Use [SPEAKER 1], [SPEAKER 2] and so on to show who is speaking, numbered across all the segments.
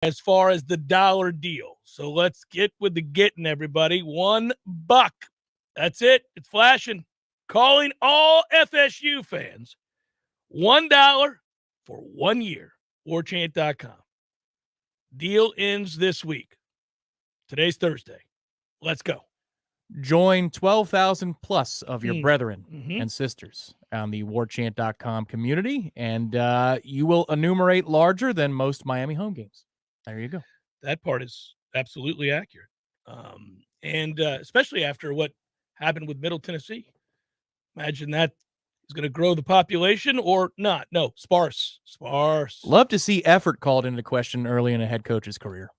[SPEAKER 1] as far as the dollar deal. So let's get with the getting, everybody. $1. That's it. It's flashing. Calling all FSU fans. $1 for 1 year. Warchant.com. Deal ends this week. Today's Thursday. Let's go.
[SPEAKER 2] Join 12,000 plus of your brethren and sisters on the Warchant.com community, and you will enumerate larger than most Miami home games. There you go.
[SPEAKER 1] That part is absolutely accurate. And especially after what happened with Middle Tennessee. Imagine that is going to grow the population or not. No, sparse.
[SPEAKER 2] Love to see effort called into question early in a head coach's career.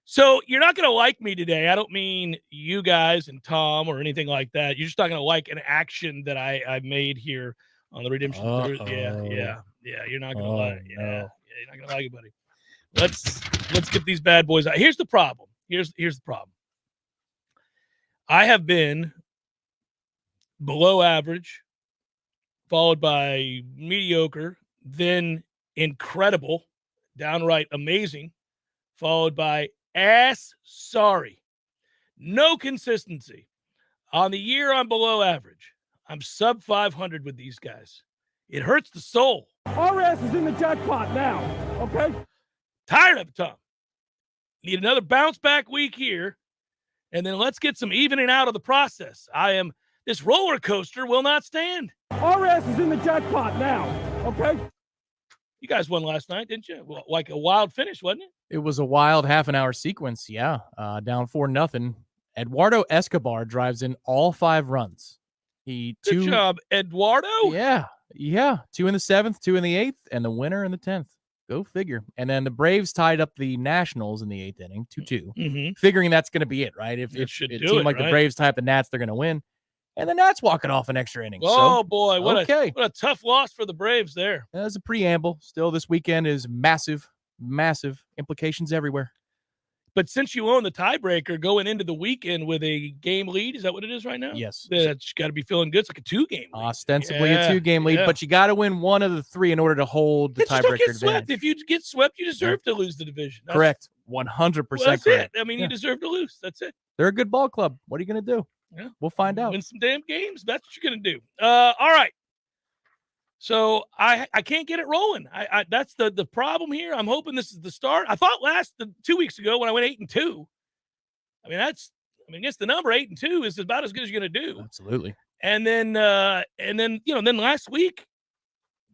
[SPEAKER 1] So you're not going to like me today. I don't mean you guys and Tom or anything like that. You're just not going to like an action that I made here on the Redemption Thursday. Yeah. You're not going to like. Yeah, you're not going to like it, buddy. Let's get these bad boys out. Here's the problem. Here's the problem. I have been below average, followed by mediocre, then incredible, downright amazing, followed by sorry. No consistency. On the year, I'm below average. I'm sub 500 with these guys. It hurts the soul.
[SPEAKER 3] Our ass is in the jackpot now, okay?
[SPEAKER 1] Tired of it, Tom. Need another bounce back week here, and then let's get some evening out of the process. This roller coaster will not stand.
[SPEAKER 3] Our ass is in the jackpot now, okay?
[SPEAKER 1] You guys won last night, didn't you? Well, like a wild finish, wasn't it?
[SPEAKER 2] It was a wild half-an-hour sequence, yeah. Down 4-0. Eduardo Escobar drives in all 5 runs.
[SPEAKER 1] Good job, Eduardo.
[SPEAKER 2] Yeah. 2 in the 7th, 2 in the 8th, and the winner in the 10th. Go figure. And then the Braves tied up the Nationals in the 8th inning, 2-2. Figuring that's going to be it, right? If it seemed like the Braves tie up the Nats, they're going to win. And the Nats walking off an extra inning.
[SPEAKER 1] Oh, boy. What a tough loss for the Braves there.
[SPEAKER 2] As a preamble, still this weekend is massive implications everywhere.
[SPEAKER 1] But since you own the tiebreaker going into the weekend with a game lead, is that what it is right now?
[SPEAKER 2] Yes.
[SPEAKER 1] That's got to be feeling good. It's like a 2-game lead.
[SPEAKER 2] Ostensibly a 2-game lead, but you got to win one of the 3 in order to hold the tiebreaker advantage.
[SPEAKER 1] If you get swept, you deserve to lose the division.
[SPEAKER 2] Correct. 100%
[SPEAKER 1] that's
[SPEAKER 2] correct.
[SPEAKER 1] it. I mean, you deserve to lose. That's it.
[SPEAKER 2] They're a good ball club. What are you going to do?
[SPEAKER 1] Yeah.
[SPEAKER 2] We'll find out.
[SPEAKER 1] Win some damn games. That's what you're going to do. All right. So I can't get it rolling. I that's the problem here. I'm hoping this is the start. I thought 2 weeks ago when I went 8-2. I mean, against the number 8-2 is about as good as you're going to do.
[SPEAKER 2] Absolutely.
[SPEAKER 1] And then then last week,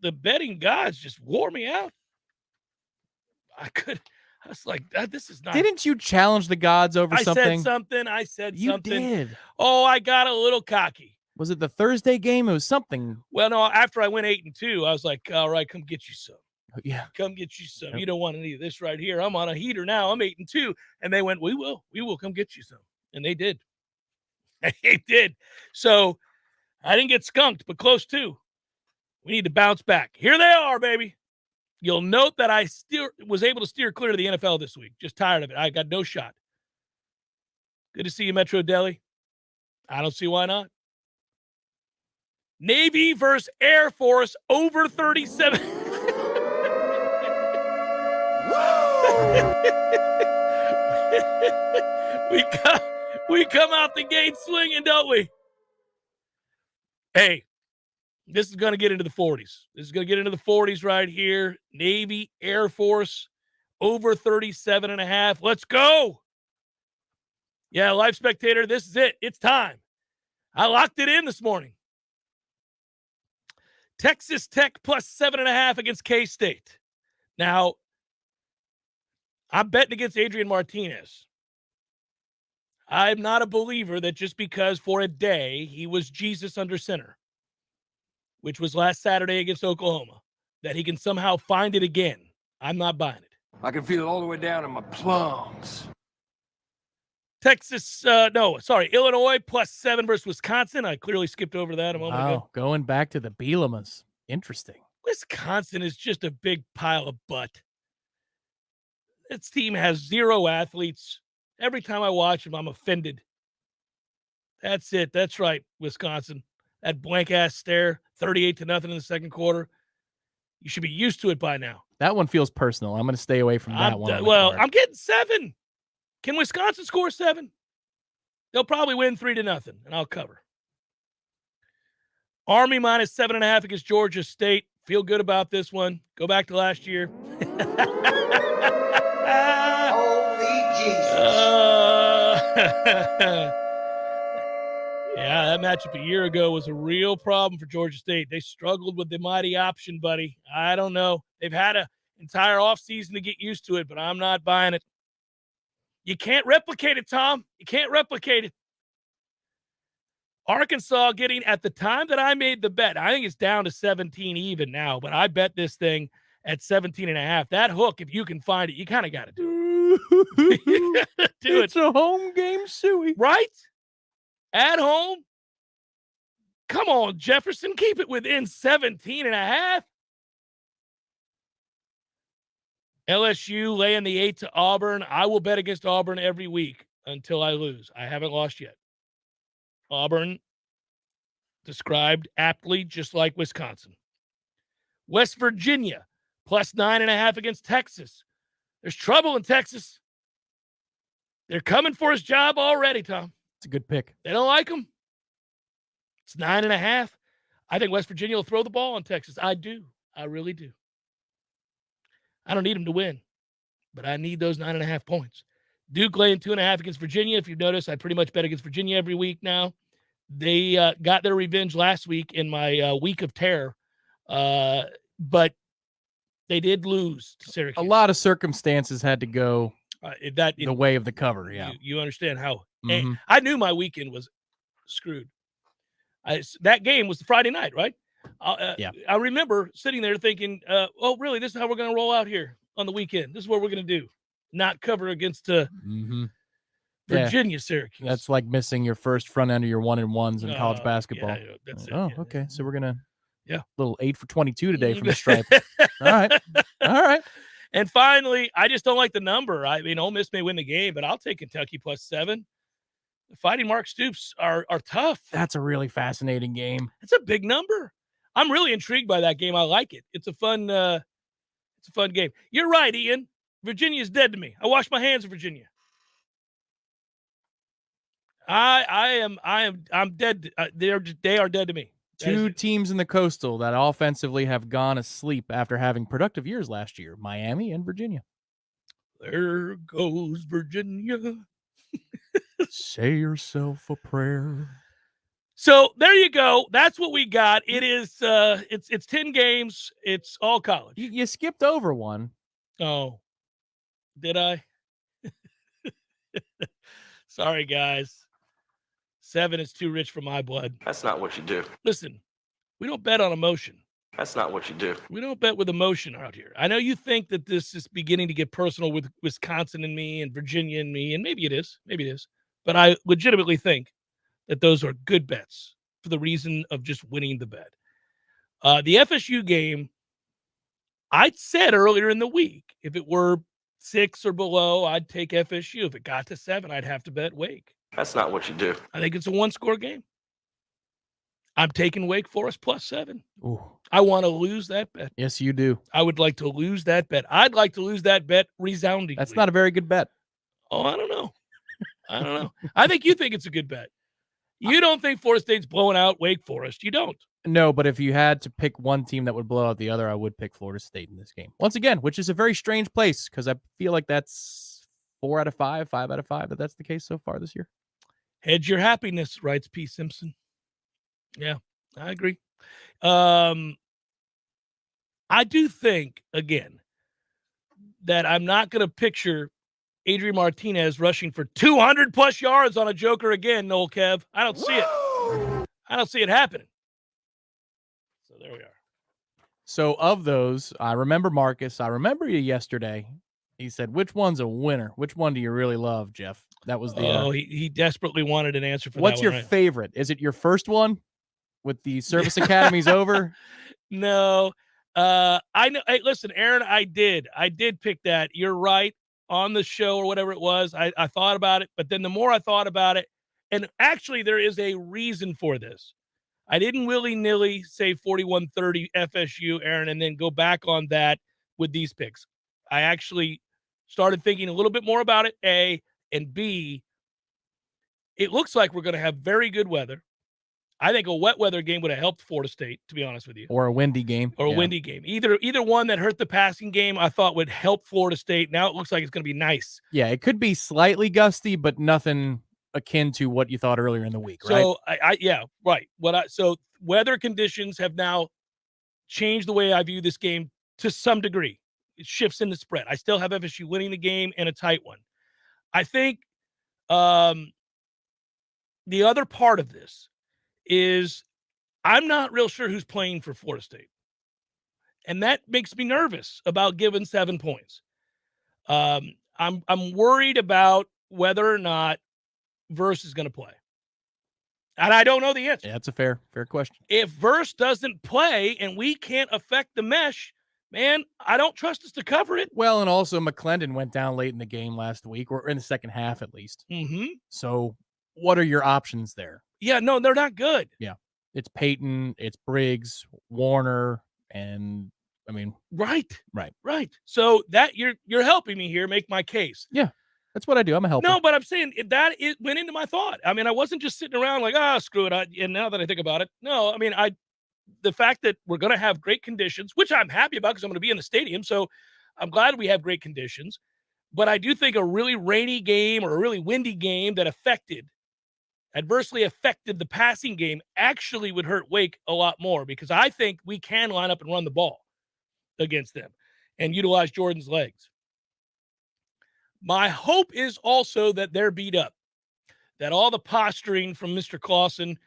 [SPEAKER 1] the betting gods just wore me out. I was like, this is not.
[SPEAKER 2] Didn't you challenge the gods over something?
[SPEAKER 1] I said
[SPEAKER 2] you
[SPEAKER 1] something.
[SPEAKER 2] You did.
[SPEAKER 1] Oh, I got a little cocky.
[SPEAKER 2] Was it the Thursday game? It was something.
[SPEAKER 1] Well, no, after I went 8-2, I was like, all right, come get you some.
[SPEAKER 2] Yeah.
[SPEAKER 1] Come get you some. Yep. You don't want any of this right here. I'm on a heater now. I'm 8-2. And they went, we will come get you some. And they did. They did. So I didn't get skunked, but close to. We need to bounce back. Here they are, baby. You'll note that I still was able to steer clear of the NFL this week. Just tired of it. I got no shot. Good to see you, Metro Delhi. I don't see why not. Navy versus Air Force over 37. we come out the gate swinging, don't we? Hey, this is going to get into the 40s. This is going to get into the 40s right here. Navy, Air Force, over 37.5. Let's go. Yeah, Live Spectator, this is it. It's time. I locked it in this morning. Texas Tech plus 7.5 against K-State. Now, I'm betting against Adrian Martinez. I'm not a believer that just because for a day he was Jesus under center, which was last Saturday against Oklahoma, that he can somehow find it again. I'm not buying it.
[SPEAKER 4] I can feel it all the way down in my plums.
[SPEAKER 1] Illinois plus 7 versus Wisconsin. I clearly skipped over that a moment ago.
[SPEAKER 2] Going back to the Bielemas. Interesting.
[SPEAKER 1] Wisconsin is just a big pile of butt. This team has 0 athletes. Every time I watch them, I'm offended. That's it. That's right, Wisconsin. That blank-ass stare, 38-0 in the second quarter. You should be used to it by now.
[SPEAKER 2] That one feels personal. I'm going to stay away from that one.
[SPEAKER 1] Well, I'm getting 7. Can Wisconsin score 7? They'll probably win 3-0, and I'll cover. Army minus 7.5 against Georgia State. Feel good about this one. Go back to last year.
[SPEAKER 5] Holy Jesus.
[SPEAKER 1] Yeah, that matchup a year ago was a real problem for Georgia State. They struggled with the mighty option, buddy. I don't know. They've had an entire offseason to get used to it, but I'm not buying it. You can't replicate it, Tom. You can't replicate it. Arkansas getting, at the time that I made the bet, I think it's down to 17 even now, but I bet this thing at 17.5. That hook, if you can find it, you kind of got to do it.
[SPEAKER 2] It's a home game, suey.
[SPEAKER 1] Right? At home? Come on, Jefferson. Keep it within 17.5. LSU laying the 8 to Auburn. I will bet against Auburn every week until I lose. I haven't lost yet. Auburn described aptly just like Wisconsin. West Virginia plus 9.5 against Texas. There's trouble in Texas. They're coming for his job already, Tom.
[SPEAKER 2] It's a good pick.
[SPEAKER 1] They don't like him. It's 9.5. I think West Virginia will throw the ball on Texas. I do. I really do. I don't need them to win, but I need those 9.5 points. Duke laying 2.5 against Virginia. If you've noticed, I pretty much bet against Virginia every week now. They got their revenge last week in my week of terror, but they did lose to Syracuse.
[SPEAKER 2] A lot of circumstances had to go
[SPEAKER 1] the
[SPEAKER 2] way of the cover. Yeah,
[SPEAKER 1] you understand how. Mm-hmm. I knew my weekend was screwed. That game was the Friday night, right?
[SPEAKER 2] Yeah.
[SPEAKER 1] I remember sitting there thinking, "Oh, really? This is how we're going to roll out here on the weekend. This is what we're going to do. Not cover against Virginia, Syracuse."
[SPEAKER 2] That's like missing your first front end of your 1-and-1s in college basketball.
[SPEAKER 1] Yeah, that's it.
[SPEAKER 2] Okay. So we're gonna
[SPEAKER 1] little
[SPEAKER 2] 8 for 22 today from the stripe. All right.
[SPEAKER 1] And finally, I just don't like the number. I mean, Ole Miss may win the game, but I'll take Kentucky plus 7. The Fighting Mark Stoops are tough.
[SPEAKER 2] That's a really fascinating game.
[SPEAKER 1] It's a big number. I'm really intrigued by that game. I like it. It's a fun game. You're right, Ian. Virginia's dead to me. I wash my hands of Virginia. I'm dead. They are dead to me.
[SPEAKER 2] Two teams in the Coastal that offensively have gone asleep after having productive years last year: Miami and Virginia.
[SPEAKER 1] There goes Virginia.
[SPEAKER 2] Say yourself a prayer.
[SPEAKER 1] So there you go. That's what we got. It is it's 10 games. It's all college.
[SPEAKER 2] You skipped over one.
[SPEAKER 1] Oh, did I? Sorry, guys. 7 is too rich for my blood.
[SPEAKER 6] That's not what you do.
[SPEAKER 1] Listen, we don't bet on emotion.
[SPEAKER 6] That's not what you do.
[SPEAKER 1] We don't bet with emotion out here. I know you think that this is beginning to get personal with Wisconsin and me and Virginia and me, and maybe it is. But I legitimately think that those are good bets for the reason of just winning the bet. The FSU game, I said earlier in the week, if it were 6 or below, I'd take FSU. If it got to 7, I'd have to bet Wake.
[SPEAKER 6] That's not what you do.
[SPEAKER 1] I think it's a 1-score game. I'm taking Wake Forest plus 7.
[SPEAKER 2] Ooh.
[SPEAKER 1] I want to lose that bet.
[SPEAKER 2] Yes, you do.
[SPEAKER 1] I would like to lose that bet. I'd like to lose that bet resoundingly.
[SPEAKER 2] That's not a very good bet.
[SPEAKER 1] Oh, I don't know. I think you think it's a good bet. You don't think Florida State's blowing out Wake Forest. You don't.
[SPEAKER 2] No, but if you had to pick one team that would blow out the other, I would pick Florida State in this game. Once again, which is a very strange place because I feel like that's 4 out of 5, 5 out of 5, but that's the case so far this year.
[SPEAKER 1] Hedge your happiness, writes P. Simpson. Yeah, I agree. I do think, again, that I'm not going to picture Adrian Martinez rushing for 200-plus yards on a joker again, Noel Kev. I don't see it. I don't see it happening. So there we are.
[SPEAKER 2] So of those, I remember Marcus. I remember you yesterday. He said, which one's a winner? Which one do you really love, Jeff? That was the.
[SPEAKER 1] He desperately wanted an answer for
[SPEAKER 2] what's
[SPEAKER 1] that.
[SPEAKER 2] What's your favorite? Is it your first one with the service academies over?
[SPEAKER 1] No. I know. Hey, listen, Aaron, I did pick that. You're right, on the show or whatever it was. I thought about it, but then the more I thought about it, and actually there is a reason for this. I didn't willy-nilly say 41-30 FSU, Aaron, and then go back on that with these picks. I actually started thinking a little bit more about it, A, and B, it looks like we're going to have very good weather. I think a wet weather game would have helped Florida State, to be honest with you.
[SPEAKER 2] Or a windy game.
[SPEAKER 1] Or a windy game. Either one that hurt the passing game, I thought would help Florida State. Now it looks like it's going to be nice.
[SPEAKER 2] Yeah, it could be slightly gusty, but nothing akin to what you thought earlier in the week, right?
[SPEAKER 1] So, yeah, right. So weather conditions have now changed the way I view this game to some degree. It shifts in the spread. I still have FSU winning the game and a tight one. I think the other part of this is I'm not real sure who's playing for Florida State. And that makes me nervous about giving 7 points. I'm worried about whether or not Verse is going to play. And I don't know the answer.
[SPEAKER 2] Yeah, that's a fair question.
[SPEAKER 1] If Verse doesn't play and we can't affect the mesh, man, I don't trust us to cover it.
[SPEAKER 2] Well, and also McClendon went down late in the game last week, or in the second half at least.
[SPEAKER 1] Mm-hmm.
[SPEAKER 2] So what are your options there?
[SPEAKER 1] Yeah, no, they're not good.
[SPEAKER 2] Yeah. It's Peyton, it's Briggs, Warner, and I mean,
[SPEAKER 1] right.
[SPEAKER 2] So
[SPEAKER 1] that you're helping me here make my case.
[SPEAKER 2] Yeah, that's what I do. I'm a helper.
[SPEAKER 1] No, but I'm saying it went into my thought. I mean, I wasn't just sitting around like, screw it. And now that I think about it, no, I mean, the fact that we're going to have great conditions, which I'm happy about because I'm going to be in the stadium, so I'm glad we have great conditions. But I do think a really rainy game or a really windy game that adversely affected the passing game actually would hurt Wake a lot more, because I think we can line up and run the ball against them and utilize Jordan's legs. My hope is also that they're beat up, that all the posturing from Mr. Clawson,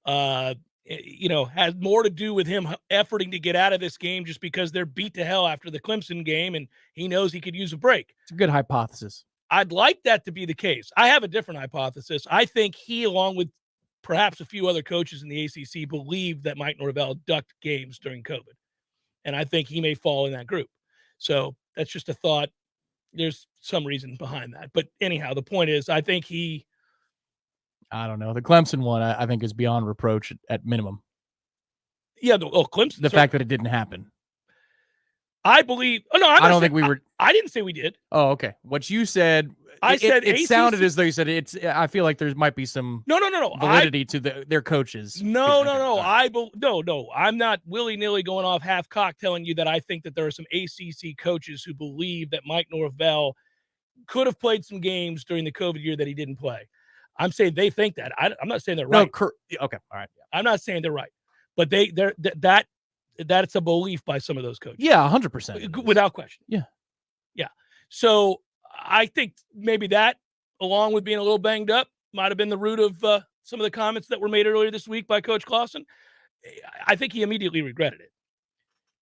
[SPEAKER 1] has more to do with him efforting to get out of this game just because they're beat to hell after the Clemson game and he knows he could use a break.
[SPEAKER 2] It's a good hypothesis.
[SPEAKER 1] I'd like that to be the case. I have a different hypothesis. I think he, along with perhaps a few other coaches in the ACC, believe that Mike Norvell ducked games during COVID. And I think he may fall in that group. So that's just a thought. There's some reason behind that. But anyhow, the point is, I think I
[SPEAKER 2] don't know. The Clemson one, I think, is beyond reproach at minimum.
[SPEAKER 1] Yeah, Clemson.
[SPEAKER 2] The fact that it didn't happen.
[SPEAKER 1] I believe. Oh no,
[SPEAKER 2] I don't think we were.
[SPEAKER 1] I didn't say we did.
[SPEAKER 2] Oh, okay. What you said.
[SPEAKER 1] I said
[SPEAKER 2] it sounded as though you said it's. I feel like there might be some.
[SPEAKER 1] No.
[SPEAKER 2] Validity to their coaches.
[SPEAKER 1] No. I'm not willy-nilly going off half-cocked telling you that I think that there are some ACC coaches who believe that Mike Norvell could have played some games during the COVID year that he didn't play. I'm saying they think that. I'm not saying they're right.
[SPEAKER 2] Okay. All right.
[SPEAKER 1] I'm not saying they're right, but that's a belief by some of those coaches.
[SPEAKER 2] Yeah, 100%.
[SPEAKER 1] Without question.
[SPEAKER 2] Yeah.
[SPEAKER 1] So I think maybe that, along with being a little banged up, might have been the root of some of the comments that were made earlier this week by Coach Clawson. I think he immediately regretted it.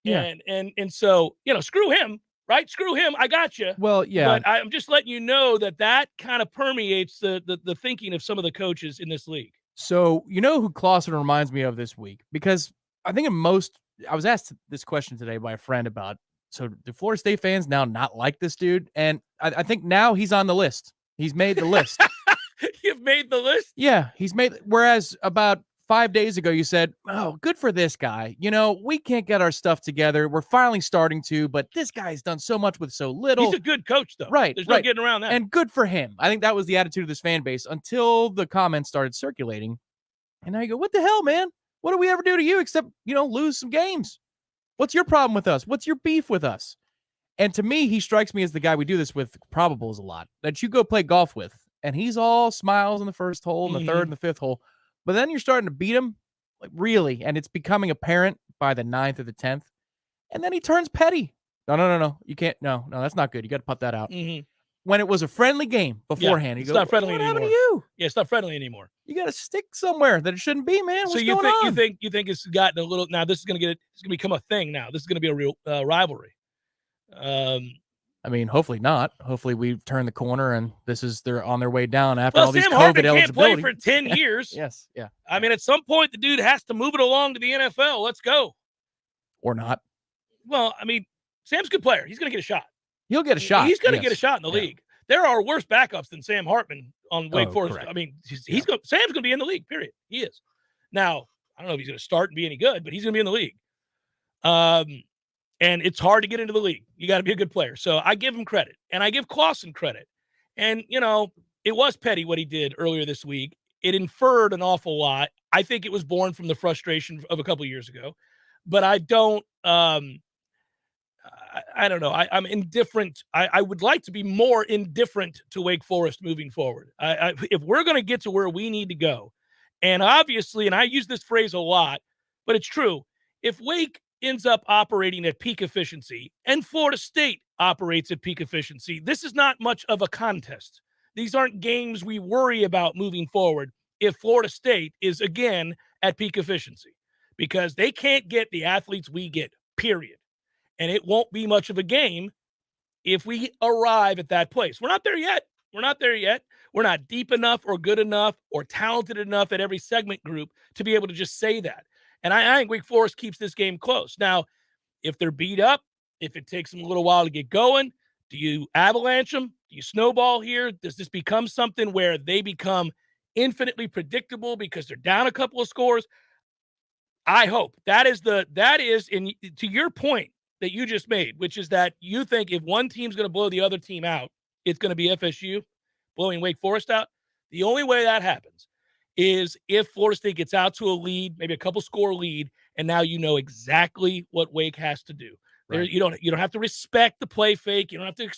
[SPEAKER 2] Yeah.
[SPEAKER 1] And so, screw him, right? Screw him. I got you.
[SPEAKER 2] Well, yeah.
[SPEAKER 1] But I'm just letting you know that kind of permeates the thinking of some of the coaches in this league.
[SPEAKER 2] So, who Clawson reminds me of this week? Because I think I was asked this question today by a friend about, so do Florida State fans now not like this dude? And I think now he's on the list. He's made the list.
[SPEAKER 1] You've made the list?
[SPEAKER 2] Yeah, whereas about 5 days ago, you said, oh, good for this guy. We can't get our stuff together. We're finally starting to, but this guy's done so much with so little.
[SPEAKER 1] He's a good coach, though.
[SPEAKER 2] Right.
[SPEAKER 1] There's no getting around that.
[SPEAKER 2] And good for him. I think that was the attitude of this fan base until the comments started circulating. And now you go, what the hell, man? What do we ever do to you except, lose some games? What's your problem with us? What's your beef with us? And to me, he strikes me as the guy we do this with probables a lot, that you go play golf with. And he's all smiles in the first hole and the third and the fifth hole. But then you're starting to beat him, like really. And it's becoming apparent by the 9th or the 10th. And then he turns petty. No. You can't. No, that's not good. You got to put that out.
[SPEAKER 1] Mm-hmm.
[SPEAKER 2] When it was a friendly game beforehand,
[SPEAKER 1] it's not friendly anymore.
[SPEAKER 2] What happened to you?
[SPEAKER 1] Yeah, it's not friendly anymore.
[SPEAKER 2] You got to stick somewhere that it shouldn't be, man. What's
[SPEAKER 1] you
[SPEAKER 2] going on?
[SPEAKER 1] you think it's gotten a little. Now this is going to become a thing. Now this is going to be a real rivalry.
[SPEAKER 2] I mean, hopefully not. Hopefully we turn the corner and they're on their way down after all these
[SPEAKER 1] Sam
[SPEAKER 2] COVID
[SPEAKER 1] Hartman
[SPEAKER 2] eligibility.
[SPEAKER 1] can't play for 10 years.
[SPEAKER 2] Yes, yeah.
[SPEAKER 1] I mean, at some point the dude has to move it along to the NFL. Let's go.
[SPEAKER 2] Or not.
[SPEAKER 1] Well, I mean, Sam's a good player. He's going to get a shot.
[SPEAKER 2] He'll get a shot.
[SPEAKER 1] He's going to get a shot in the league. There are worse backups than Sam Hartman on Wake Forest.
[SPEAKER 2] Correct.
[SPEAKER 1] I mean, Sam's going to be in the league, period. He is. Now, I don't know if he's going to start and be any good, but he's going to be in the league. And it's hard to get into the league. You got to be a good player. So I give him credit, and I give Clawson credit. And, it was petty what he did earlier this week. It inferred an awful lot. I think it was born from the frustration of a couple of years ago. But I don't I don't know. I'm indifferent. I would like to be more indifferent to Wake Forest moving forward. If we're going to get to where we need to go, and obviously, and I use this phrase a lot, but it's true, if Wake ends up operating at peak efficiency and Florida State operates at peak efficiency, this is not much of a contest. These aren't games we worry about moving forward if Florida State is, again, at peak efficiency, because they can't get the athletes we get, period. And it won't be much of a game if we arrive at that place. We're not there yet. We're not deep enough or good enough or talented enough at every segment group to be able to just say that. And I think Wake Forest keeps this game close. Now, if they're beat up, if it takes them a little while to get going, do you avalanche them? Do you snowball here? Does this become something where they become infinitely predictable because they're down a couple of scores? I hope that is to your point that you just made, which is that you think if one team's going to blow the other team out, it's going to be FSU blowing Wake Forest out. The only way that happens is if Florida State gets out to a lead, maybe a couple score lead, and now you know exactly what Wake has to do. Right. You don't have to respect the play fake. You don't have to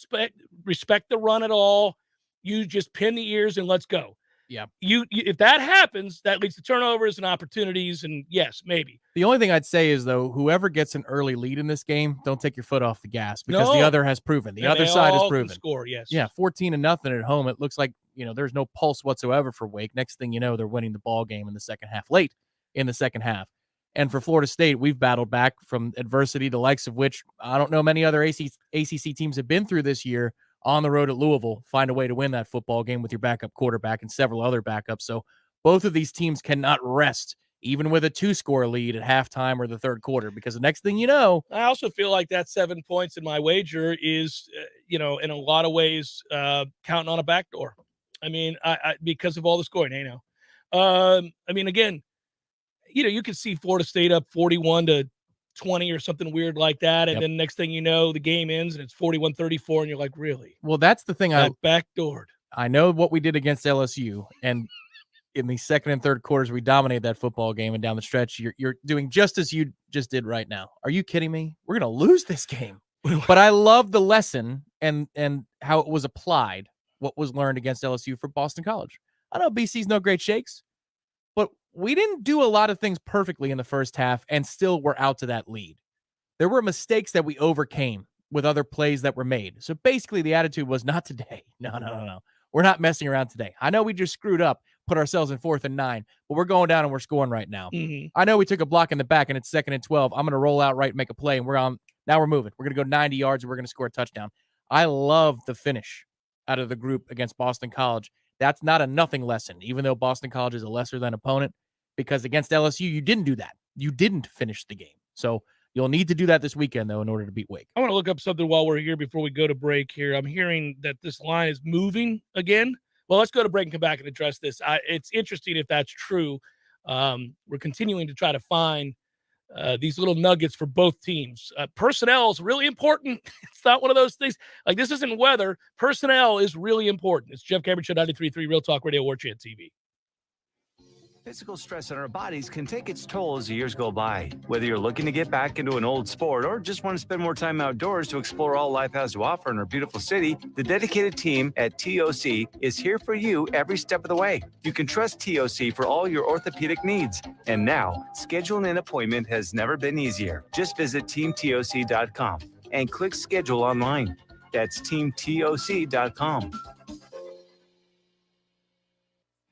[SPEAKER 1] respect the run at all. You just pin the ears and let's go.
[SPEAKER 2] Yeah.
[SPEAKER 1] You if that happens, that leads to turnovers and opportunities, and yes, maybe.
[SPEAKER 2] The only thing I'd say is, though, whoever gets an early lead in this game, don't take your foot off the gas, because the other has proven. The other side has proven.
[SPEAKER 1] Score, yes.
[SPEAKER 2] Yeah, 14-0 at home. It looks like, there's no pulse whatsoever for Wake. Next thing you know, they're winning the ball game in the second half, late in the second half. And for Florida State, we've battled back from adversity, the likes of which I don't know many other ACC teams have been through this year. On the road at Louisville, find a way to win that football game with your backup quarterback and several other backups. So both of these teams cannot rest, even with a 2-score lead at halftime or the third quarter, because the next thing you know.
[SPEAKER 1] I also feel like that 7 points in my wager is, in a lot of ways, counting on a backdoor. I mean, I because of all the scoring, again, you can see Florida State up 41-20 or something weird like that. And then next thing you know, the game ends and it's 41-34. And you're like, really?
[SPEAKER 2] Well, that's the thing.
[SPEAKER 1] Backdoored.
[SPEAKER 2] I know what we did against LSU, and in the second and third quarters, we dominated that football game, and down the stretch, you're doing just as you just did right now. Are you kidding me? We're going to lose this game. But I love the lesson and how it was applied, what was learned against LSU for Boston College. I know BC's no great shakes, but we didn't do a lot of things perfectly in the first half, and still we're out to that lead. There were mistakes that we overcame with other plays that were made. So basically the attitude was, not today. No. We're not messing around today. I know we just screwed up, put ourselves in 4th and 9, but we're going down and we're scoring right now. Mm-hmm. I know we took a block in the back and it's 2nd and 12. I'm going to roll out right, make a play, and now we're moving. We're going to go 90 yards and we're going to score a touchdown. I love the finish out of the group against Boston College. That's not a nothing lesson, even though Boston College is a lesser than opponent, because against LSU, you didn't do that. You didn't finish the game. So you'll need to do that this weekend, though, in order to beat Wake.
[SPEAKER 1] I want to look up something while we're here before we go to break here. I'm hearing that this line is moving again. Well, let's go to break and come back and address this. It's interesting if that's true. We're continuing to try to find these little nuggets for both teams. Personnel is really important. It's not one of those things. Like, this isn't weather. Personnel is really important. It's Jeff Cameron Show, 93.3 Real Talk Radio, Warchant TV.
[SPEAKER 7] Physical stress on our bodies can take its toll as the years go by. Whether you're looking to get back into an old sport or just want to spend more time outdoors to explore all life has to offer in our beautiful city, the dedicated team at TOC is here for you every step of the way. You can trust TOC for all your orthopedic needs. And now, scheduling an appointment has never been easier. Just visit teamtoc.com and click schedule online. That's teamtoc.com.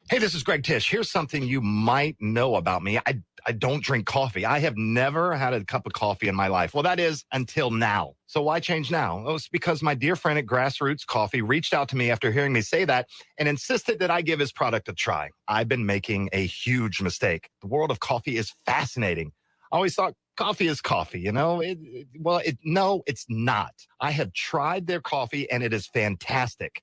[SPEAKER 8] Hey, this is Greg Tish. Here's something you might know about me. I don't drink coffee. I have never had a cup of coffee in my life. Well, that is until now. So why change now? Well, it's because my dear friend at Grassroots Coffee reached out to me after hearing me say that and insisted that I give his product a try. I've been making a huge mistake. The world of coffee is fascinating. I always thought coffee is coffee, no, it's not. I have tried their coffee and it is fantastic.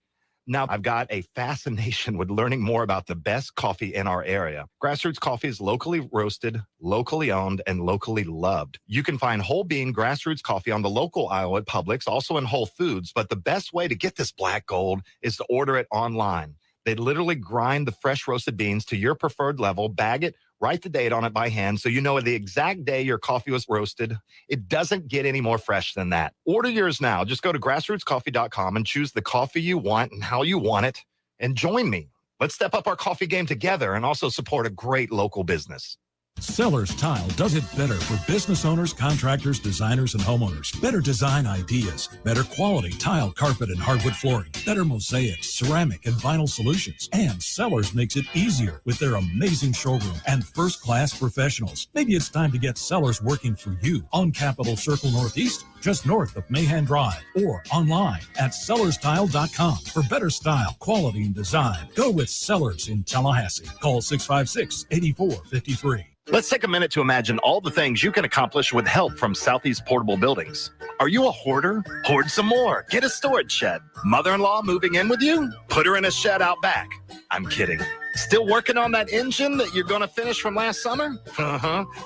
[SPEAKER 8] Now, I've got a fascination with learning more about the best coffee in our area. Grassroots Coffee is locally roasted, locally owned, and locally loved. You can find whole bean Grassroots Coffee on the local aisle at Publix, also in Whole Foods, but the best way to get this black gold is to order it online. They literally grind the fresh roasted beans to your preferred level, bag it, write the date on it by hand so you know the exact day your coffee was roasted. It doesn't get any more fresh than that. Order yours now. Just go to grassrootscoffee.com and choose the coffee you want and how you want it. And join me. Let's step up our coffee game together and also support a great local business.
[SPEAKER 9] Sellers Tile does it better for business owners, contractors, designers, and homeowners. Better design ideas, better quality tile, carpet, and hardwood flooring, better mosaics, ceramic, and vinyl solutions. And Sellers makes it easier with their amazing showroom and first-class professionals. Maybe it's time to get Sellers working for you on Capitol Circle Northeast, just north of Mahan Drive, or online at sellerstile.com. For better style, quality, and design, go with Sellers in Tallahassee. Call 656-8453.
[SPEAKER 8] Let's take a minute to imagine all the things you can accomplish with help from Southeast Portable Buildings. Are you a hoarder? Hoard some more. Get a storage shed. Mother-in-law moving in with you? Put her in a shed out back. I'm kidding. Still working on that engine that you're going to finish from last summer?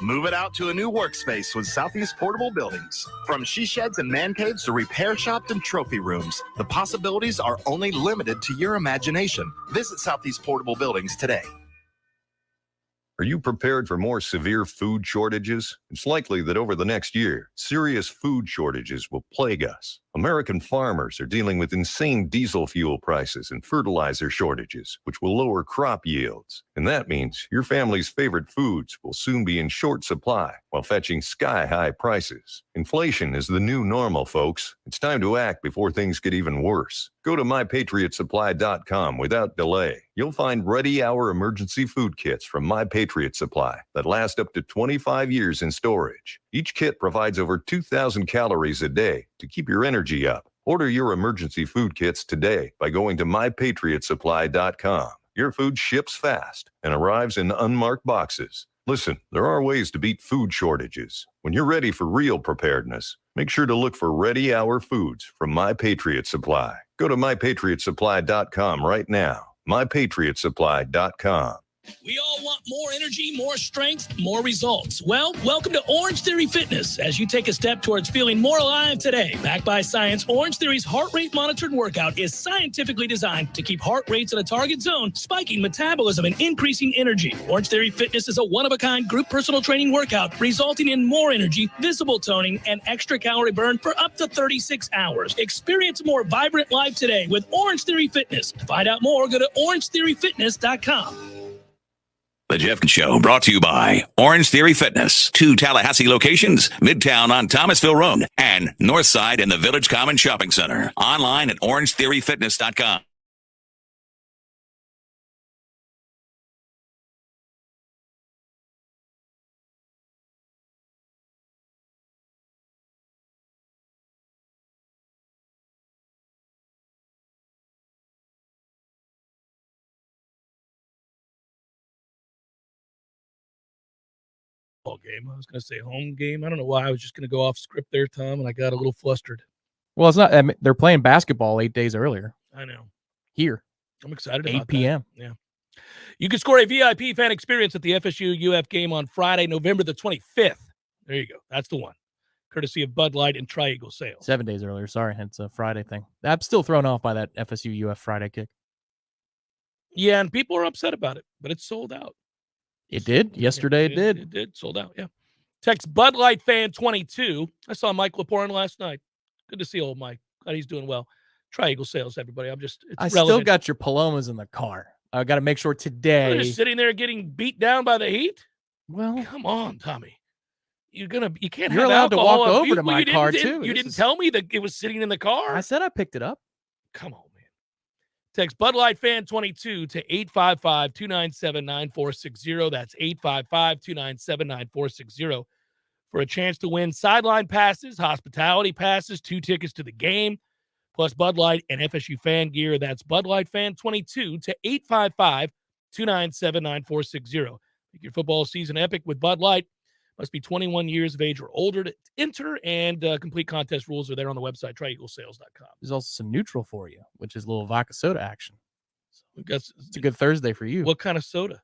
[SPEAKER 8] Move it out to a new workspace with Southeast Portable Buildings. From she sheds and man caves to repair shops and trophy rooms, the possibilities are only limited to your imagination. Visit Southeast Portable Buildings today.
[SPEAKER 10] Are you prepared for more severe food shortages? It's likely that over the next year, serious food shortages will plague us. American farmers are dealing with insane diesel fuel prices and fertilizer shortages, which will lower crop yields. And that means your family's favorite foods will soon be in short supply while fetching sky-high prices. Inflation is the new normal, folks. It's time to act before things get even worse. Go to mypatriotsupply.com without delay. You'll find Ready Hour emergency food kits from My Patriot Supply that last up to 25 years in storage. Each kit provides over 2,000 calories a day to keep your energy up. Order your emergency food kits today by going to mypatriotsupply.com. Your food ships fast and arrives in unmarked boxes. Listen, there are ways to beat food shortages. When you're ready for real preparedness, make sure to look for Ready Hour foods from My Patriot Supply. Go to mypatriotsupply.com right now. mypatriotsupply.com.
[SPEAKER 1] We all want more energy, more strength, more results. Well, welcome to Orange Theory Fitness as you take a step towards feeling more alive today. Backed by science, Orange Theory's heart rate monitored workout is scientifically designed to keep heart rates in a target zone, spiking metabolism and increasing energy. Orange Theory Fitness is a one-of-a-kind group personal training workout resulting in more energy, visible toning, and extra calorie burn for up to 36 hours. Experience a more vibrant life today with Orange Theory Fitness. To find out more, go to orangetheoryfitness.com.
[SPEAKER 11] The Jeff Show brought to you by Orange Theory Fitness. 2 Tallahassee locations, Midtown on Thomasville Road and Northside in the Village Common Shopping Center. Online at orangetheoryfitness.com.
[SPEAKER 1] Game. I was going to say home game. I don't know why I was just going to go off script there, Tom, and I got a little flustered.
[SPEAKER 2] Well, it's not. I mean, they're playing basketball 8 days earlier.
[SPEAKER 1] I know.
[SPEAKER 2] Here.
[SPEAKER 1] I'm excited about
[SPEAKER 2] 8 p.m.
[SPEAKER 1] That. Yeah. You can score a VIP fan experience at the FSU UF game on Friday, November the 25th. There you go. That's the one. Courtesy of Bud Light and Tri-Eagle Sales.
[SPEAKER 2] 7 days earlier. Sorry. It's a Friday thing. I'm still thrown off by that FSU UF Friday kick.
[SPEAKER 1] Yeah, and people are upset about it, but it's sold out.
[SPEAKER 2] It did. Yesterday it did.
[SPEAKER 1] It did. Sold out, yeah. Text Bud Light Fan 22. I saw Mike Laporn last night. Good to see old Mike. Glad he's doing well. Tri-Eagle Sales, everybody.
[SPEAKER 2] I still got your Palomas in the car. I got to make sure today.
[SPEAKER 1] You're just sitting there getting beat down by the heat?
[SPEAKER 2] Well,
[SPEAKER 1] come on, Tommy. You can't
[SPEAKER 2] You're
[SPEAKER 1] have
[SPEAKER 2] allowed to
[SPEAKER 1] alcohol
[SPEAKER 2] walk
[SPEAKER 1] on-
[SPEAKER 2] over to my car, too.
[SPEAKER 1] You didn't tell me that it was sitting in the car?
[SPEAKER 2] I said I picked it up.
[SPEAKER 1] Come on, man. Text Bud Light Fan 22 to 855-297-9460. That's 855-297-9460 for a chance to win sideline passes, hospitality passes, 2 tickets to the game, plus Bud Light and FSU fan gear. That's Bud Light Fan 22 to 855-297-9460. Make your football season epic with Bud Light. Must be 21 years of age or older to enter, and complete contest rules are there on the website, trieaglesales.com.
[SPEAKER 2] There's also some neutral for you, which is a little vodka soda action.
[SPEAKER 1] So it's
[SPEAKER 2] a good Thursday for you.
[SPEAKER 1] What kind of soda?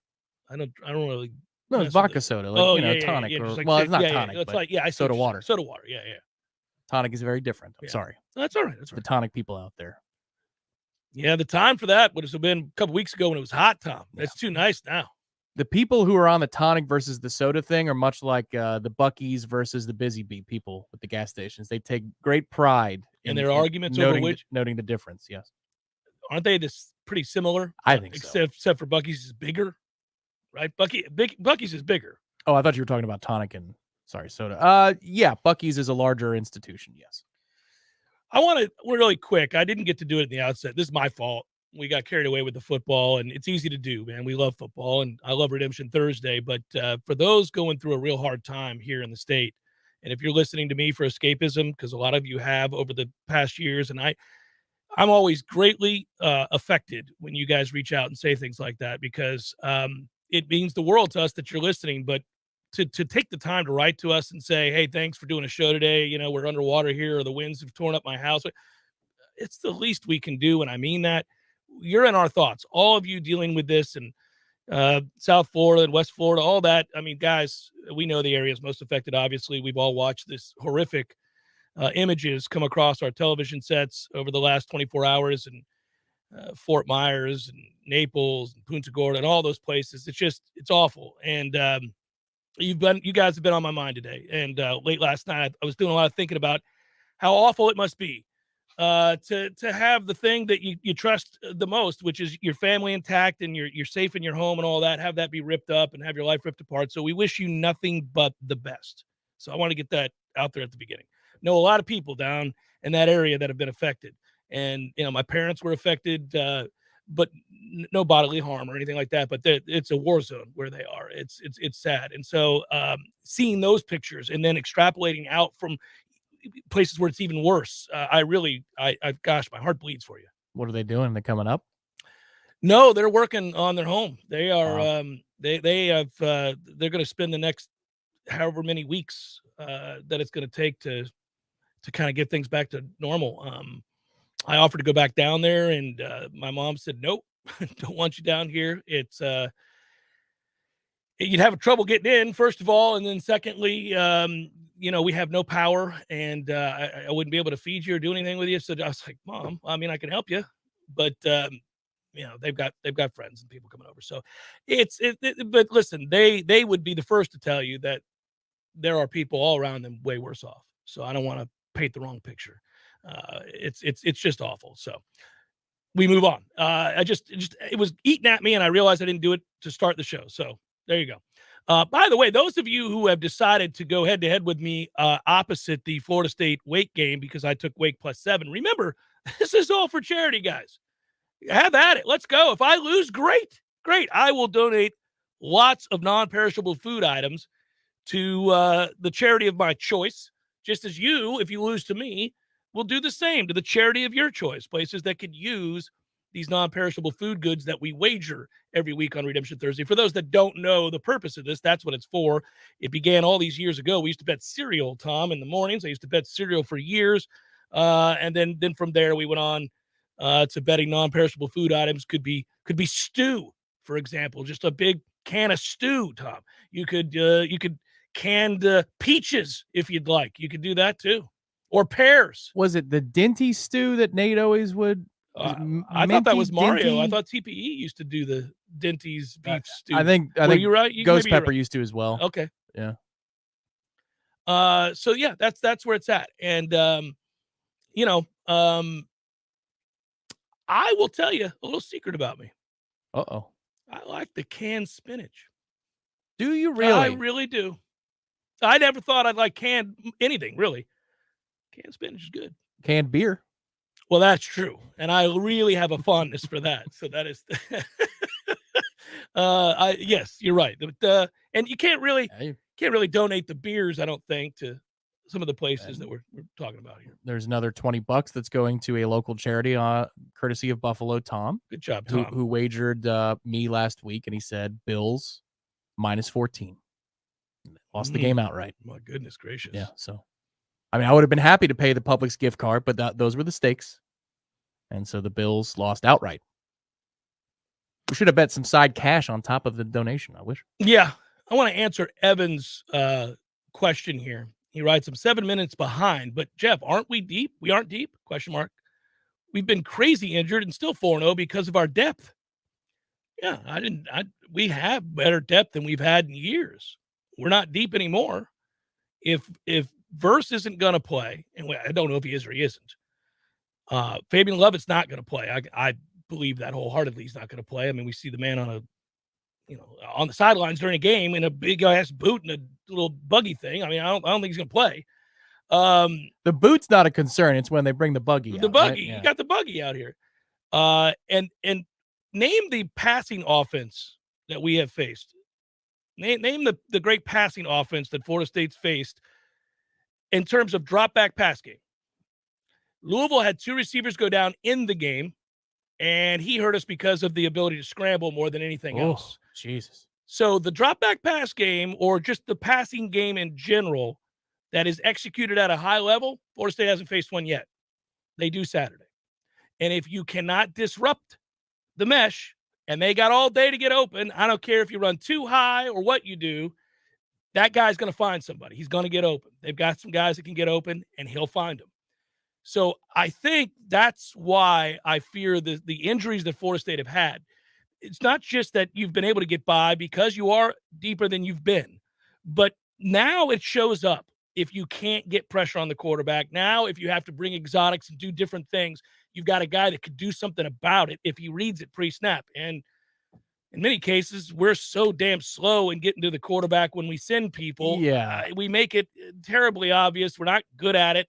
[SPEAKER 1] I don't really.
[SPEAKER 2] No, it's vodka soda, like tonic.
[SPEAKER 1] Yeah,
[SPEAKER 2] or,
[SPEAKER 1] like,
[SPEAKER 2] well, it's not tonic.
[SPEAKER 1] It's
[SPEAKER 2] but
[SPEAKER 1] like I
[SPEAKER 2] soda water.
[SPEAKER 1] Soda water. Yeah.
[SPEAKER 2] Tonic is very different. I'm sorry.
[SPEAKER 1] That's all right. That's
[SPEAKER 2] the tonic people out there.
[SPEAKER 1] Yeah, the time for that would have been a couple weeks ago when it was hot, Tom. That's too nice now.
[SPEAKER 2] The people who are on the tonic versus the soda thing are much like the Buc-ee's versus the Busy Bee people with the gas stations. They take great pride
[SPEAKER 1] in their arguments over which
[SPEAKER 2] noting the difference. Yes,
[SPEAKER 1] aren't they this pretty similar?
[SPEAKER 2] I think
[SPEAKER 1] so. Except for Buc-ee's is bigger, right? Buc-ee's is bigger.
[SPEAKER 2] Oh, I thought you were talking about tonic and soda. Yeah, Buc-ee's is a larger institution. Yes.
[SPEAKER 1] I want to really quick. I didn't get to do it in the outset. This is my fault. We got carried away with the football, and it's easy to do, man. We love football, and I love Redemption Thursday. But for those going through a real hard time here in the state, and if you're listening to me for escapism, because a lot of you have over the past years, and I'm always greatly affected when you guys reach out and say things like that, because it means the world to us that you're listening. But to take the time to write to us and say, hey, thanks for doing a show today. You know, we're underwater here, or the winds have torn up my house. It's the least we can do, and I mean that. You're in our thoughts, all of you dealing with this, and South Florida and West Florida, all that. I mean, guys, we know the areas most affected. Obviously, we've all watched this horrific images come across our television sets over the last 24 hours, and Fort Myers and Naples and Punta Gorda and all those places. It's awful. And you guys have been on my mind today. And late last night, I was doing a lot of thinking about how awful it must be to have the thing that you trust the most, which is your family intact and you're safe in your home and all that, have that be ripped up and have your life ripped apart. So we wish you nothing but the best. So I want to get that out there at the beginning. Know a lot of people down in that area that have been affected, and my parents were affected, but no bodily harm or anything like that. But it's a war zone where they are. It's sad. And so seeing those pictures and then extrapolating out from places where it's even worse. Gosh, my heart bleeds for you.
[SPEAKER 2] What are they doing? They coming up?
[SPEAKER 1] No, they're working on their home. They are, they're going to spend the next however many weeks that it's going to take to kind of get things back to normal. I offered to go back down there, and my mom said, nope, don't want you down here. It's, you'd have trouble getting in, first of all. And then secondly, we have no power, and I wouldn't be able to feed you or do anything with you. So I was like, Mom, I mean, I can help you, but they've got friends and people coming over. So but listen, they would be the first to tell you that there are people all around them way worse off. So I don't want to paint the wrong picture. It's just awful. So we move on. It was eating at me, and I realized I didn't do it to start the show. So there you go. By the way, those of you who have decided to go head-to-head with me opposite the Florida State Wake game because I took Wake +7, remember, this is all for charity, guys. Have at it. Let's go. If I lose, great. I will donate lots of non-perishable food items to the charity of my choice, just as you, if you lose to me, will do the same to the charity of your choice, places that could use these non-perishable food goods that we wager every week on Redemption Thursday. For those that don't know the purpose of this, that's what it's for. It began all these years ago. We used to bet cereal, Tom, in the mornings. I used to bet cereal for years. And then from there, we went on to betting non-perishable food items. Could be stew, for example, just a big can of stew, Tom. You could canned peaches if you'd like. You could do that too. Or pears.
[SPEAKER 2] Was it the Dinty stew that Nate always would?
[SPEAKER 1] I thought that was Mario.
[SPEAKER 2] Dinty?
[SPEAKER 1] I thought TPE used to do the Dinty's beef stew.
[SPEAKER 2] I think
[SPEAKER 1] you're right.
[SPEAKER 2] Ghost Pepper used to as well.
[SPEAKER 1] Okay.
[SPEAKER 2] Yeah.
[SPEAKER 1] So yeah, that's where it's at. And I will tell you a little secret about me.
[SPEAKER 2] I
[SPEAKER 1] like the canned spinach.
[SPEAKER 2] Do you really?
[SPEAKER 1] I really do. I never thought I'd like canned anything, really. Canned spinach is good.
[SPEAKER 2] Canned beer.
[SPEAKER 1] Well, that's true, and I really have a fondness for that. So that is, yes, you're right. But, and you can't really donate the beers, I don't think, to some of the places that we're talking about here.
[SPEAKER 2] There's another $20 that's going to a local charity, courtesy of Buffalo Tom.
[SPEAKER 1] Good job, Tom.
[SPEAKER 2] Who wagered me last week, and he said Bills -14. Lost the game outright.
[SPEAKER 1] My goodness gracious.
[SPEAKER 2] Yeah, so, I mean, I would have been happy to pay the Publix gift card, but those were the stakes. And so the Bills lost outright. We should have bet some side cash on top of the donation, I wish.
[SPEAKER 1] Yeah. I want to answer Evan's question here. He writes, I'm 7 minutes behind, but Jeff, aren't we deep? We aren't deep? ? We've been crazy injured and still 4-0 because of our depth. Yeah, we have better depth than we've had in years. We're not deep anymore. If Verse isn't going to play, and I don't know if he is or he isn't, Fabian Lovett's not going to play. I believe that wholeheartedly he's not going to play. I mean, we see the man on the sidelines during a game in a big ass boot and a little buggy thing. I mean, I don't think he's going to play.
[SPEAKER 2] The boot's not a concern. It's when they bring the buggy out.
[SPEAKER 1] The buggy.
[SPEAKER 2] Right? Yeah.
[SPEAKER 1] You got the buggy out here. And name the passing offense that we have faced. Name the great passing offense that Florida State's faced in terms of drop back pass game. Louisville had 2 receivers go down in the game, and he hurt us because of the ability to scramble more than anything else.
[SPEAKER 2] Jesus.
[SPEAKER 1] So the drop back pass game, or just the passing game in general, that is executed at a high level, Florida State hasn't faced one yet. They do Saturday. And if you cannot disrupt the mesh, and they got all day to get open, I don't care if you run too high or what you do, that guy's going to find somebody. He's going to get open. They've got some guys that can get open, and he'll find them. So I think that's why I fear the injuries that Florida State have had. It's not just that you've been able to get by because you are deeper than you've been, but now it shows up. If you can't get pressure on the quarterback, now if you have to bring exotics and do different things, you've got a guy that could do something about it if he reads it pre-snap. And in many cases, we're so damn slow in getting to the quarterback when we send people.
[SPEAKER 2] Yeah.
[SPEAKER 1] We make it terribly obvious. We're not good at it.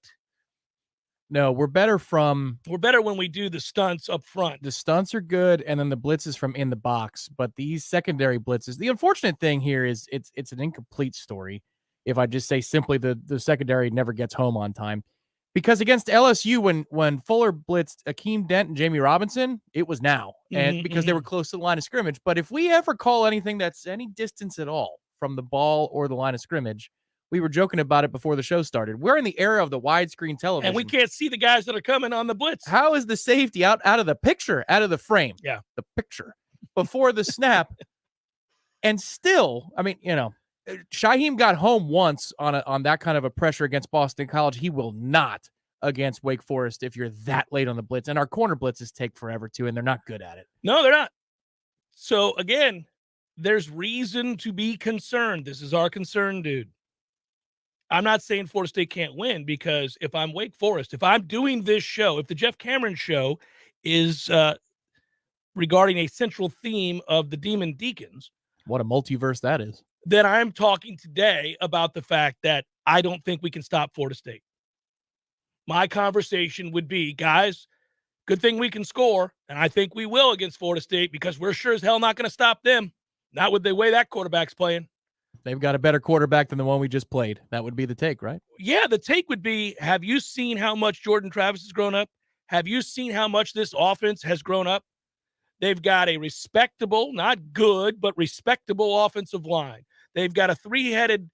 [SPEAKER 2] No, we're better
[SPEAKER 1] when we do the stunts up front.
[SPEAKER 2] The stunts are good, and then the blitzes from in the box. But these secondary blitzes, the unfortunate thing here is it's an incomplete story. If I just say simply the secondary never gets home on time. Because against LSU, when Fuller blitzed Akeem Dent and Jamie Robinson, it was now. And because they were close to the line of scrimmage. But if we ever call anything that's any distance at all from the ball or the line of scrimmage, we were joking about it before the show started. We're in the era of the widescreen television.
[SPEAKER 1] And we can't see the guys that are coming on the blitz.
[SPEAKER 2] How is the safety out of the picture, out of the frame?
[SPEAKER 1] Yeah.
[SPEAKER 2] The picture before the snap. And still, I mean, Shaheem got home once on that kind of a pressure against Boston College. He will not against Wake Forest if you're that late on the blitz. And our corner blitzes take forever too, and they're not good at it.
[SPEAKER 1] No, they're not. So again, there's reason to be concerned. This is our concern, dude. I'm not saying Florida State can't win, because if I'm Wake Forest, if I'm doing this show, if the Jeff Cameron show is regarding a central theme of the Demon Deacons.
[SPEAKER 2] What a multiverse that is.
[SPEAKER 1] Then I'm talking today about the fact that I don't think we can stop Florida State. My conversation would be, guys, good thing we can score, and I think we will against Florida State, because we're sure as hell not going to stop them. Not with the way that quarterback's playing.
[SPEAKER 2] They've got a better quarterback than the one we just played. That would be the take, right?
[SPEAKER 1] Yeah, the take would be, have you seen how much Jordan Travis has grown up? Have you seen how much this offense has grown up? They've got a respectable, not good, but respectable offensive line. They've got a 3-headed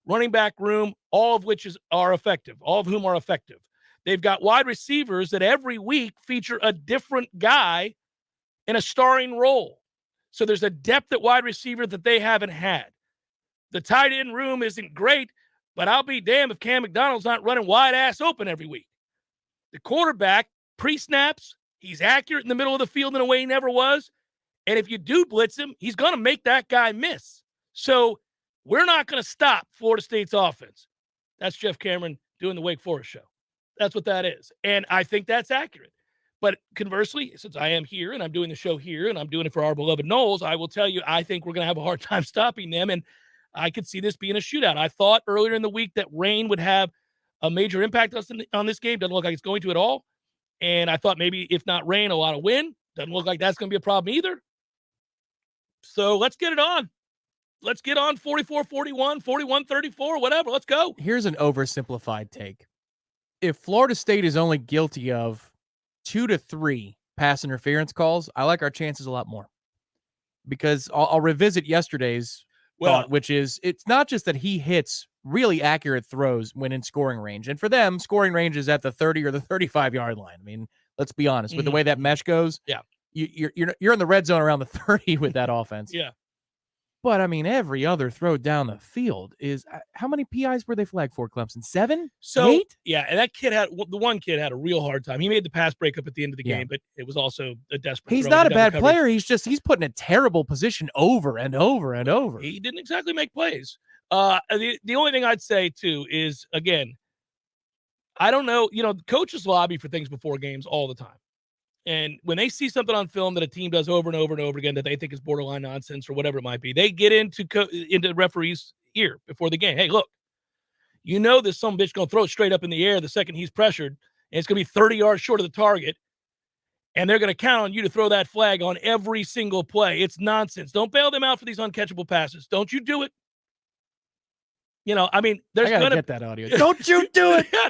[SPEAKER 1] running back room, all of which are effective, all of whom are effective. They've got wide receivers that every week feature a different guy in a starring role. So there's a depth at wide receiver that they haven't had. The tight end room isn't great, but I'll be damned if Cam McDonald's not running wide ass open every week. The quarterback, pre-snaps, he's accurate in the middle of the field in a way he never was. And if you do blitz him, he's going to make that guy miss. So we're not going to stop Florida State's offense. That's Jeff Cameron doing the Wake Forest show. That's what that is. And I think that's accurate. But conversely, since I am here and I'm doing the show here and I'm doing it for our beloved Noles, I will tell you, I think we're going to have a hard time stopping them. And I could see this being a shootout. I thought earlier in the week that rain would have a major impact on this game. Doesn't look like it's going to at all. And I thought maybe if not rain, a lot of wind. Doesn't look like that's going to be a problem either. So let's get it on. Let's get on 44-41, 41-34, whatever. Let's go.
[SPEAKER 2] Here's an oversimplified take. If Florida State is only guilty of 2 to 3 pass interference calls, I like our chances a lot more. Because I'll revisit yesterday's thought, which is it's not just that he hits really accurate throws when in scoring range. And for them, scoring range is at the 30 or the 35-yard line. I mean, let's be honest. With the way that mesh goes, you're in the red zone around the 30 with that offense.
[SPEAKER 1] Yeah.
[SPEAKER 2] But, I mean, every other throw down the field is how many PIs were they flagged for, Clemson? 7? 8?
[SPEAKER 1] Yeah, and that kid the one kid had a real hard time. He made the pass breakup at the end of the game, but it was also a desperate
[SPEAKER 2] He's
[SPEAKER 1] throw.
[SPEAKER 2] not a bad player. He's put in a terrible position over and over and over.
[SPEAKER 1] He didn't exactly make plays. The only thing I'd say, too, is, again, I don't know. Coaches lobby for things before games all the time. And when they see something on film that a team does over and over and over again that they think is borderline nonsense or whatever it might be, they get into the referee's ear before the game. Hey, look, this some bitch going to throw it straight up in the air the second he's pressured, and it's going to be 30 yards short of the target, and they're going to count on you to throw that flag on every single play. It's nonsense. Don't bail them out for these uncatchable passes. Don't you do it. There's
[SPEAKER 2] going to get that audio. Don't you do it.
[SPEAKER 1] Yeah,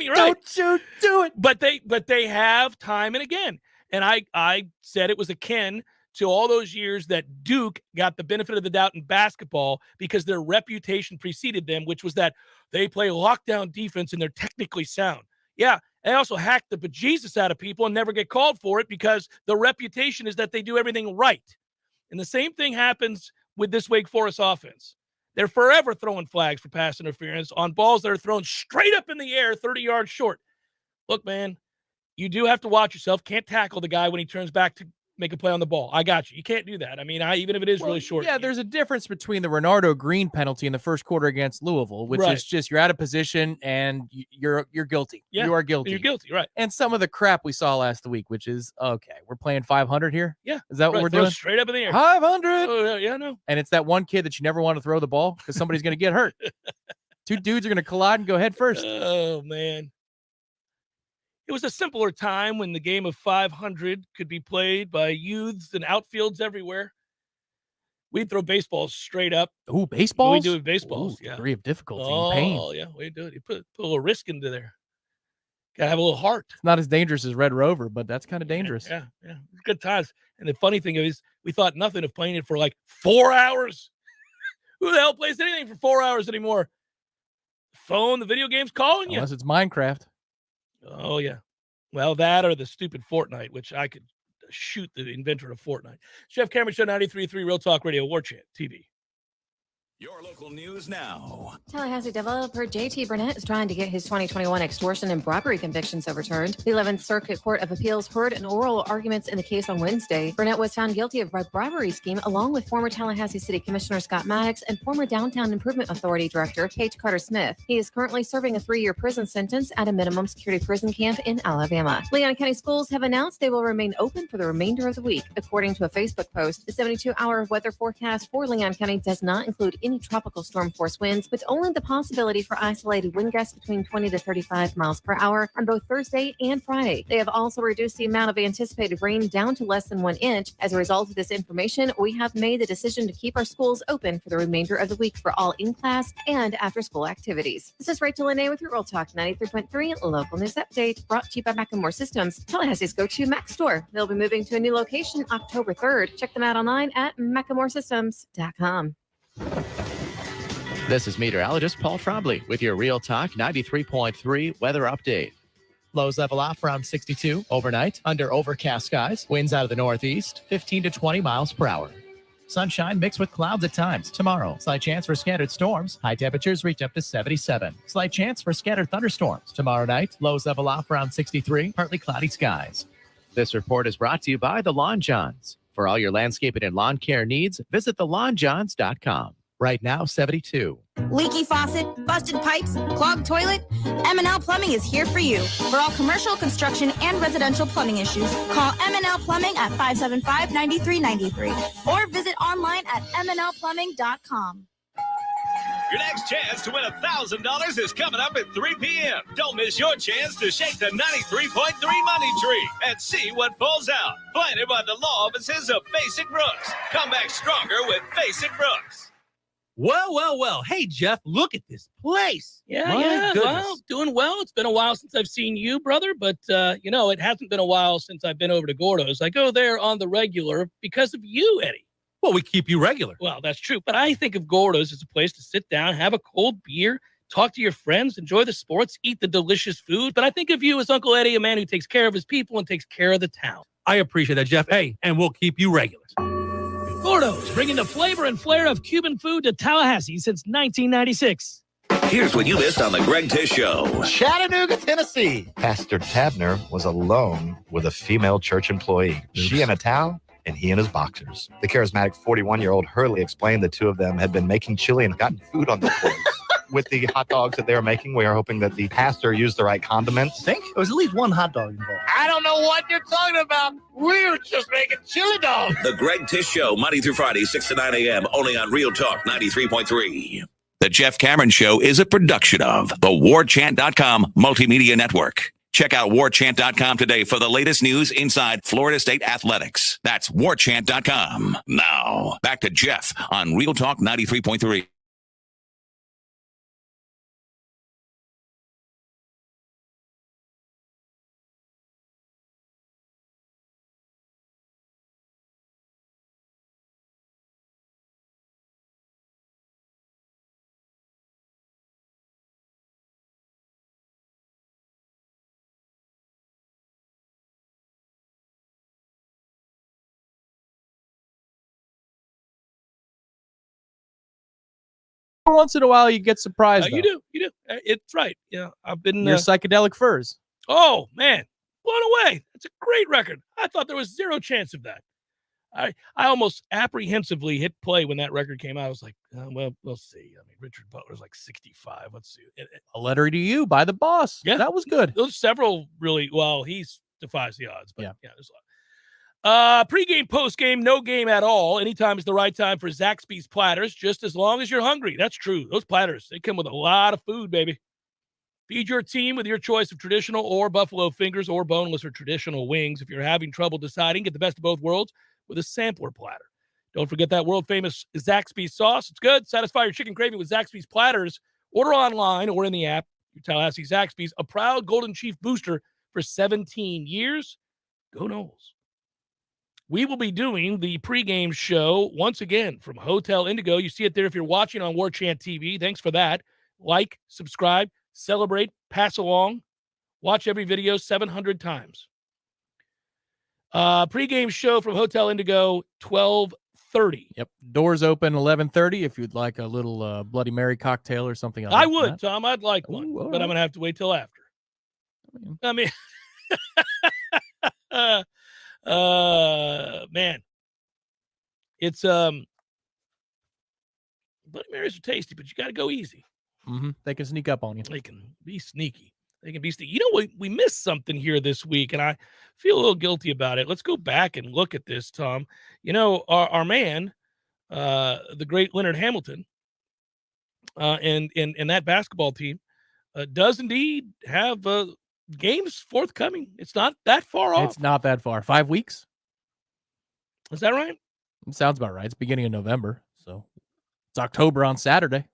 [SPEAKER 1] right.
[SPEAKER 2] Don't you do it.
[SPEAKER 1] But they have time and again. And I said it was akin to all those years that Duke got the benefit of the doubt in basketball because their reputation preceded them, which was that they play lockdown defense and they're technically sound. Yeah, they also hack the bejesus out of people and never get called for it because the reputation is that they do everything right. And the same thing happens with this Wake Forest offense. They're forever throwing flags for pass interference on balls that are thrown straight up in the air 30 yards short. Look, man, you do have to watch yourself. Can't tackle the guy when he turns back to make a play on the ball. I got you. You can't do that. I mean, even if it is really short.
[SPEAKER 2] Yeah, there's a difference between the Renardo Green penalty in the first quarter against Louisville, which is just you're out of position and you're guilty.
[SPEAKER 1] Yeah,
[SPEAKER 2] you are guilty.
[SPEAKER 1] You're guilty, right.
[SPEAKER 2] And some of the crap we saw last week, which is, okay, we're playing 500 here?
[SPEAKER 1] Yeah.
[SPEAKER 2] Is that what we're doing?
[SPEAKER 1] Straight up in the air.
[SPEAKER 2] 500!
[SPEAKER 1] Oh, yeah, no.
[SPEAKER 2] And it's that one kid that you never want to throw the ball because somebody's going to get hurt. Two dudes are going to collide and go head first.
[SPEAKER 1] Oh, man. It was a simpler time when the game of 500 could be played by youths and outfields everywhere. We'd throw baseballs straight up.
[SPEAKER 2] Ooh, baseballs?
[SPEAKER 1] We do it baseballs, yeah.
[SPEAKER 2] Degree of difficulty and pain.
[SPEAKER 1] Oh, yeah, we do it. You put a little risk into there. Got to have a little heart.
[SPEAKER 2] It's not as dangerous as Red Rover, but that's kind of dangerous.
[SPEAKER 1] Yeah. Good times. And the funny thing is, we thought nothing of playing it for like 4 hours. Who the hell plays anything for 4 hours anymore? Phone, the video game's calling you.
[SPEAKER 2] Unless it's Minecraft.
[SPEAKER 1] Oh, yeah. Well, that or the stupid Fortnite, which I could shoot the inventor of Fortnite. Chef Cameron Show, 93.3 Real Talk Radio, Warchant TV.
[SPEAKER 11] Your local news now.
[SPEAKER 12] Tallahassee developer J.T. Burnett is trying to get his 2021 extortion and robbery convictions overturned. The 11th Circuit Court of Appeals heard an oral arguments in the case on Wednesday. Burnett was found guilty of a bribery scheme along with former Tallahassee City Commissioner Scott Maddox and former Downtown Improvement Authority Director Paige Carter-Smith. He is currently serving a 3-year prison sentence at a minimum security prison camp in Alabama. Leon County schools have announced they will remain open for the remainder of the week. According to a Facebook post, the 72-hour weather forecast for Leon County does not include any tropical storm force winds, with only the possibility for isolated wind gusts between 20 to 35 miles per hour on both Thursday and Friday. They have also reduced the amount of anticipated rain down to less than 1 inch. As a result of this information, we have made the decision to keep our schools open for the remainder of the week for all in-class and after-school activities. This is Rachel Lene with your Real Talk 93.3 Local News Update, brought to you by Macklemore Systems, Tallahassee's go-to Mac store. They'll be moving to a new location October 3rd. Check them out online at MacklemoreSystems.com.
[SPEAKER 13] This is meteorologist Paul Trombley with your Real Talk 93.3 weather update. Lows level off around 62 overnight under overcast skies. Winds out of the northeast, 15 to 20 miles per hour. Sunshine mixed with clouds at times. Tomorrow, slight chance for scattered storms. High temperatures reach up to 77. Slight chance for scattered thunderstorms. Tomorrow night, lows level off around 63, partly cloudy skies. This report is brought to you by The Lawn Johns. For all your landscaping and lawn care needs, visit thelawnjohns.com. Right now, 72.
[SPEAKER 14] Leaky faucet, busted pipes, clogged toilet? M&L Plumbing is here for you. For all commercial, construction, and residential plumbing issues, call M&L Plumbing at 575-9393 or visit online at mnlplumbing.com.
[SPEAKER 15] Your next chance to win $1,000 is coming up at 3 p.m. Don't miss your chance to shake the 93.3 money tree and see what falls out. Planted by the law offices of Basic Brooks. Come back stronger with Basic Brooks.
[SPEAKER 16] Well. Hey, Jeff, look at this place.
[SPEAKER 1] Yeah. Well, doing well. It's been a while since I've seen you, brother, but, it hasn't been a while since I've been over to Gordo's. I go there on the regular because of you, Eddie.
[SPEAKER 16] Well, we keep you regular.
[SPEAKER 1] Well, that's true. But I think of Gordo's as a place to sit down, have a cold beer, talk to your friends, enjoy the sports, eat the delicious food. But I think of you as Uncle Eddie, a man who takes care of his people and takes care of the town.
[SPEAKER 16] I appreciate that, Jeff. Hey, and we'll keep you regular.
[SPEAKER 1] Gordo's, bringing the flavor and flair of Cuban food to Tallahassee since 1996.
[SPEAKER 11] Here's what you missed on the Greg Tish Show.
[SPEAKER 8] Chattanooga, Tennessee. Pastor Tabner was alone with a female church employee. She in a towel, and he in his boxers. The charismatic 41-year-old Hurley explained the two of them had been making chili and gotten food on their clothes. With the hot dogs that they were making, we are hoping that the pastor used the right condiments.
[SPEAKER 16] Think? There was at least one hot dog involved.
[SPEAKER 8] I don't know what you're talking about. We were just making chili dogs.
[SPEAKER 11] The Greg Tish Show, Monday through Friday, 6 to 9 a.m., only on Real Talk 93.3. The Jeff Cameron Show is a production of the Warchant.com Multimedia Network. Check out Warchant.com today for the latest news inside Florida State athletics. That's Warchant.com. Now, back to Jeff on Real Talk 93.3.
[SPEAKER 2] Once in a while, you get surprised.
[SPEAKER 1] You do. It's right. Yeah, I've been.
[SPEAKER 2] Your psychedelic furs.
[SPEAKER 1] Oh man, blown away! It's a great record. I thought there was zero chance of that. I almost apprehensively hit play when that record came out. I was like, well, we'll see. I mean, Richard Butler's like 65. Let's see.
[SPEAKER 2] A Letter to You by the Boss.
[SPEAKER 1] Yeah,
[SPEAKER 2] that was good.
[SPEAKER 1] Those several really well. He defies the odds. But yeah, there's a lot. Pre-game, post-game, no game at all. Anytime is the right time for Zaxby's platters, just as long as you're hungry. That's true. Those platters, they come with a lot of food, baby. Feed your team with your choice of traditional or buffalo fingers or boneless or traditional wings. If you're having trouble deciding, get the best of both worlds with a sampler platter. Don't forget that world-famous Zaxby's sauce. It's good. Satisfy your chicken craving with Zaxby's platters. Order online or in the app. Your Tallahassee Zaxby's, a proud Golden Chief booster for 17 years. Go Noles. We will be doing the pregame show once again from Hotel Indigo. You see it there if you're watching on Warchant TV. Thanks for that. Like, subscribe, celebrate, pass along. Watch every video 700 times. Pregame show from Hotel Indigo, 12:30.
[SPEAKER 2] Yep. Doors open 11:30 if you'd like a little Bloody Mary cocktail or something like that.
[SPEAKER 1] I would, Tom. I'd like one, but I'm going to have to wait till after. I mean, man, it's Bloody Marys are tasty, but you got to go easy.
[SPEAKER 2] They can sneak up on you.
[SPEAKER 1] They can be sneaky. They can be sneaky. You know, we missed something here this week, and I feel a little guilty about it. Let's go back and look at this, Tom. You know, our man, the great Leonard Hamilton, and that basketball team does indeed have games forthcoming. It's not that far off.
[SPEAKER 2] It's not that far. 5 weeks.
[SPEAKER 1] Is that right?
[SPEAKER 2] It sounds about right. It's beginning of November, so it's October on Saturday.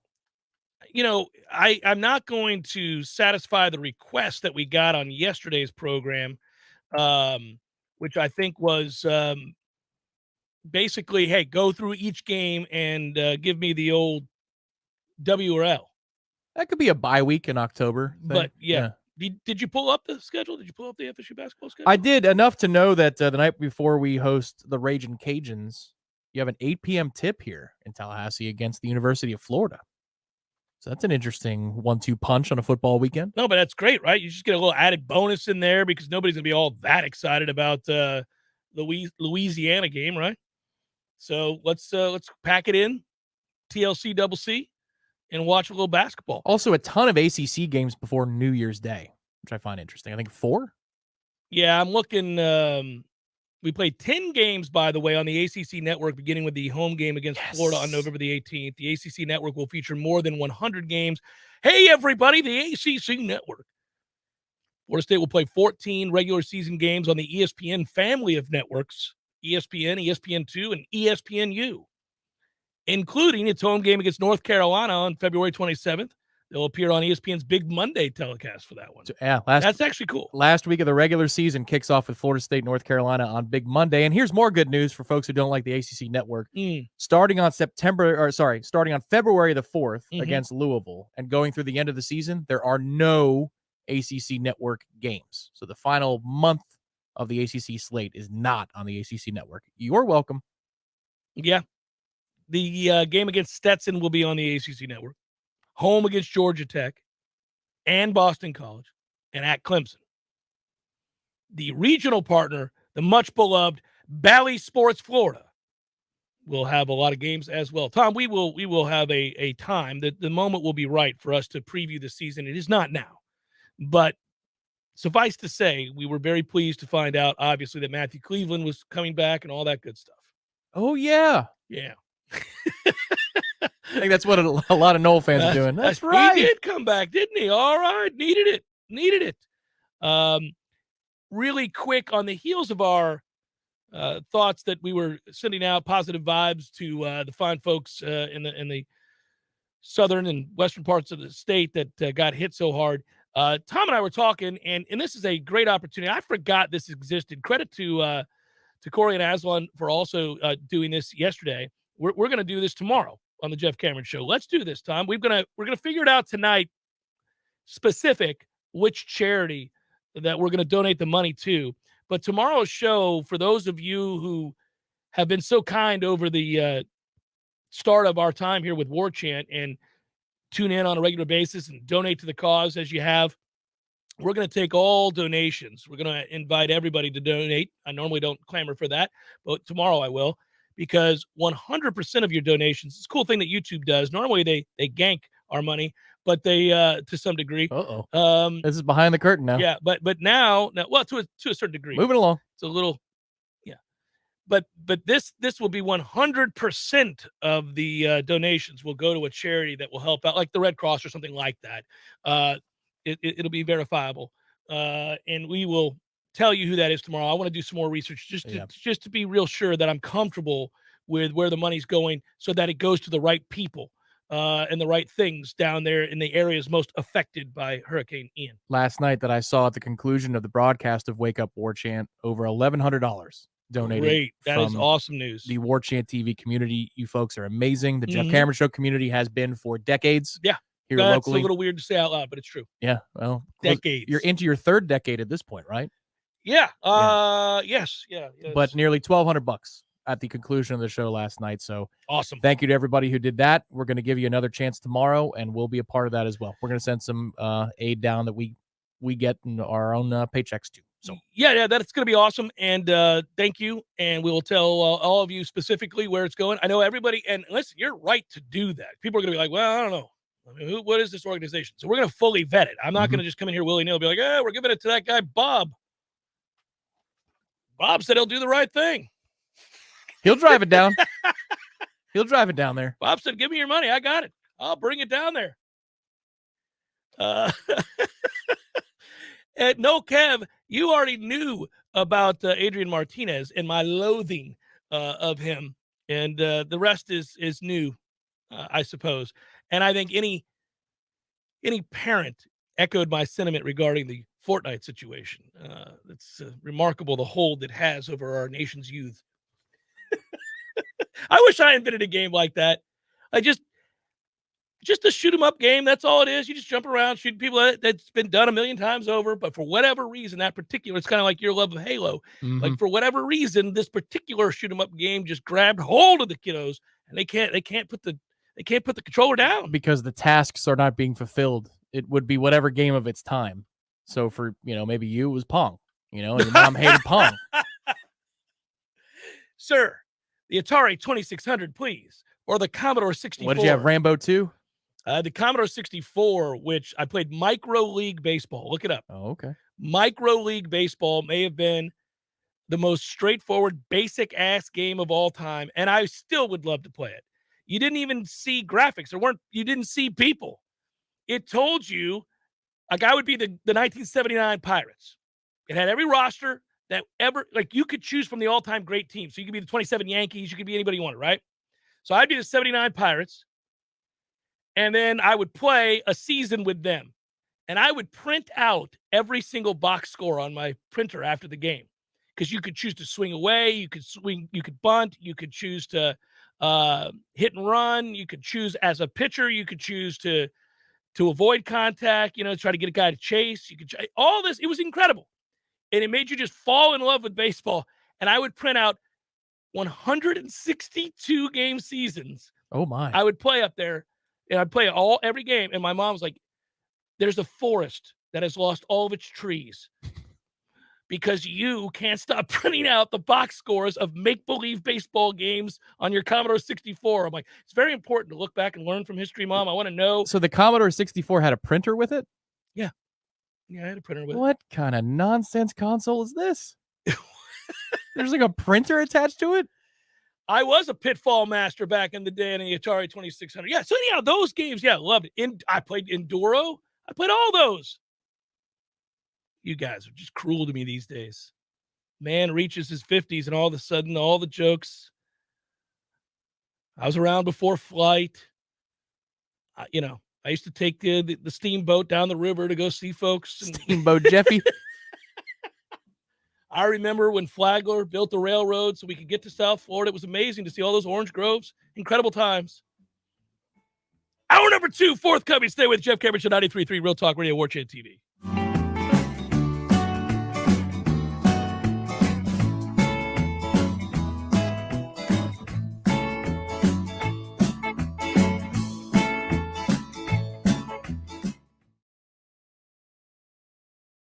[SPEAKER 1] You know, I'm not going to satisfy the request that we got on yesterday's program, which I think was basically, hey, go through each game and give me the old W or L.
[SPEAKER 2] That could be a bye week in October.
[SPEAKER 1] But yeah. Did you pull up the schedule? Did you pull up the FSU basketball schedule?
[SPEAKER 2] I did, enough to know that the night before we host the Ragin' Cajuns, you have an 8 p.m. tip here in Tallahassee against the University of Florida. So that's an interesting 1-2 punch on a football weekend.
[SPEAKER 1] No, but that's great, right? You just get a little added bonus in there because nobody's going to be all that excited about the Louisiana game, right? So let's pack it in, TLC double C, and watch a little basketball.
[SPEAKER 2] Also, a ton of ACC games before New Year's Day, which I find interesting. I think 4.
[SPEAKER 1] Yeah, I'm looking. We played 10 games, by the way, on the ACC network, beginning with the home game against Florida on November the 18th. The ACC network will feature more than 100 games. Hey, everybody, the ACC network. Florida State will play 14 regular season games on the ESPN family of networks, ESPN, ESPN2, and ESPNU, including its home game against North Carolina on February 27th, They'll appear on ESPN's Big Monday telecast for that one.
[SPEAKER 2] Yeah,
[SPEAKER 1] that's actually cool.
[SPEAKER 2] Last week of the regular season kicks off with Florida State, North Carolina on Big Monday. And here's more good news for folks who don't like the ACC network. Starting on February the 4th against Louisville and going through the end of the season, there are no ACC network games. So the final month of the ACC slate is not on the ACC network. You're welcome.
[SPEAKER 1] Yeah. The game against Stetson will be on the ACC network. Home against Georgia Tech and Boston College and at Clemson. The regional partner, the much beloved Bally Sports Florida, will have a lot of games as well. Tom, we will have a time that the moment will be right for us to preview the season. It is not now, but suffice to say, we were very pleased to find out, obviously, that Matthew Cleveland was coming back and all that good stuff.
[SPEAKER 2] Oh, yeah.
[SPEAKER 1] Yeah.
[SPEAKER 2] I think that's what a lot of Nole fans are doing. That's right.
[SPEAKER 1] He did come back, didn't he? All right. Needed it. Really quick, on the heels of our thoughts that we were sending out positive vibes to the fine folks in the southern and western parts of the state that got hit so hard. Tom and I were talking, and this is a great opportunity. I forgot this existed. Credit to Corey and Aslan for also doing this yesterday. We're going to do this tomorrow on the Jeff Cameron Show. Let's do this, Tom. We're gonna figure it out tonight, specific which charity that we're going to donate the money to. But tomorrow's show, for those of you who have been so kind over the start of our time here with Warchant and tune in on a regular basis and donate to the cause as you have, we're going to take all donations. We're going to invite everybody to donate. I normally don't clamor for that, but tomorrow I will, because 100% of your donations, it's a cool thing that YouTube does. Normally they gank our money, but they to some degree.
[SPEAKER 2] This is behind the curtain now.
[SPEAKER 1] Yeah, but now, well, to a certain degree.
[SPEAKER 2] Moving along.
[SPEAKER 1] It's a little, yeah. But this will be 100% of the donations will go to a charity that will help out, like the Red Cross or something like that. It'll be verifiable, and we will tell you who that is tomorrow. I want to do some more research just to be real sure that I'm comfortable with where the money's going, so that it goes to the right people and the right things down there in the areas most affected by Hurricane Ian.
[SPEAKER 2] Last night that I saw at the conclusion of the broadcast of Wake Up Warchant, over $1,100 donated.
[SPEAKER 1] Great. That is awesome news.
[SPEAKER 2] The Warchant TV community. You folks are amazing. The Jeff Cameron Show community has been for decades.
[SPEAKER 1] Yeah.
[SPEAKER 2] Here
[SPEAKER 1] That's
[SPEAKER 2] locally.
[SPEAKER 1] a little weird to say out loud, but it's true.
[SPEAKER 2] Yeah. Well,
[SPEAKER 1] decades.
[SPEAKER 2] You're into your third decade at this point, right?
[SPEAKER 1] Yeah. Yes. Yeah.
[SPEAKER 2] But nearly $1,200 at the conclusion of the show last night. So
[SPEAKER 1] awesome.
[SPEAKER 2] Thank you to everybody who did that. We're going to give you another chance tomorrow, and we'll be a part of that as well. We're going to send some aid down that we get in our own paychecks too. So
[SPEAKER 1] yeah, that's going to be awesome. And thank you. And we will tell all of you specifically where it's going. I know everybody, and listen, you're right to do that. People are going to be like, well, I don't know. I mean, what is this organization? So we're going to fully vet it. I'm not going to just come in here willy-nilly, be like, we're giving it to that guy, Bob. Bob said he'll do the right thing.
[SPEAKER 2] He'll drive it down. He'll drive it down there.
[SPEAKER 1] Bob said, give me your money. I got it. I'll bring it down there. And no, Kev, you already knew about Adrian Martinez and my loathing of him. And the rest is new, I suppose. And I think any parent echoed my sentiment regarding the Fortnite situation. It's remarkable the hold it has over our nation's youth. I wish I invented a game like that. Just a shoot 'em up game. That's all it is. You just jump around, shoot people. That's been done a million times over. But for whatever reason, it's kind of like your love of Halo. Like for whatever reason, this particular shoot 'em up game just grabbed hold of the kiddos, and they can't put the controller down
[SPEAKER 2] because the tasks are not being fulfilled. It would be whatever game of its time. So for maybe you it was Pong. Your mom hated Pong.
[SPEAKER 1] Sir, the Atari 2600, please, or the Commodore 64.
[SPEAKER 2] What did you have? Rambo 2?
[SPEAKER 1] The Commodore 64, which I played Micro League Baseball. Look it up.
[SPEAKER 2] Oh, okay. Micro League Baseball may have been the most straightforward, basic-ass game of all time, and I still would love to play it. You didn't even see graphics. You didn't see people. It told you, like, I would be the 1979 Pirates. It had every roster that ever, like, you could choose from the all-time great team. So you could be the 27 Yankees. You could be anybody you wanted, right? So I'd be the 79 Pirates.
[SPEAKER 1] And then I would play a season with them. And I would print out every single box score on my printer after the game. Because you could choose to swing away, you could bunt, you could choose to hit and run, you could choose as a pitcher, you could choose to avoid contact, try to get a guy to chase. You could all this. It was incredible. And it made you just fall in love with baseball. And I would print out 162 game seasons.
[SPEAKER 2] Oh my.
[SPEAKER 1] I would play up there, and I'd play every game. And my mom was like, there's a forest that has lost all of its trees because you can't stop printing out the box scores of make-believe baseball games on your Commodore 64. I'm like, it's very important to look back and learn from history, Mom. I want to know.
[SPEAKER 2] So the Commodore 64 had a printer with it?
[SPEAKER 1] Yeah. Yeah, I had a printer with it.
[SPEAKER 2] What kind of nonsense console is this? There's like a printer attached to it?
[SPEAKER 1] I was a Pitfall master back in the day in the Atari 2600. Yeah, so anyhow, those games, loved it. I played Enduro. I played all those. You guys are just cruel to me these days. Man reaches his 50s and all of a sudden, all the jokes. I was around before flight. I used to take the steamboat down the river to go see folks.
[SPEAKER 2] Steamboat Jeffy.
[SPEAKER 1] I remember when Flagler built the railroad so we could get to South Florida. It was amazing to see all those orange groves. Incredible times. Hour number 2, forthcoming. Stay with Jeff Cameron, 93.3 Real Talk Radio, Warchant TV.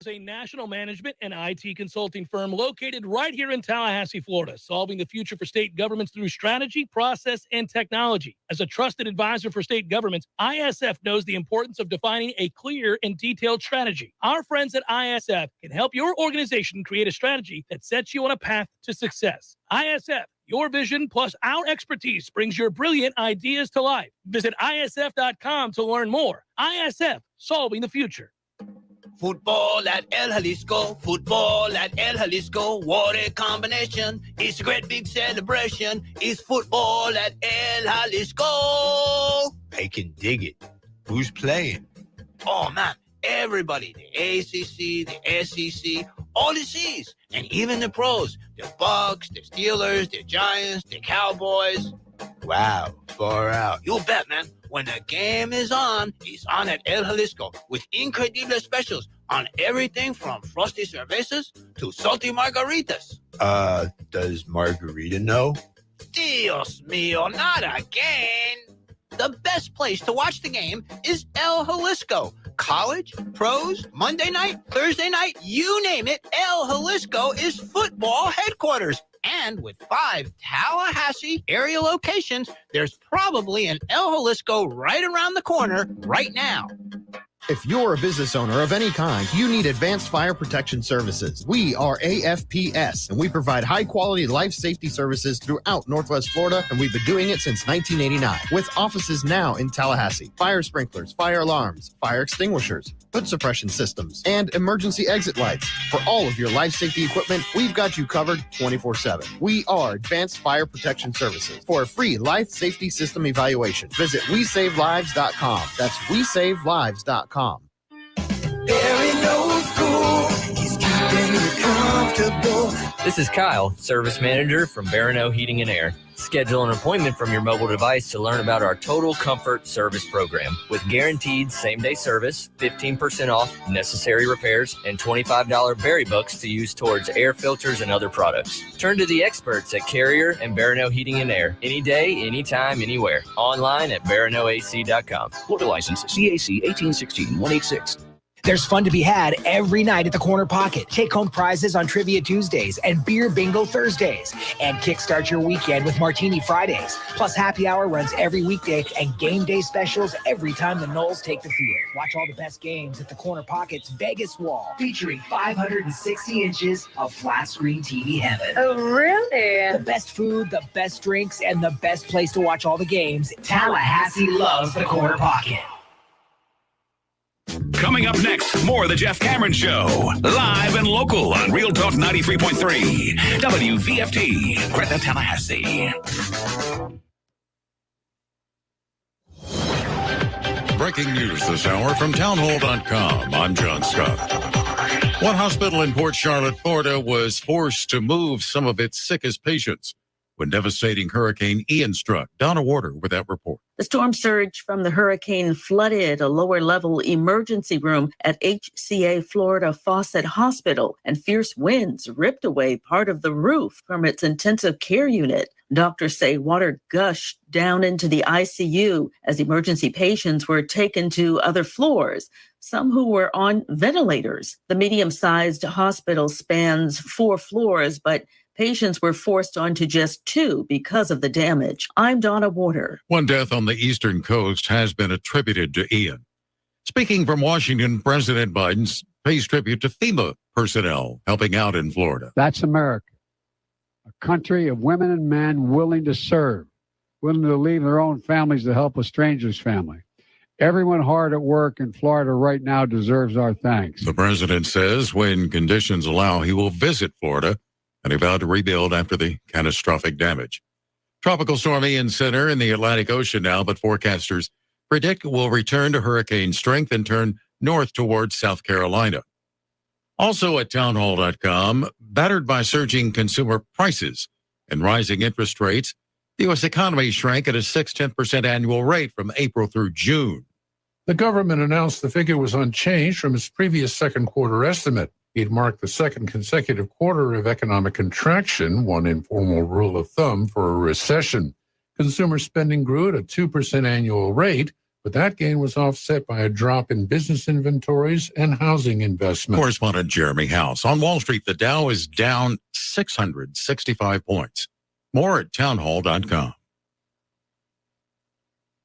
[SPEAKER 1] A national management and IT consulting firm located right here in Tallahassee, Florida, solving the future for state governments through strategy, process, and technology. As a trusted advisor for state governments, ISF knows the importance of defining a clear and detailed strategy. Our friends at ISF can help your organization create a strategy that sets you on a path to success. ISF, your vision plus our expertise brings your brilliant ideas to life. Visit ISF.com to learn more. ISF, solving the future.
[SPEAKER 17] Football at El Jalisco, football at El Jalisco, what a combination. It's a great big celebration. It's football at El Jalisco. I can dig it. Who's playing? Oh, man, everybody. The ACC, the SEC, all the C's, and even the pros. The Bucks, the Steelers, the Giants, the Cowboys. Wow, far out. You bet, man. When the game is on, it's on at El Jalisco with incredible specials on everything from frosty cervezas to salty margaritas. Does Margarita know? Dios mío, not again. The best place to watch the game is El Jalisco. College, pros, Monday night, Thursday night, you name it, El Jalisco is football headquarters. And with 5 Tallahassee area locations, there's probably an El Jalisco right around the corner right now.
[SPEAKER 18] If you're a business owner of any kind, you need advanced fire protection services. We are AFPS, and we provide high-quality life safety services throughout Northwest Florida, and we've been doing it since 1989, with offices now in Tallahassee. Fire sprinklers, fire alarms, fire extinguishers, hood suppression systems, and emergency exit lights. For all of your life safety equipment, we've got you covered 24/7. We are Advanced Fire Protection Services. For a free life safety system evaluation, visit WeSaveLives.com. That's WeSaveLives.com.
[SPEAKER 19] This is Kyle, Service Manager from Barano Heating and Air. Schedule an appointment from your mobile device to learn about our Total Comfort Service Program. With guaranteed same-day service, 15% off necessary repairs, and $25 berry bucks to use towards air filters and other products. Turn to the experts at Carrier and Barano Heating and Air. Any day, anytime, anywhere. Online at baranoac.com.
[SPEAKER 20] Florida license CAC 1816-186.
[SPEAKER 21] There's fun to be had every night at the Corner Pocket. Take home prizes on Trivia Tuesdays and Beer Bingo Thursdays. And kickstart your weekend with Martini Fridays. Plus, happy hour runs every weekday and game day specials every time the Noles take the field. Watch all the best games at the Corner Pocket's Vegas Wall, featuring 560 inches of flat screen TV heaven.
[SPEAKER 22] Oh, really?
[SPEAKER 21] The best food, the best drinks, and the best place to watch all the games. Tallahassee loves the Corner Pocket.
[SPEAKER 11] Coming up next, more of the Jeff Cameron Show. Live and local on Real Talk 93.3. WVFT, Gretna, Tallahassee.
[SPEAKER 9] breaking news this hour from townhall.com. I'm John Scott. One hospital in Port Charlotte, Florida, was forced to move some of its sickest patients when devastating Hurricane Ian struck. Donna Warder with that report.
[SPEAKER 3] The storm surge from the hurricane flooded a lower-level emergency room at HCA Florida Fawcett Hospital, and fierce winds ripped away part of the roof from its intensive care unit. Doctors say water gushed down into the ICU as emergency patients were taken to other floors, some who were on ventilators. The medium-sized hospital spans 4 floors, but patients were forced onto just 2 because of the damage. I'm Donna Warder.
[SPEAKER 9] One death on the eastern coast has been attributed to Ian. Speaking from Washington, President Biden pays tribute to FEMA personnel helping out in Florida.
[SPEAKER 22] That's America, a country of women and men willing to serve, willing to leave their own families to help a stranger's family. Everyone hard at work in Florida right now deserves our thanks.
[SPEAKER 9] The president says when conditions allow, he will visit Florida, and he vowed to rebuild after the catastrophic damage. Tropical Storm Ian Center in the Atlantic Ocean now, but forecasters predict it will return to hurricane strength and turn north towards South Carolina. Also at townhall.com, battered by surging consumer prices and rising interest rates, the U.S. economy shrank at a 0.6% annual rate from April through June.
[SPEAKER 23] The government announced the figure was unchanged from its previous second quarter estimate. It marked the second consecutive quarter of economic contraction, one informal rule of thumb for a recession. Consumer spending grew at a 2% annual rate, but that gain was offset by a drop in business inventories and housing investment.
[SPEAKER 9] Correspondent Jeremy House. On Wall Street, the Dow is down 665 points. More at townhall.com.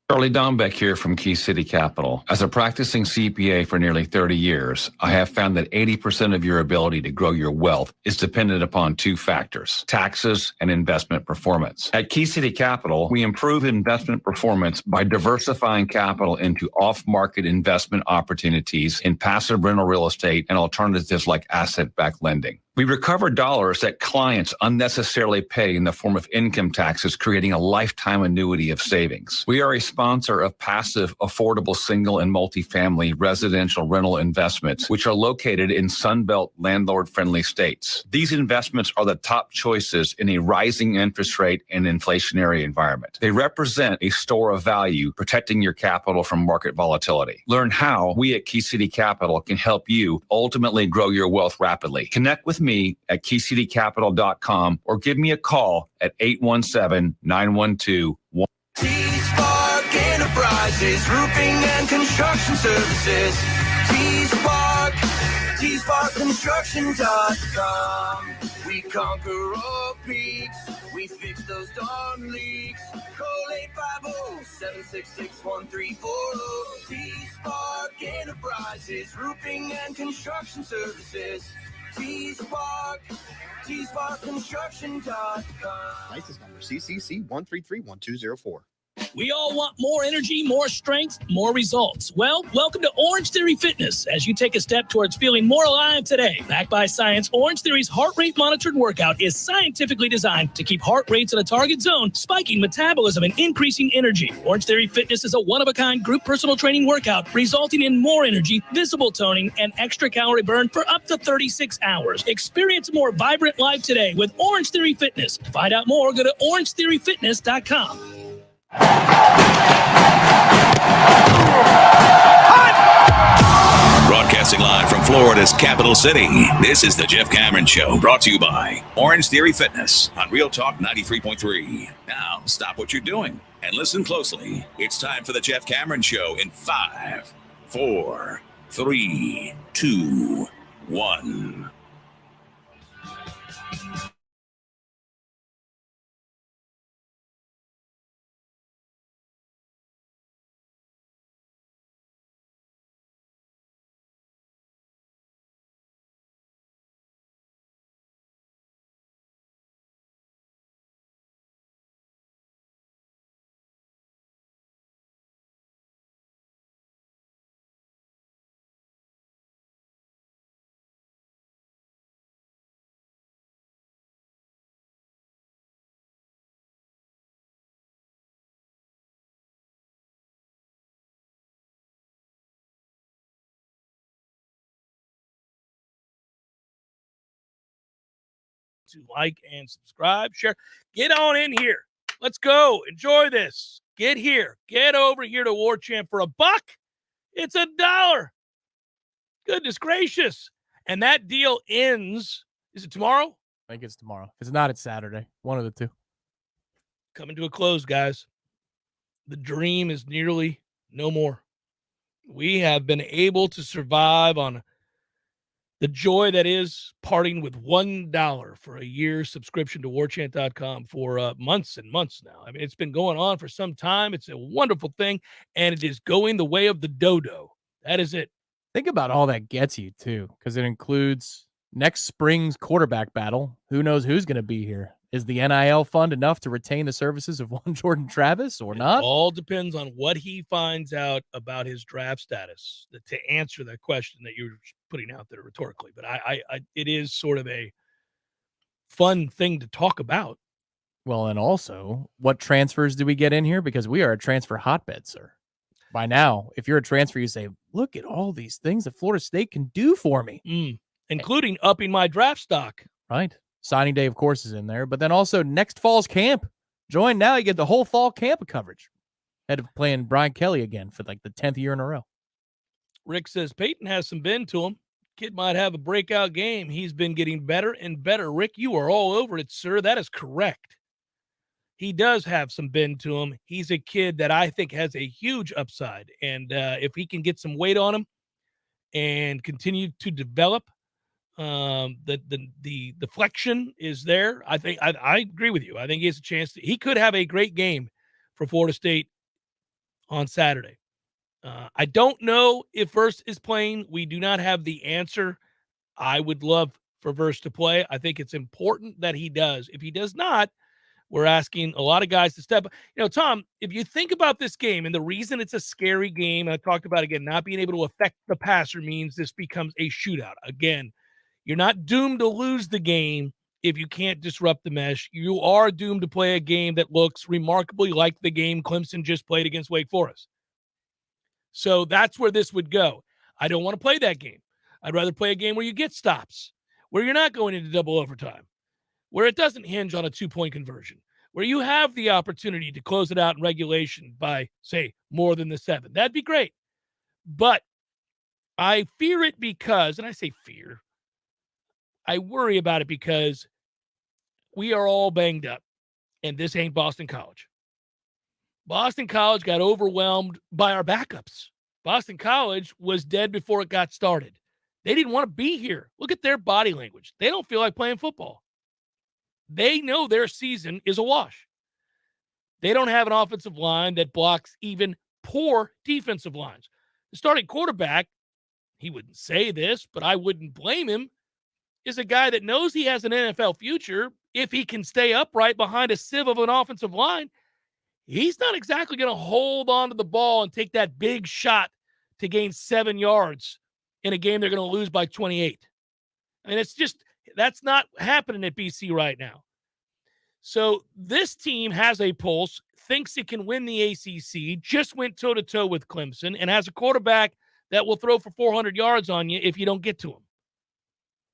[SPEAKER 24] Charlie Dombeck here from Key City Capital. As a practicing CPA for nearly 30 years, I have found that 80% of your ability to grow your wealth is dependent upon 2 factors: taxes and investment performance. At Key City Capital, we improve investment performance by diversifying capital into off-market investment opportunities in passive rental real estate and alternatives like asset-backed lending. We recover dollars that clients unnecessarily pay in the form of income taxes, creating a lifetime annuity of savings. We are a sponsor of passive, affordable single and multifamily residential rental investments, which are located in Sunbelt landlord-friendly states. These investments are the top choices in a rising interest rate and inflationary environment. They represent a store of value, protecting your capital from market volatility. Learn how we at Key City Capital can help you ultimately grow your wealth rapidly. Connect with me at keycitycapital.com or give me a call at 817-912-1.
[SPEAKER 5] T-Spark Enterprises, roofing and construction services. T-Spark, T-SparkConstruction.com. We conquer all peaks, we fix those darn leaks. Call 850-766-1340. T-Spark Enterprises, roofing and construction services. T-Spark, TSparkConstruction.com.
[SPEAKER 18] License number CCC 1331204.
[SPEAKER 1] We all want more energy, more strength, more results. Well, welcome to Orange Theory Fitness as you take a step towards feeling more alive today. Backed by science, Orange Theory's heart rate monitored workout is scientifically designed to keep heart rates in a target zone, spiking metabolism and increasing energy. Orange Theory Fitness is a one-of-a-kind group personal training workout resulting in more energy, visible toning, and extra calorie burn for up to 36 hours. Experience a more vibrant life today with Orange Theory Fitness. To find out more, go to orangetheoryfitness.com.
[SPEAKER 11] Broadcasting live from Florida's capital city, this is the Jeff Cameron Show, brought to you by Orange Theory Fitness on Real Talk 93.3. Now, stop what you're doing and listen closely. It's time for the Jeff Cameron Show in 5, 4, 3, 2, 1.
[SPEAKER 1] to like and subscribe, share. Get on in here. Let's go. Enjoy this. Get here. Get over here to Warchant for $1. It's $1. Goodness gracious. And that deal ends. Is it tomorrow?
[SPEAKER 2] I think it's tomorrow. If it's not, it's Saturday. One of the two.
[SPEAKER 1] Coming to a close, guys. The dream is nearly no more. We have been able to survive on the joy that is parting with $1 for a year subscription to warchant.com for months and months now. I mean, it's been going on for some time. It's a wonderful thing, and it is going the way of the dodo. That is it.
[SPEAKER 2] Think about all that gets you, too, because it includes next spring's quarterback battle. Who knows who's going to be here? Is the NIL fund enough to retain the services of one Jordan Travis or not?
[SPEAKER 1] It all depends on what he finds out about his draft status to answer that question that you're putting out there rhetorically. But it is sort of a fun thing to talk about.
[SPEAKER 2] Well, and also, what transfers do we get in here? Because we are a transfer hotbed, sir. By now, if you're a transfer, you say, look at all these things that Florida State can do for me.
[SPEAKER 1] Including upping my draft stock.
[SPEAKER 2] Right. Signing day, of course, is in there. But then also next fall's camp. Join now. You get the whole fall camp of coverage. Head of playing Brian Kelly again for like the 10th year in a row.
[SPEAKER 1] Rick says Peyton has some bend to him. Kid might have a breakout game. He's been getting better and better. Rick, you are all over it, sir. That is correct. He does have some bend to him. He's a kid that I think has a huge upside. And if he can get some weight on him and continue to develop, the flexion is there. I think I agree with you. I think he has a chance. He could have a great game for Florida State on Saturday. I don't know if Verse is playing. We do not have the answer. I would love for Verse to play. I think it's important that he does. If he does not, we're asking a lot of guys to step up. You know, Tom, if you think about this game and the reason it's a scary game, and I talked about, again, not being able to affect the passer means this becomes a shootout. Again, you're not doomed to lose the game if you can't disrupt the mesh. You are doomed to play a game that looks remarkably like the game Clemson just played against Wake Forest. So that's where this would go. I don't want to play that game. I'd rather play a game where you get stops, where you're not going into double overtime, where it doesn't hinge on a 2-point conversion, where you have the opportunity to close it out in regulation by, say, more than the 7. That'd be great. But I fear it because, and I say fear, I worry about it because we are all banged up, and this ain't Boston College. Boston College got overwhelmed by our backups. Boston College was dead before it got started. They didn't want to be here. Look at their body language. They don't feel like playing football. They know their season is a wash. They don't have an offensive line that blocks even poor defensive lines. The starting quarterback, he wouldn't say this, but I wouldn't blame him, is a guy that knows he has an NFL future. If he can stay upright behind a sieve of an offensive line, he's not exactly going to hold on to the ball and take that big shot to gain 7 yards in a game they're going to lose by 28. I mean, it's just, that's not happening at BC right now. So this team has a pulse, thinks it can win the ACC, just went toe-to-toe with Clemson, and has a quarterback that will throw for 400 yards on you if you don't get to him.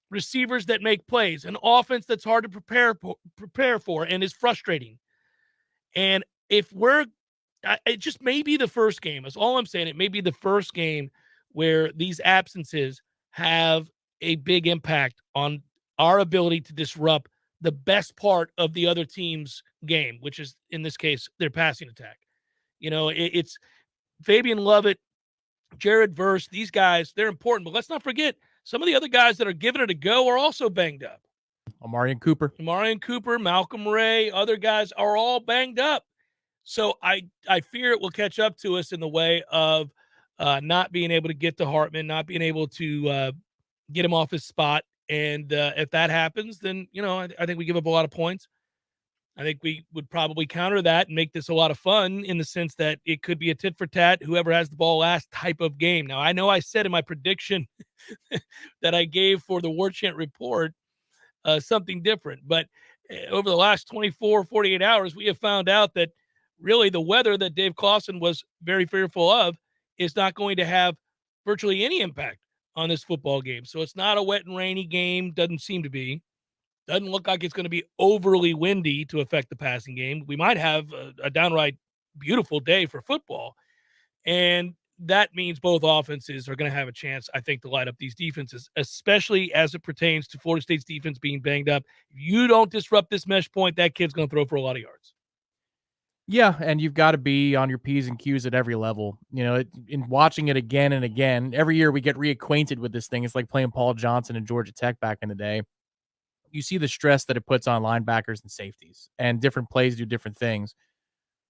[SPEAKER 1] Receivers that make plays, an offense that's hard to prepare for and is frustrating. And if it just may be the first game. That's all I'm saying. It may be the first game where these absences have a big impact on our ability to disrupt the best part of the other team's game, which is, in this case, their passing attack. You know, it's Fabian Lovett, Jared Verse, these guys, they're important. But let's not forget, some of the other guys that are giving it a go are also banged up.
[SPEAKER 2] Amarian Cooper, Malcolm Ray, other guys are all banged up. So I fear it will catch up to us in the way of not being able to get to Hartman, not being able to get him off his spot. And if that happens, then, you know, I think we give up a lot of points. I think we would probably counter that and make this a lot of fun in the sense that it could be a tit for tat, whoever has the ball last type of game. Now, I know I said in my prediction that I gave for the Warchant report something different, but over the last 24, 48 hours, we have found out that really the weather that Dave Clawson was very fearful of is not going to have virtually any impact on this football game. So it's not a wet and rainy game. Doesn't seem to be.
[SPEAKER 1] Doesn't look like it's going to be overly windy to affect the passing game. We might have a downright beautiful day for football. And that means both offenses are going to have a chance, I think, to light up these defenses, especially as it pertains to Florida State's defense being banged up. If you don't disrupt this mesh point, that kid's going to throw for a lot of yards.
[SPEAKER 2] Yeah, and you've got to be on your P's and Q's at every level. You know, in watching it again and again, every year we get reacquainted with this thing. It's like playing Paul Johnson in Georgia Tech back in the day. You see the stress that it puts on linebackers and safeties, and different plays do different things.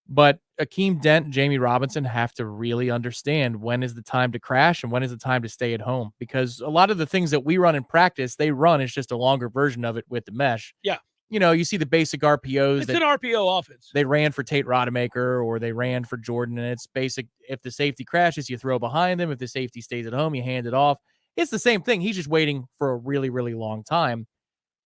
[SPEAKER 2] But Akeem Dent and Jamie Robinson have to really understand when is the time to crash and when is the time to stay at home, because a lot of the things that we run in practice, they run. It's just a longer version of it with the mesh.
[SPEAKER 1] Yeah.
[SPEAKER 2] You know, you see the basic RPOs.
[SPEAKER 1] It's an RPO offense.
[SPEAKER 2] They ran for Tate Rodemaker or they ran for Jordan, and it's basic. If the safety crashes, you throw behind them. If the safety stays at home, you hand it off. It's the same thing. He's just waiting for a really, really long time.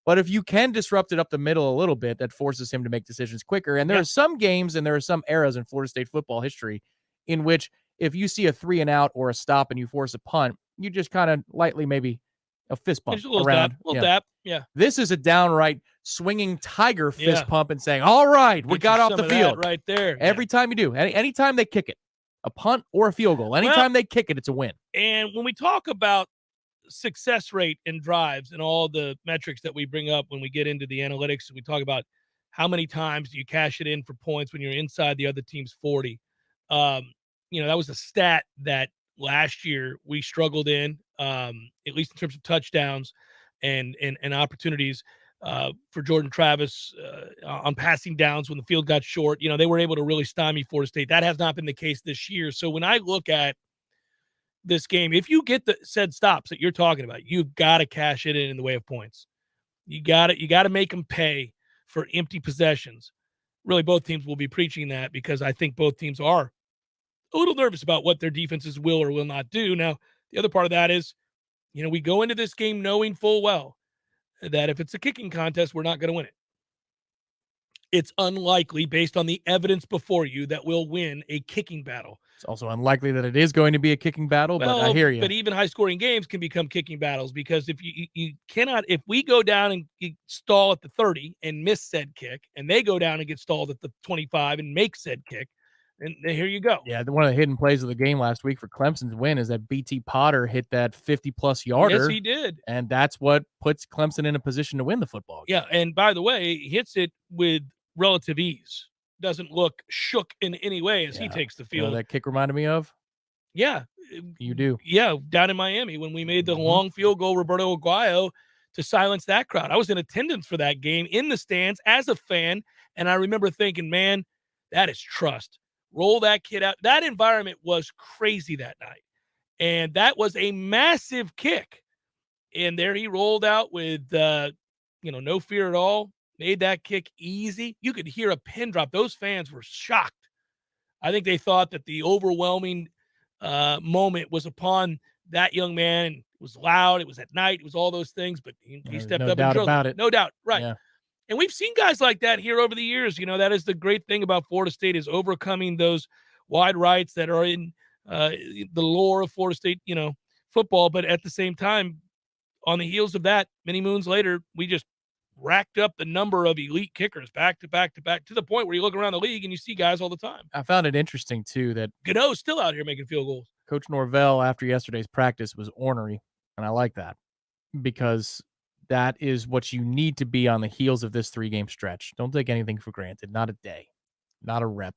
[SPEAKER 2] But if you can disrupt it up the middle a little bit, that forces him to make decisions quicker. And there are some games and there are some eras in Florida State football history in which if you see a 3-and-out or a stop and you force a punt, you just kind of lightly maybe a fist bump around.
[SPEAKER 1] Dap. Yeah.
[SPEAKER 2] This is a downright swinging tiger fist pump and saying, all right, we got off the field.
[SPEAKER 1] Right there.
[SPEAKER 2] Every time you do. Anytime they kick it, a punt or a field goal, anytime they kick it, it's a win.
[SPEAKER 1] And when we talk about success rate in drives and all the metrics that we bring up when we get into the analytics, we talk about how many times do you cash it in for points when you're inside the other team's 40. That was a stat that last year we struggled in, at least in terms of touchdowns and opportunities for Jordan Travis on passing downs when the field got short. They were able to really stymie Florida State. That has not been the case this year. So when I look at this game, if you get the said stops that you're talking about, you've got to cash it in the way of points. You got to make them pay for empty possessions. Really, both teams will be preaching that because I think both teams are a little nervous about what their defenses will or will not do. Now, the other part of that is, we go into this game knowing full well that if it's a kicking contest, we're not going to win it. It's unlikely, based on the evidence before you, that we'll win a kicking battle.
[SPEAKER 2] It's also unlikely that it is going to be a kicking battle, but I hear you.
[SPEAKER 1] But even high-scoring games can become kicking battles because if you cannot, if we go down and stall at the 30 and miss said kick, and they go down and get stalled at the 25 and make said kick, and here you go.
[SPEAKER 2] Yeah, one of the hidden plays of the game last week for Clemson's win is that BT Potter hit that 50-plus yarder.
[SPEAKER 1] Yes, he did.
[SPEAKER 2] And that's what puts Clemson in a position to win the football game.
[SPEAKER 1] Yeah, and by the way, he hits it with relative ease. Doesn't look shook in any way as he takes the field.
[SPEAKER 2] That kick reminded me of?
[SPEAKER 1] Yeah.
[SPEAKER 2] You do?
[SPEAKER 1] Yeah, down in Miami when we made the long field goal, Roberto Aguayo, to silence that crowd. I was in attendance for that game in the stands as a fan, and I remember thinking, man, that is trust. Roll that kid out. That environment was crazy that night, and that was a massive kick. And there he rolled out with, no fear at all. Made that kick easy. You could hear a pin drop. Those fans were shocked. I think they thought that the overwhelming moment was upon that young man. It was loud. It was at night. It was all those things. But he stepped up and drilled it. No doubt. Right. Yeah. And we've seen guys like that here over the years. That is the great thing about Florida State, is overcoming those wide rights that are in the lore of Florida State, football. But at the same time, on the heels of that, many moons later, we just racked up the number of elite kickers back to back to back, to the point where you look around the league and you see guys all the time.
[SPEAKER 2] I found it interesting, too, that
[SPEAKER 1] Gano's still out here making field goals.
[SPEAKER 2] Coach Norvell, after yesterday's practice, was ornery, and I like that because that is what you need to be on the heels of this 3-game stretch. Don't take anything for granted. Not a day, not a rep,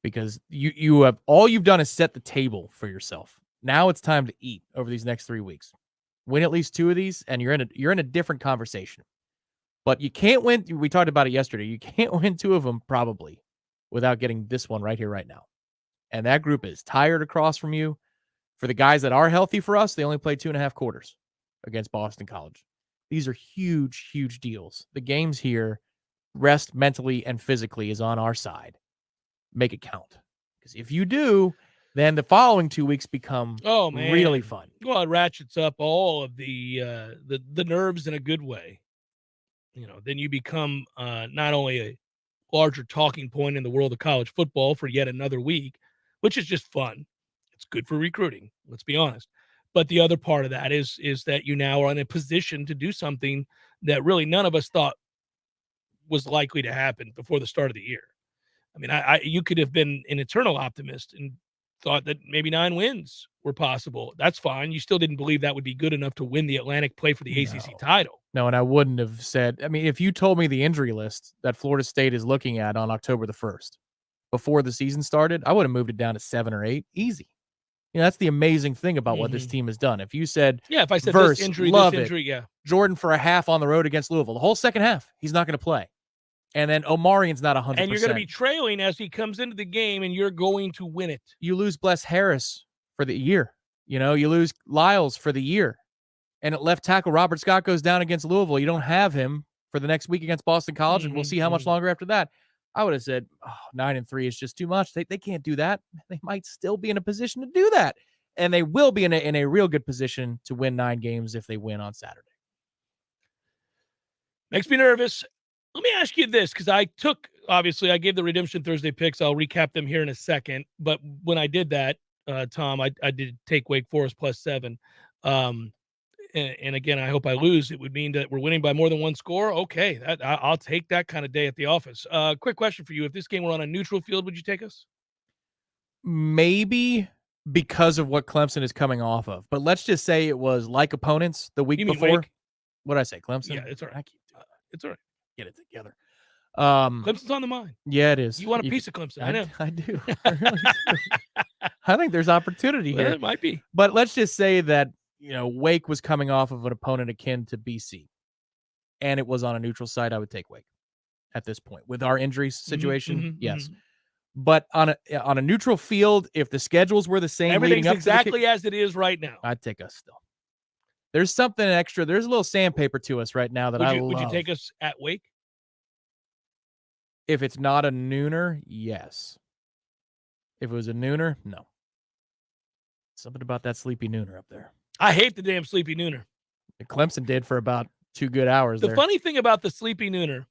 [SPEAKER 2] because you have all you've done is set the table for yourself. Now it's time to eat over these next 3 weeks. Win at least 2 of these, and you're in a different conversation. But you can't win. We talked about it yesterday. You can't win 2 of them probably without getting this one right here, right now. And that group is tired across from you. For the guys that are healthy for us, they only played 2.5 quarters against Boston College. These are huge, huge deals. The games here, rest mentally and physically is on our side. Make it count. Because if you do, then the following 2 weeks become really fun.
[SPEAKER 1] Well, it ratchets up all of the nerves in a good way. Then you become not only a larger talking point in the world of college football for yet another week, which is just fun. It's good for recruiting, let's be honest. But the other part of that is that you now are in a position to do something that really none of us thought was likely to happen before the start of the year. I mean, you could have been an eternal optimist and thought that maybe 9 wins were possible. That's fine. You still didn't believe that would be good enough to win the Atlantic, play for the ACC title.
[SPEAKER 2] No, and I wouldn't have said, I mean, if you told me the injury list that Florida State is looking at on October the 1st, before the season started, I would have moved it down to 7 or 8. Easy. You know, that's the amazing thing about what this team has done. If you said,
[SPEAKER 1] if I said
[SPEAKER 2] Verse,
[SPEAKER 1] this injury, yeah.
[SPEAKER 2] Jordan for a half on the road against Louisville, the whole second half, he's not going to play. And then Omarian's not 100%.
[SPEAKER 1] And you're going to be trailing as he comes into the game, and you're going to win it.
[SPEAKER 2] You lose Bless Harris for the year. You know, you lose Lyles for the year. And at left tackle, Robert Scott goes down against Louisville. You don't have him for the next week against Boston College, and we'll see how much longer after that. I would have said, 9-3 is just too much. They can't do that. They might still be in a position to do that. And they will be in a real good position to win 9 games if they win on Saturday.
[SPEAKER 1] Makes me nervous. Let me ask you this, because I gave the Redemption Thursday picks. I'll recap them here in a second. But when I did that, Tom, I did take Wake Forest +7. And again, I hope I lose. It would mean that we're winning by more than 1 score. Okay, I'll take that kind of day at the office. Quick question for you. If this game were on a neutral field, would you take us?
[SPEAKER 2] Maybe because of what Clemson is coming off of. But let's just say it was like opponents the week before.
[SPEAKER 1] Wake?
[SPEAKER 2] What did I say, Clemson?
[SPEAKER 1] Yeah, it's all right.
[SPEAKER 2] I keep doing that.
[SPEAKER 1] It's all right.
[SPEAKER 2] Get it together.
[SPEAKER 1] Clemson's on the mind.
[SPEAKER 2] Yeah, it is.
[SPEAKER 1] You want a piece of Clemson. I know.
[SPEAKER 2] I do. I really do. I think there's opportunity here.
[SPEAKER 1] It might be.
[SPEAKER 2] But let's just say that, Wake was coming off of an opponent akin to BC, and it was on a neutral site. I would take Wake at this point with our injury situation. Yes. But on a neutral field, if the schedules were the same,
[SPEAKER 1] everything's exactly as it is right now,
[SPEAKER 2] I'd take us still. There's something extra. There's a little sandpaper to us right now that I love.
[SPEAKER 1] Would you take us at Wake?
[SPEAKER 2] If it's not a nooner, yes. If it was a nooner, no. Something about that sleepy nooner up there.
[SPEAKER 1] I hate the damn sleepy nooner.
[SPEAKER 2] Clemson did for about 2 good hours.
[SPEAKER 1] The funny thing about the sleepy nooner,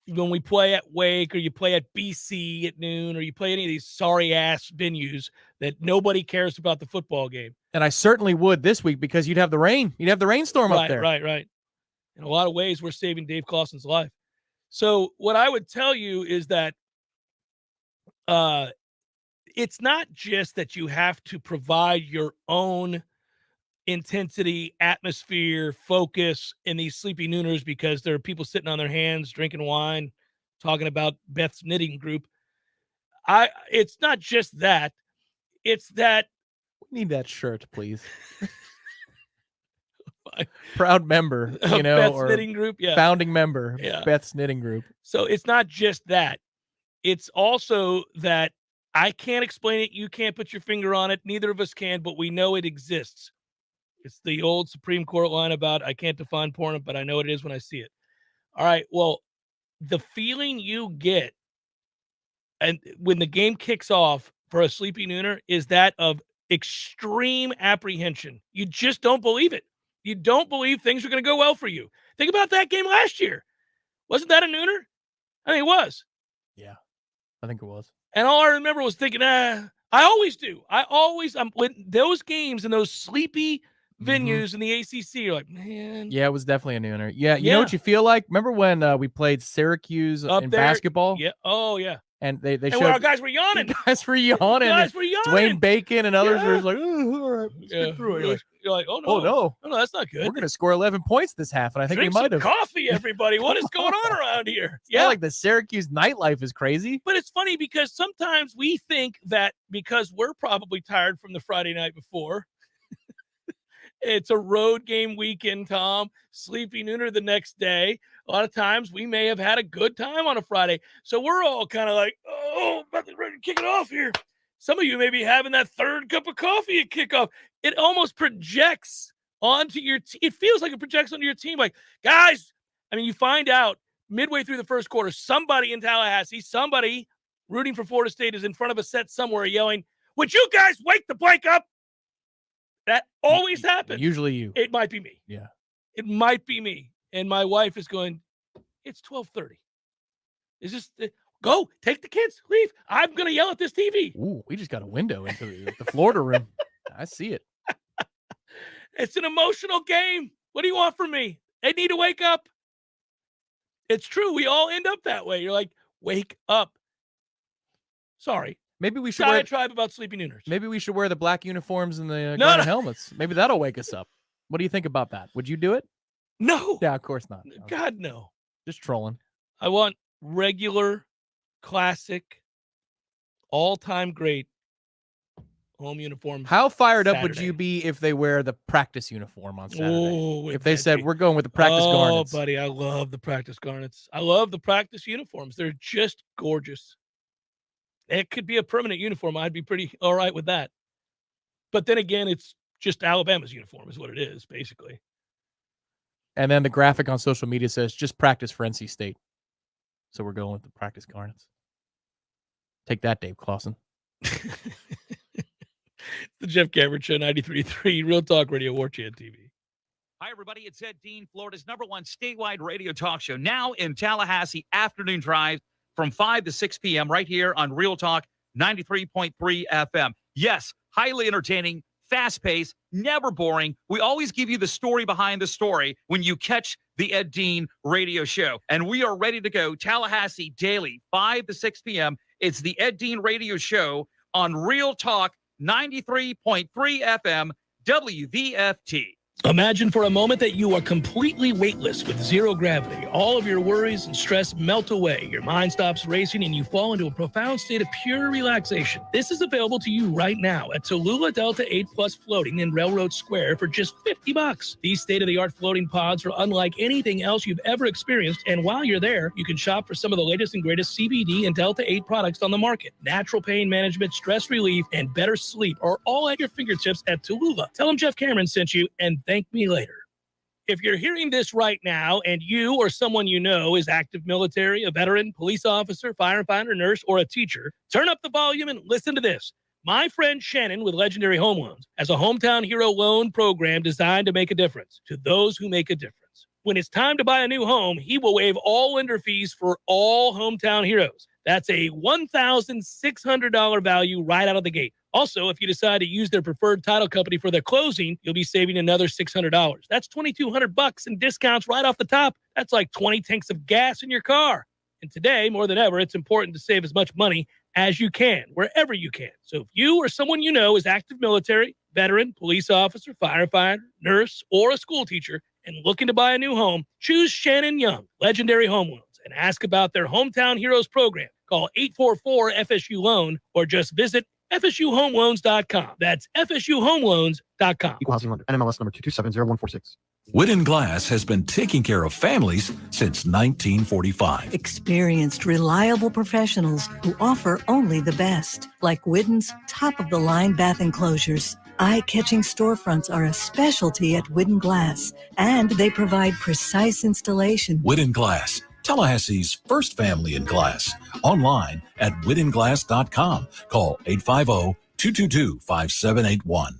[SPEAKER 1] when we play at Wake or you play at BC at noon or you play any of these sorry-ass venues that nobody cares about the football game.
[SPEAKER 2] And I certainly would this week because you'd have the rain. You'd have the rainstorm up there.
[SPEAKER 1] Right. In a lot of ways, we're saving Dave Clawson's life. So what I would tell you is that it's not just that you have to provide your own intensity, atmosphere, focus in these sleepy nooners because there are people sitting on their hands, drinking wine, talking about Beth's knitting group. It's not just that. It's that.
[SPEAKER 2] We need that shirt, please. Proud member,
[SPEAKER 1] Beth's
[SPEAKER 2] or
[SPEAKER 1] knitting group, yeah.
[SPEAKER 2] Founding member,
[SPEAKER 1] yeah.
[SPEAKER 2] Beth's knitting group.
[SPEAKER 1] So it's not just that. It's also that I can't explain it. You can't put your finger on it. Neither of us can, but we know it exists. It's the old Supreme Court line about I can't define porn, but I know it is when I see it. All right. Well, the feeling you get and when the game kicks off for a sleepy nooner is that of extreme apprehension. You just don't believe it. You don't believe things are going to go well for you. Think about that game last year. Wasn't that a nooner? I think it was.
[SPEAKER 2] Yeah, I think it was.
[SPEAKER 1] And all I remember was thinking, I always do. I'm when those games and those sleepy venues in the ACC, you're like, man.
[SPEAKER 2] Yeah, it was definitely a nooner. Yeah, you know what you feel like? Remember when we played Syracuse in basketball?
[SPEAKER 1] Yeah. Oh, yeah.
[SPEAKER 2] And they showed
[SPEAKER 1] our guys were yawning.
[SPEAKER 2] Guys were yawning. Dwayne Bacon and others were like, oh, all right, let's get through it.
[SPEAKER 1] You're like, oh no, that's not good.
[SPEAKER 2] We're gonna score 11 points this half, and I think
[SPEAKER 1] Drink
[SPEAKER 2] we might have.
[SPEAKER 1] Coffee, everybody. What is going on around here?
[SPEAKER 2] Yeah, like the Syracuse nightlife is crazy.
[SPEAKER 1] But it's funny because sometimes we think that because we're probably tired from the Friday night before. It's a road game weekend, Tom. Sleepy nooner the next day. A lot of times we may have had a good time on a Friday. So we're all kind of like, oh, about to ready to kick it off here. Some of you may be having that third cup of coffee at kickoff. It almost projects onto your team. It feels like it projects onto your team. Like, guys, I mean, you find out midway through the first quarter, somebody in Tallahassee, somebody rooting for Florida State is in front of a set somewhere yelling, would you guys wake the blank up? That always happens.
[SPEAKER 2] Usually you.
[SPEAKER 1] It might be me.
[SPEAKER 2] Yeah.
[SPEAKER 1] It might be me. And my wife is going, it's 12:30. Is this go? Take the kids. Leave. I'm going to yell at this TV.
[SPEAKER 2] Ooh, we just got a window into the Florida room. I see it.
[SPEAKER 1] It's an emotional game. What do you want from me? They need to wake up. It's true. We all end up that way. You're like, wake up. Sorry.
[SPEAKER 2] Maybe we should wear
[SPEAKER 1] tribe about sleepy nooners.
[SPEAKER 2] Maybe we should wear the black uniforms and the garnet helmets. Maybe that'll wake us up. What do you think about that? Would you do it?
[SPEAKER 1] No.
[SPEAKER 2] Yeah, of course not.
[SPEAKER 1] God, no.
[SPEAKER 2] Just trolling.
[SPEAKER 1] I want regular, classic, all-time great home uniforms.
[SPEAKER 2] How fired up would you be if they wear the practice uniform on Saturday? If they said, we're going with the practice garnets.
[SPEAKER 1] Oh, buddy, I love the practice garnets. I love the practice uniforms. They're just gorgeous. It could be a permanent uniform. I'd be pretty all right with that. But then again, it's just Alabama's uniform is what it is, basically.
[SPEAKER 2] And then the graphic on social media says, just practice for NC State. So we're going with the practice garnets. Take that, Dave Clawson.
[SPEAKER 1] The Jeff Cameron Show, 93.3, Real Talk Radio, Warchant TV.
[SPEAKER 4] Hi, everybody. It's Ed Dean, Florida's #1 statewide radio talk show, now in Tallahassee, afternoon drive from 5 to 6 p.m. right here on Real Talk 93.3 FM. Yes, highly entertaining, fast-paced, never boring. We always give you the story behind the story when you catch the Ed Dean radio show. And we are ready to go. Tallahassee daily, 5 to 6 p.m. It's the Ed Dean radio show on Real Talk 93.3 FM WVFT.
[SPEAKER 1] Imagine for a moment that you are completely weightless with zero gravity. All of your worries and stress melt away. Your mind stops racing and you fall into a profound state of pure relaxation. This is available to you right now at Tallulah Delta 8 Plus Floating in Railroad Square for just $50. These state-of-the-art floating pods are unlike anything else you've ever experienced, and while you're there, you can shop for some of the latest and greatest CBD and Delta 8 products on the market. Natural pain management, stress relief, and better sleep are all at your fingertips at Tallulah. Tell them Jeff Cameron sent you, and thank me later. If you're hearing this right now and you or someone you know is active military, a veteran, police officer, firefighter, nurse, or a teacher, turn up the volume and listen to this. My friend Shannon with Legendary Home Loans has a hometown hero loan program designed to make a difference to those who make a difference. When it's time to buy a new home, he will waive all lender fees for all hometown heroes. That's a $1,600 value right out of the gate. Also, if you decide to use their preferred title company for their closing, you'll be saving another $600. That's $2,200 in discounts right off the top. That's like 20 tanks of gas in your car. And today, more than ever, it's important to save as much money as you can, wherever you can. So if you or someone you know is active military, veteran, police officer, firefighter, nurse, or a school teacher and looking to buy a new home, choose Shannon Young, Legendary Home Loans, and ask about their Hometown Heroes program. Call 844-FSU-LOAN or just visit FSUHomeLoans.com. That's FSUHomeLoans.com.
[SPEAKER 6] Equal housing lender. NMLS number 2270146.
[SPEAKER 9] Whitten Glass has been taking care of families since 1945.
[SPEAKER 7] Experienced, reliable professionals who offer only the best, like Whitten's top-of-the-line bath enclosures. Eye-catching storefronts are a specialty at Whitten Glass, and they provide precise installation.
[SPEAKER 9] Whitten Glass, Tallahassee's first family in glass. Online at whittenglass.com. Call 850-222-5781.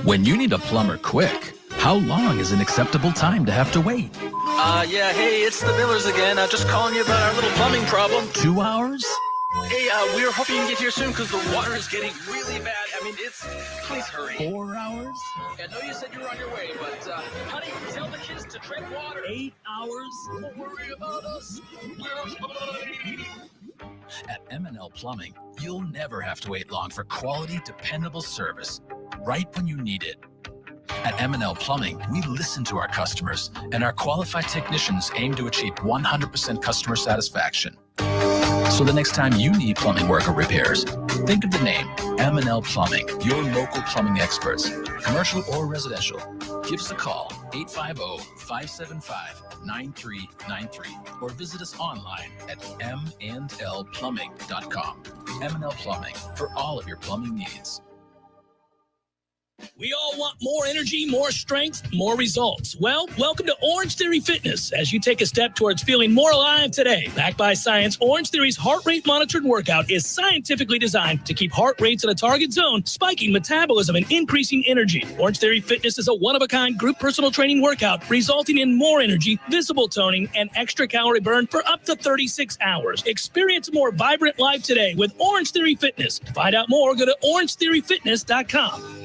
[SPEAKER 20] When you need a plumber quick, how long is an acceptable time to have to wait?
[SPEAKER 10] Yeah, hey, it's the Millers again. Just calling you about our little plumbing problem.
[SPEAKER 20] 2 hours?
[SPEAKER 10] Hey, we were hoping you can get here soon because the water is getting really bad. I mean, please hurry.
[SPEAKER 20] 4 hours?
[SPEAKER 10] I know you said you were on your way, but, honey, tell the kids to drink water.
[SPEAKER 20] 8 hours?
[SPEAKER 10] Don't worry about us. We're fine.
[SPEAKER 20] At M&L Plumbing, you'll never have to wait long for quality, dependable service, right when you need it. At M&L Plumbing, we listen to our customers, and our qualified technicians aim to achieve 100% customer satisfaction. So the next time you need plumbing work or repairs, think of the name M&L Plumbing, your local plumbing experts, commercial or residential. Give us a call, 850-575-9393, or visit us online at mndlplumbing.com. M&L Plumbing, for all of your plumbing needs.
[SPEAKER 1] We all want more energy, more strength, more results. Well, welcome to Orange Theory Fitness as you take a step towards feeling more alive today. Backed by science, Orange Theory's heart rate monitored workout is scientifically designed to keep heart rates in a target zone, spiking metabolism and increasing energy. Orange Theory Fitness is a one-of-a-kind group personal training workout resulting in more energy, visible toning, and extra calorie burn for up to 36 hours. Experience a more vibrant life today with Orange Theory Fitness. To find out more, go to orangetheoryfitness.com.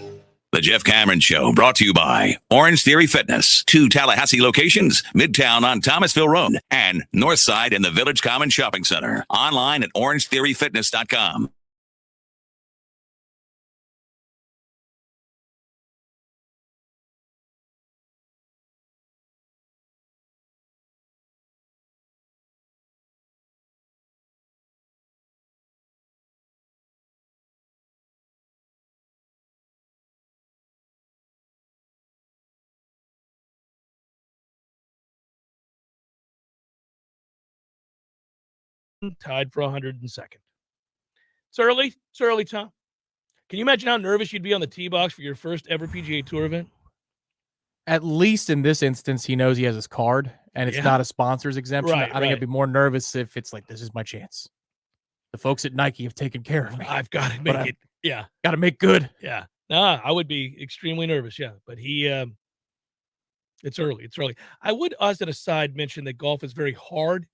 [SPEAKER 11] The Jeff Cameron Show, brought to you by Orange Theory Fitness. 2 Tallahassee locations, Midtown on Thomasville Road and Northside in the Village Common Shopping Center. Online at orangetheoryfitness.com.
[SPEAKER 1] Tied for 102nd. It's early. It's early, Tom. Can you imagine how nervous you'd be on the tee box for your first ever PGA Tour event?
[SPEAKER 2] At least in this instance, he knows he has his card, and it's not a sponsor's exemption.
[SPEAKER 1] Right,
[SPEAKER 2] I think I'd be more nervous if it's like, this is my chance. The folks at Nike have taken care of me.
[SPEAKER 1] I've got to make it. Yeah.
[SPEAKER 2] Got to make good.
[SPEAKER 1] Yeah. Nah, I would be extremely nervous. Yeah. But it's early. It's early. I would, as an aside, mention that golf is very hard.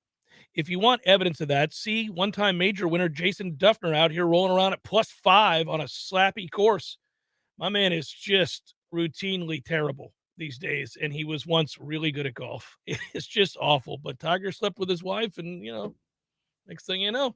[SPEAKER 1] If you want evidence of that, see one-time major winner Jason Duffner out here rolling around at +5 on a slappy course. My man is just routinely terrible these days, and he was once really good at golf. It's just awful. But Tiger slept with his wife, and, next thing you know,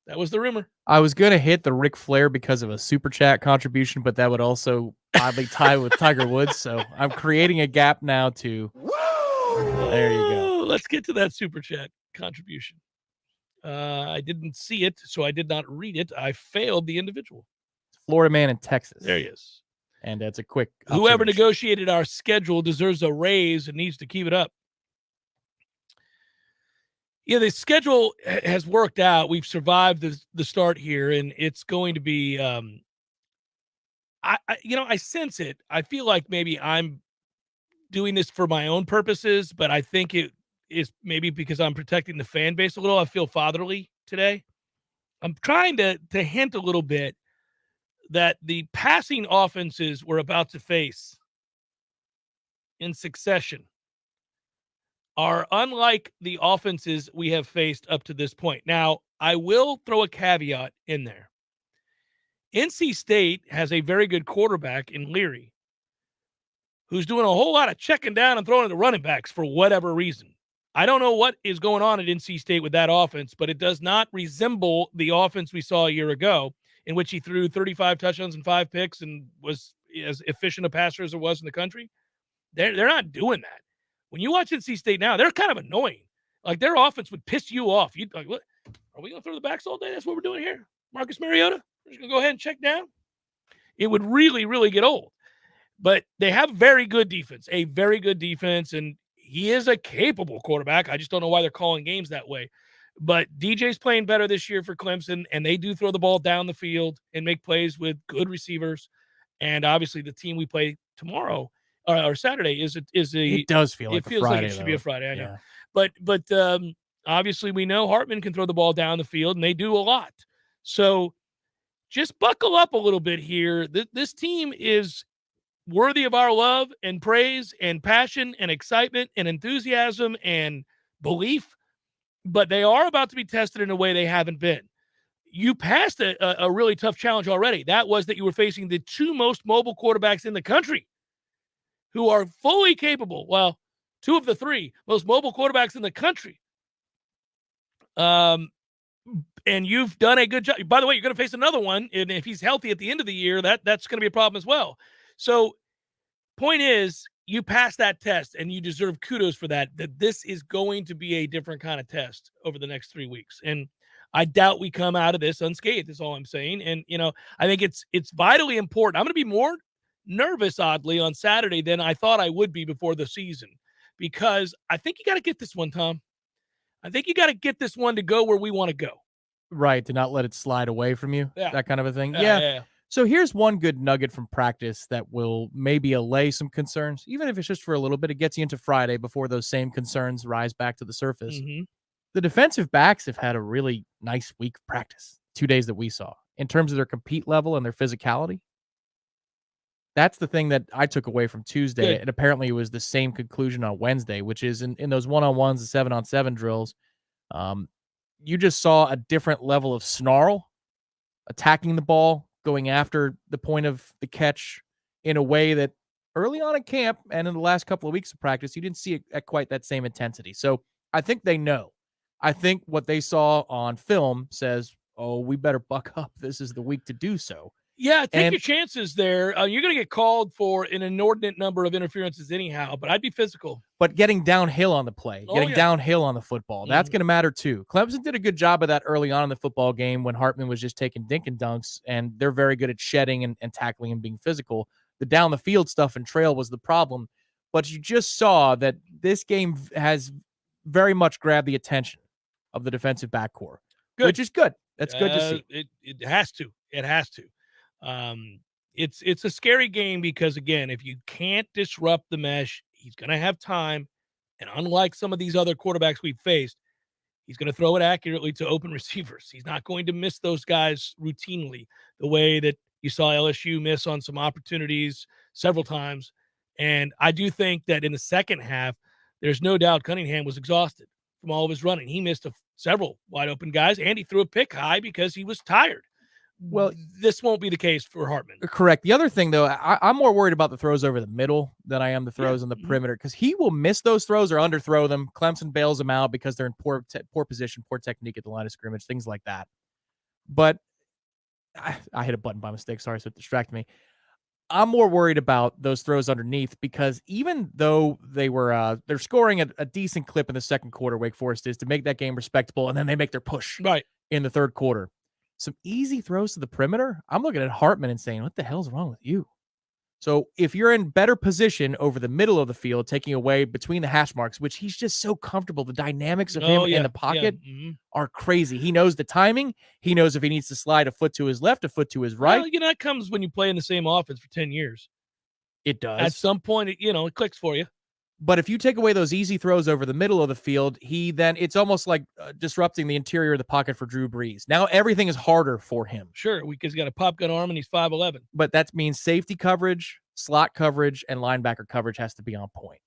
[SPEAKER 1] that was the rumor.
[SPEAKER 2] I was going to hit the Ric Flair because of a super chat contribution, but that would also oddly tie with Tiger Woods. So I'm creating a gap now to. Whoa! There you go.
[SPEAKER 1] Let's get to that super chat contribution. I didn't see it, so I did not read it. I failed the individual.
[SPEAKER 2] Florida man in Texas.
[SPEAKER 1] There he is.
[SPEAKER 2] And it's a quick.
[SPEAKER 1] Whoever negotiated our schedule deserves a raise and needs to keep it up. Yeah, the schedule has worked out. We've survived the start here, and it's going to be. I sense it. I feel like maybe I'm doing this for my own purposes, but I think it is maybe because I'm protecting the fan base a little. I feel fatherly today. I'm trying to hint a little bit that the passing offenses we're about to face in succession are unlike the offenses we have faced up to this point. Now, I will throw a caveat in there. NC State has a very good quarterback in Leary, who's doing a whole lot of checking down and throwing to the running backs for whatever reason. I don't know what is going on at NC State with that offense, but it does not resemble the offense we saw a year ago, in which he threw 35 touchdowns and 5 picks and was as efficient a passer as there was in the country. They're not doing that. When you watch NC State now, they're kind of annoying. Like, their offense would piss you off. You'd like, what? Are we going to throw the backs all day? That's what we're doing here. Marcus Mariota? We're just going to go ahead and check down? It would really, really get old. But they have very good defense, and he is a capable quarterback. I just don't know why they're calling games that way. But DJ's playing better this year for Clemson, and they do throw the ball down the field and make plays with good receivers. And obviously the team we play tomorrow or Saturday is
[SPEAKER 2] it does feel like
[SPEAKER 1] feels
[SPEAKER 2] Friday,
[SPEAKER 1] like it should be a Friday. I know.
[SPEAKER 2] Yeah.
[SPEAKER 1] But obviously we know Hartman can throw the ball down the field, and they do a lot. So just buckle up a little bit here. This team is worthy of our love and praise and passion and excitement and enthusiasm and belief, but they are about to be tested in a way they haven't been. You passed a really tough challenge already. That was that you were facing the 2 most mobile quarterbacks in the country who are fully capable. Well, 2 of the 3 most mobile quarterbacks in the country. And you've done a good job. By the way, you're going to face another one, and if he's healthy at the end of the year, that's going to be a problem as well. So, point is, you passed that test, and you deserve kudos for that this is going to be a different kind of test over the next 3 weeks. And I doubt we come out of this unscathed, is all I'm saying. And, I think it's vitally important. I'm going to be more nervous, oddly, on Saturday than I thought I would be before the season, because I think you got to get this one, Tom. I think you got to get this one to go where we want to go.
[SPEAKER 2] Right, to not let it slide away from you, that kind of a thing.
[SPEAKER 1] Yeah.
[SPEAKER 2] So here's one good nugget from practice that will maybe allay some concerns, even if it's just for a little bit. It gets you into Friday before those same concerns rise back to the surface.
[SPEAKER 1] Mm-hmm.
[SPEAKER 2] The defensive backs have had a really nice week of practice, 2 days that we saw, in terms of their compete level and their physicality. That's the thing that I took away from Tuesday, and apparently it was the same conclusion on Wednesday, which is in those one-on-ones, the 7-on-7 drills, you just saw a different level of snarl, attacking the ball, going after the point of the catch in a way that early on in camp and in the last couple of weeks of practice, you didn't see it at quite that same intensity. So I think they know. I think what they saw on film says, oh, we better buck up. This is the week to do so.
[SPEAKER 1] Yeah, take your chances there. You're going to get called for an inordinate number of interferences anyhow, but I'd be physical.
[SPEAKER 2] But getting downhill on the play, downhill on the football, that's going to matter too. Clemson did a good job of that early on in the football game when Hartman was just taking dink and dunks, and they're very good at shedding and tackling and being physical. The down the field stuff and trail was the problem. But you just saw that this game has very much grabbed the attention of the defensive backcourt, which is good. That's good to see.
[SPEAKER 1] It has to. It has to. It's a scary game because, again, if you can't disrupt the mesh, he's going to have time. And unlike some of these other quarterbacks we've faced, he's going to throw it accurately to open receivers. He's not going to miss those guys routinely the way that you saw LSU miss on some opportunities several times. And I do think that in the second half, there's no doubt Cunningham was exhausted from all of his running. He missed several wide open guys, and he threw a pick high because he was tired. Well, this won't be the case for Hartman.
[SPEAKER 2] Correct. The other thing, though, I'm more worried about the throws over the middle than I am the throws on the perimeter, because he will miss those throws or underthrow them. Clemson bails them out because they're in poor position, poor technique at the line of scrimmage, things like that. But I hit a button by mistake. Sorry, so it distracted me. I'm more worried about those throws underneath, because even though they're scoring a decent clip in the second quarter, Wake Forest is, to make that game respectable, and then they make their push in the third quarter. Some easy throws to the perimeter. I'm looking at Hartman and saying, what the hell's wrong with you? So if you're in better position over the middle of the field, taking away between the hash marks, which he's just so comfortable, the dynamics of him in the pocket are crazy. He knows the timing. He knows if he needs to slide a foot to his left, a foot to his right.
[SPEAKER 1] Well, that comes when you play in the same offense for 10 years.
[SPEAKER 2] It does.
[SPEAKER 1] At some point, it clicks for you.
[SPEAKER 2] But if you take away those easy throws over the middle of the field, it's almost like disrupting the interior of the pocket for Drew Brees. Now everything is harder for him.
[SPEAKER 1] Sure, because he's got a pop gun arm and he's 5'11".
[SPEAKER 2] But that means safety coverage, slot coverage, and linebacker coverage has to be on point.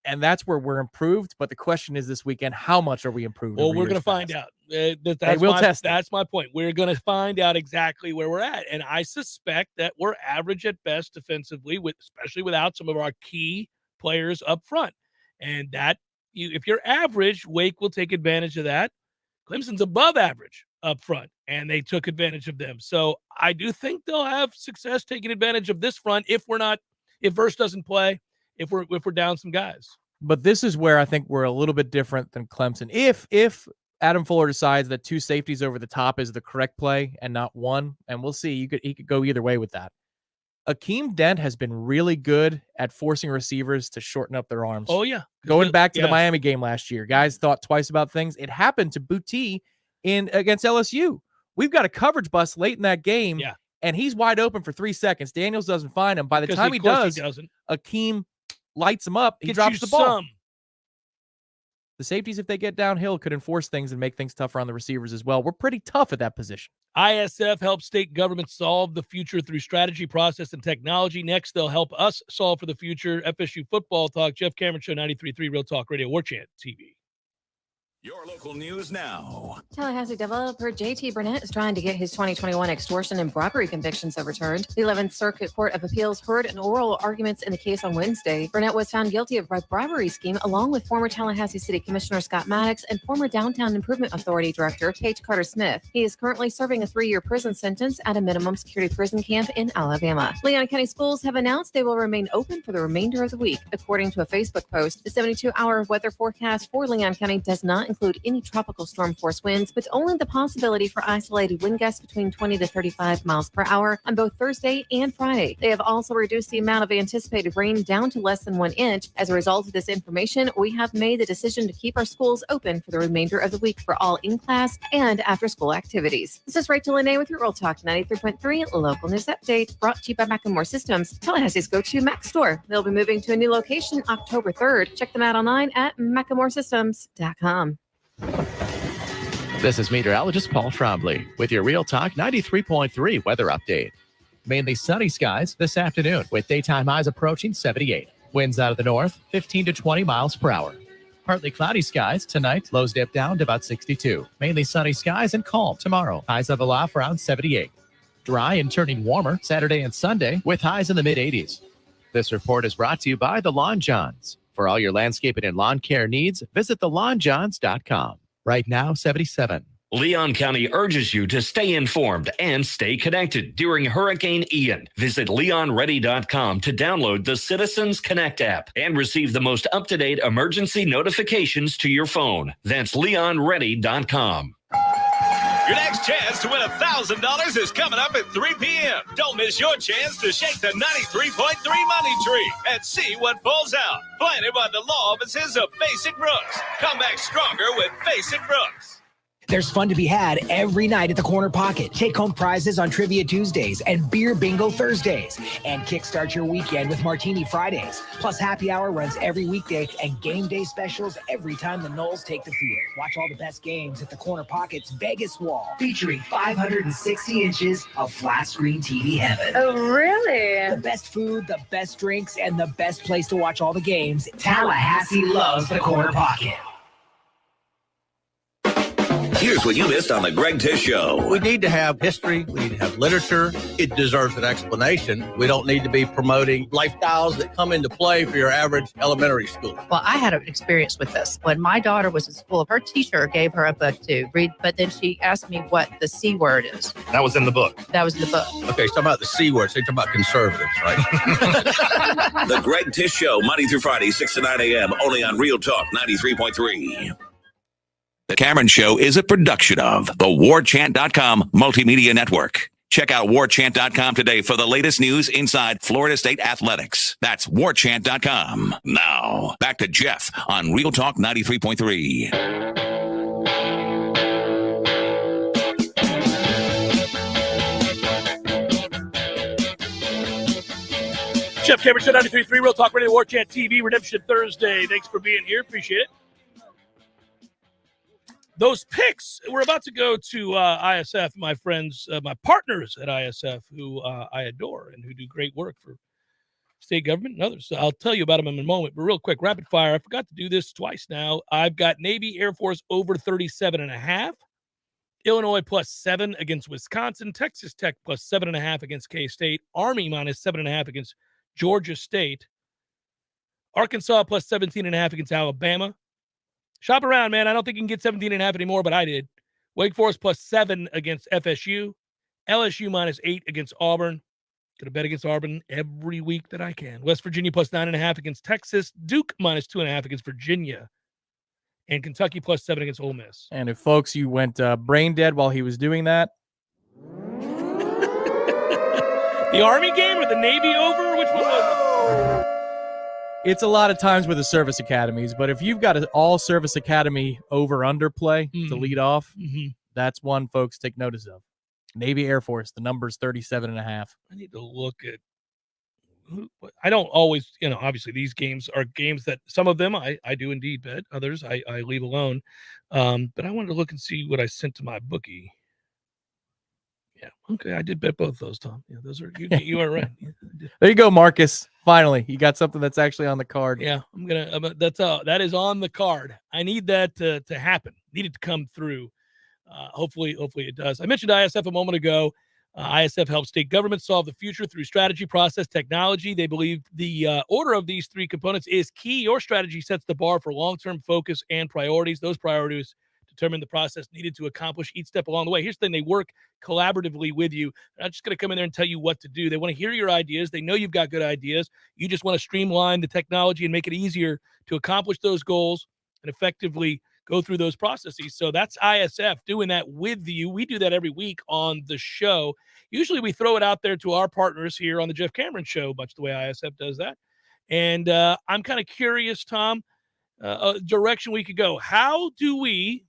[SPEAKER 2] And that's where we're improved. But the question is this weekend, how much are we improved?
[SPEAKER 1] Well, we're going to find out. That's my point. We're going to find out exactly where we're at. And I suspect that we're average at best defensively, especially without some of our key players up front. And that if you're average, Wake will take advantage of that. Clemson's above average up front, and they took advantage of them. So I do think they'll have success taking advantage of this front if Verse doesn't play, if we're down some guys. But
[SPEAKER 2] this is where I think we're a little bit different than Clemson. If Adam Fuller decides that 2 safeties over the top is the correct play and not one, and we'll see, he could go either way with that. Akeem Dent has been really good at forcing receivers to shorten up their arms.
[SPEAKER 1] Oh, yeah.
[SPEAKER 2] Going back to the Miami game last year, guys thought twice about things. It happened to Boutte against LSU. We've got a coverage bust late in that game, and he's wide open for 3 seconds. Daniels doesn't find him. By the time he does, Akeem lights him up. He drops the ball. The safeties, if they get downhill, could enforce things and make things tougher on the receivers as well. We're pretty tough at that position.
[SPEAKER 1] ISF helps state governments solve the future through strategy, process, and technology. Next, they'll help us solve for the future. FSU Football Talk, Jeff Cameron Show, 93.3 Real Talk Radio, Warchant TV.
[SPEAKER 11] Your local news now.
[SPEAKER 12] Tallahassee developer J.T. Burnett is trying to get his 2021 extortion and robbery convictions overturned. The 11th Circuit Court of Appeals heard an oral arguments in the case on Wednesday. Burnett was found guilty of bribery scheme along with former Tallahassee City Commissioner Scott Maddox and former Downtown Improvement Authority Director Paige Carter-Smith. He is currently serving a 3-year prison sentence at a minimum security prison camp in Alabama. Leon County schools have announced they will remain open for the remainder of the week. According to a Facebook post, the 72-hour weather forecast for Leon County does not include any tropical storm force winds, but only the possibility for isolated wind gusts between 20 to 35 miles per hour on both Thursday and Friday. They have also reduced the amount of anticipated rain down to less than 1 inch. As a result of this information, we have made the decision to keep our schools open for the remainder of the week for all in-class and after-school activities. This is Rachel Lene with your Real Talk 93.3 Local News Update, brought to you by Macklemore Systems, Tallahassee's go-to Mac store. They'll be moving to a new location October 3rd. Check them out online at MacklemoreSystems.com.
[SPEAKER 13] This is meteorologist Paul Trombley with your Real Talk 93.3 weather update. Mainly sunny skies this afternoon with daytime highs approaching 78. Winds out of the north, 15 to 20 miles per hour. Partly cloudy skies tonight, lows dip down to about 62. Mainly sunny skies and calm tomorrow. Highs level off around 78. Dry and turning warmer Saturday and Sunday with highs in the mid-80s. This report is brought to you by The Lawn Johns. For all your landscaping and lawn care needs, visit thelawnjohns.com. Right now, 77.
[SPEAKER 8] Leon County urges you to stay informed and stay connected during Hurricane Ian. Visit leonready.com to download the Citizens Connect app and receive the most up-to-date emergency notifications to your phone. That's leonready.com.
[SPEAKER 14] Your next chance to win $1,000 is coming up at 3 p.m. Don't miss your chance to shake the 93.3 money tree and see what falls out. Planted by the law offices of Basic Brooks. Come back stronger with Basic Brooks.
[SPEAKER 21] There's fun to be had every night at the Corner Pocket. Take home prizes on Trivia Tuesdays and Beer Bingo Thursdays. And kickstart your weekend with Martini Fridays. Plus happy hour runs every weekday and game day specials every time the Noles take the field. Watch all the best games at the Corner Pocket's Vegas wall, featuring 560 inches of flat screen TV heaven.
[SPEAKER 15] Oh, really?
[SPEAKER 21] The best food, the best drinks, and the best place to watch all the games. Tallahassee loves the Corner Pocket.
[SPEAKER 11] Here's what you missed on the Greg Tish Show.
[SPEAKER 16] We need to have history. We need to have literature. It deserves an explanation. We don't need to be promoting lifestyles that come into play for your average elementary school.
[SPEAKER 25] Well, I had an experience with this. When my daughter was in school, her teacher gave her a book to read, but then she asked me what the C word is.
[SPEAKER 16] That was in the book.
[SPEAKER 25] That was in the book.
[SPEAKER 16] Okay, so talking about the C word. So you're talking about conservatives, right?
[SPEAKER 11] The Greg Tish Show, Monday through Friday, 6 to 9 a.m., only on Real Talk 93.3. The Cameron Show is a production of the Warchant.com Multimedia Network. Check out Warchant.com today for the latest news inside Florida State athletics. That's Warchant.com. Now, back to Jeff on Real Talk 93.3.
[SPEAKER 1] Jeff Cameron Show 93.3, Real Talk Radio, Warchant TV, Redemption Thursday. Thanks for being here. Appreciate it. Those picks, we're about to go to ISF, my friends, my partners at ISF, who I adore and who do great work for state government and others. So I'll tell you about them in a moment. But real quick, rapid fire. I forgot to do this twice now. I've got Navy Air Force over 37.5. Illinois +7 against Wisconsin. Texas Tech +7.5 against K-State. Army -7.5 against Georgia State. Arkansas +17.5 against Alabama. Shop around, man. I don't think you can get 17.5 anymore, but I did. Wake Forest +7 against FSU. LSU -8 against Auburn. Going to bet against Auburn every week that I can. West Virginia +9.5 against Texas. Duke -2.5 against Virginia. And Kentucky +7 against Ole Miss.
[SPEAKER 2] And if, folks, you went brain dead while he was doing that.
[SPEAKER 1] The Army game or the Navy over? Which one was it?
[SPEAKER 2] It's a lot of times with the service academies, but if you've got an all-service academy over-under play to lead off, that's one, folks, take notice of. Navy Air Force, the number's 37.5.
[SPEAKER 1] I need to look at I don't always, obviously these games are games that some of them I do indeed bet. Others I leave alone. But I wanted to look and see what I sent to my bookie. Yeah. Okay. I did bet both those, Tom. Yeah, those are you are right. Yeah,
[SPEAKER 2] there you go, Marcus. Finally, you got something that's actually on the card.
[SPEAKER 1] Yeah, that is on the card. I need that to happen. Need it to come through. Hopefully it does. I mentioned ISF a moment ago. ISF helps state governments solve the future through strategy, process, technology. They believe the order of these three components is key. Your strategy sets the bar for long-term focus and priorities. Those priorities determine the process needed to accomplish each step along the way. Here's the thing. They work collaboratively with you. They're not just going to come in there and tell you what to do. They want to hear your ideas. They know you've got good ideas. You just want to streamline the technology and make it easier to accomplish those goals and effectively go through those processes. So that's ISF doing that with you. We do that every week on the show. Usually we throw it out there to our partners here on the Jeff Cameron Show, much the way ISF does that. And I'm kind of curious, Tom, direction we could go. How do we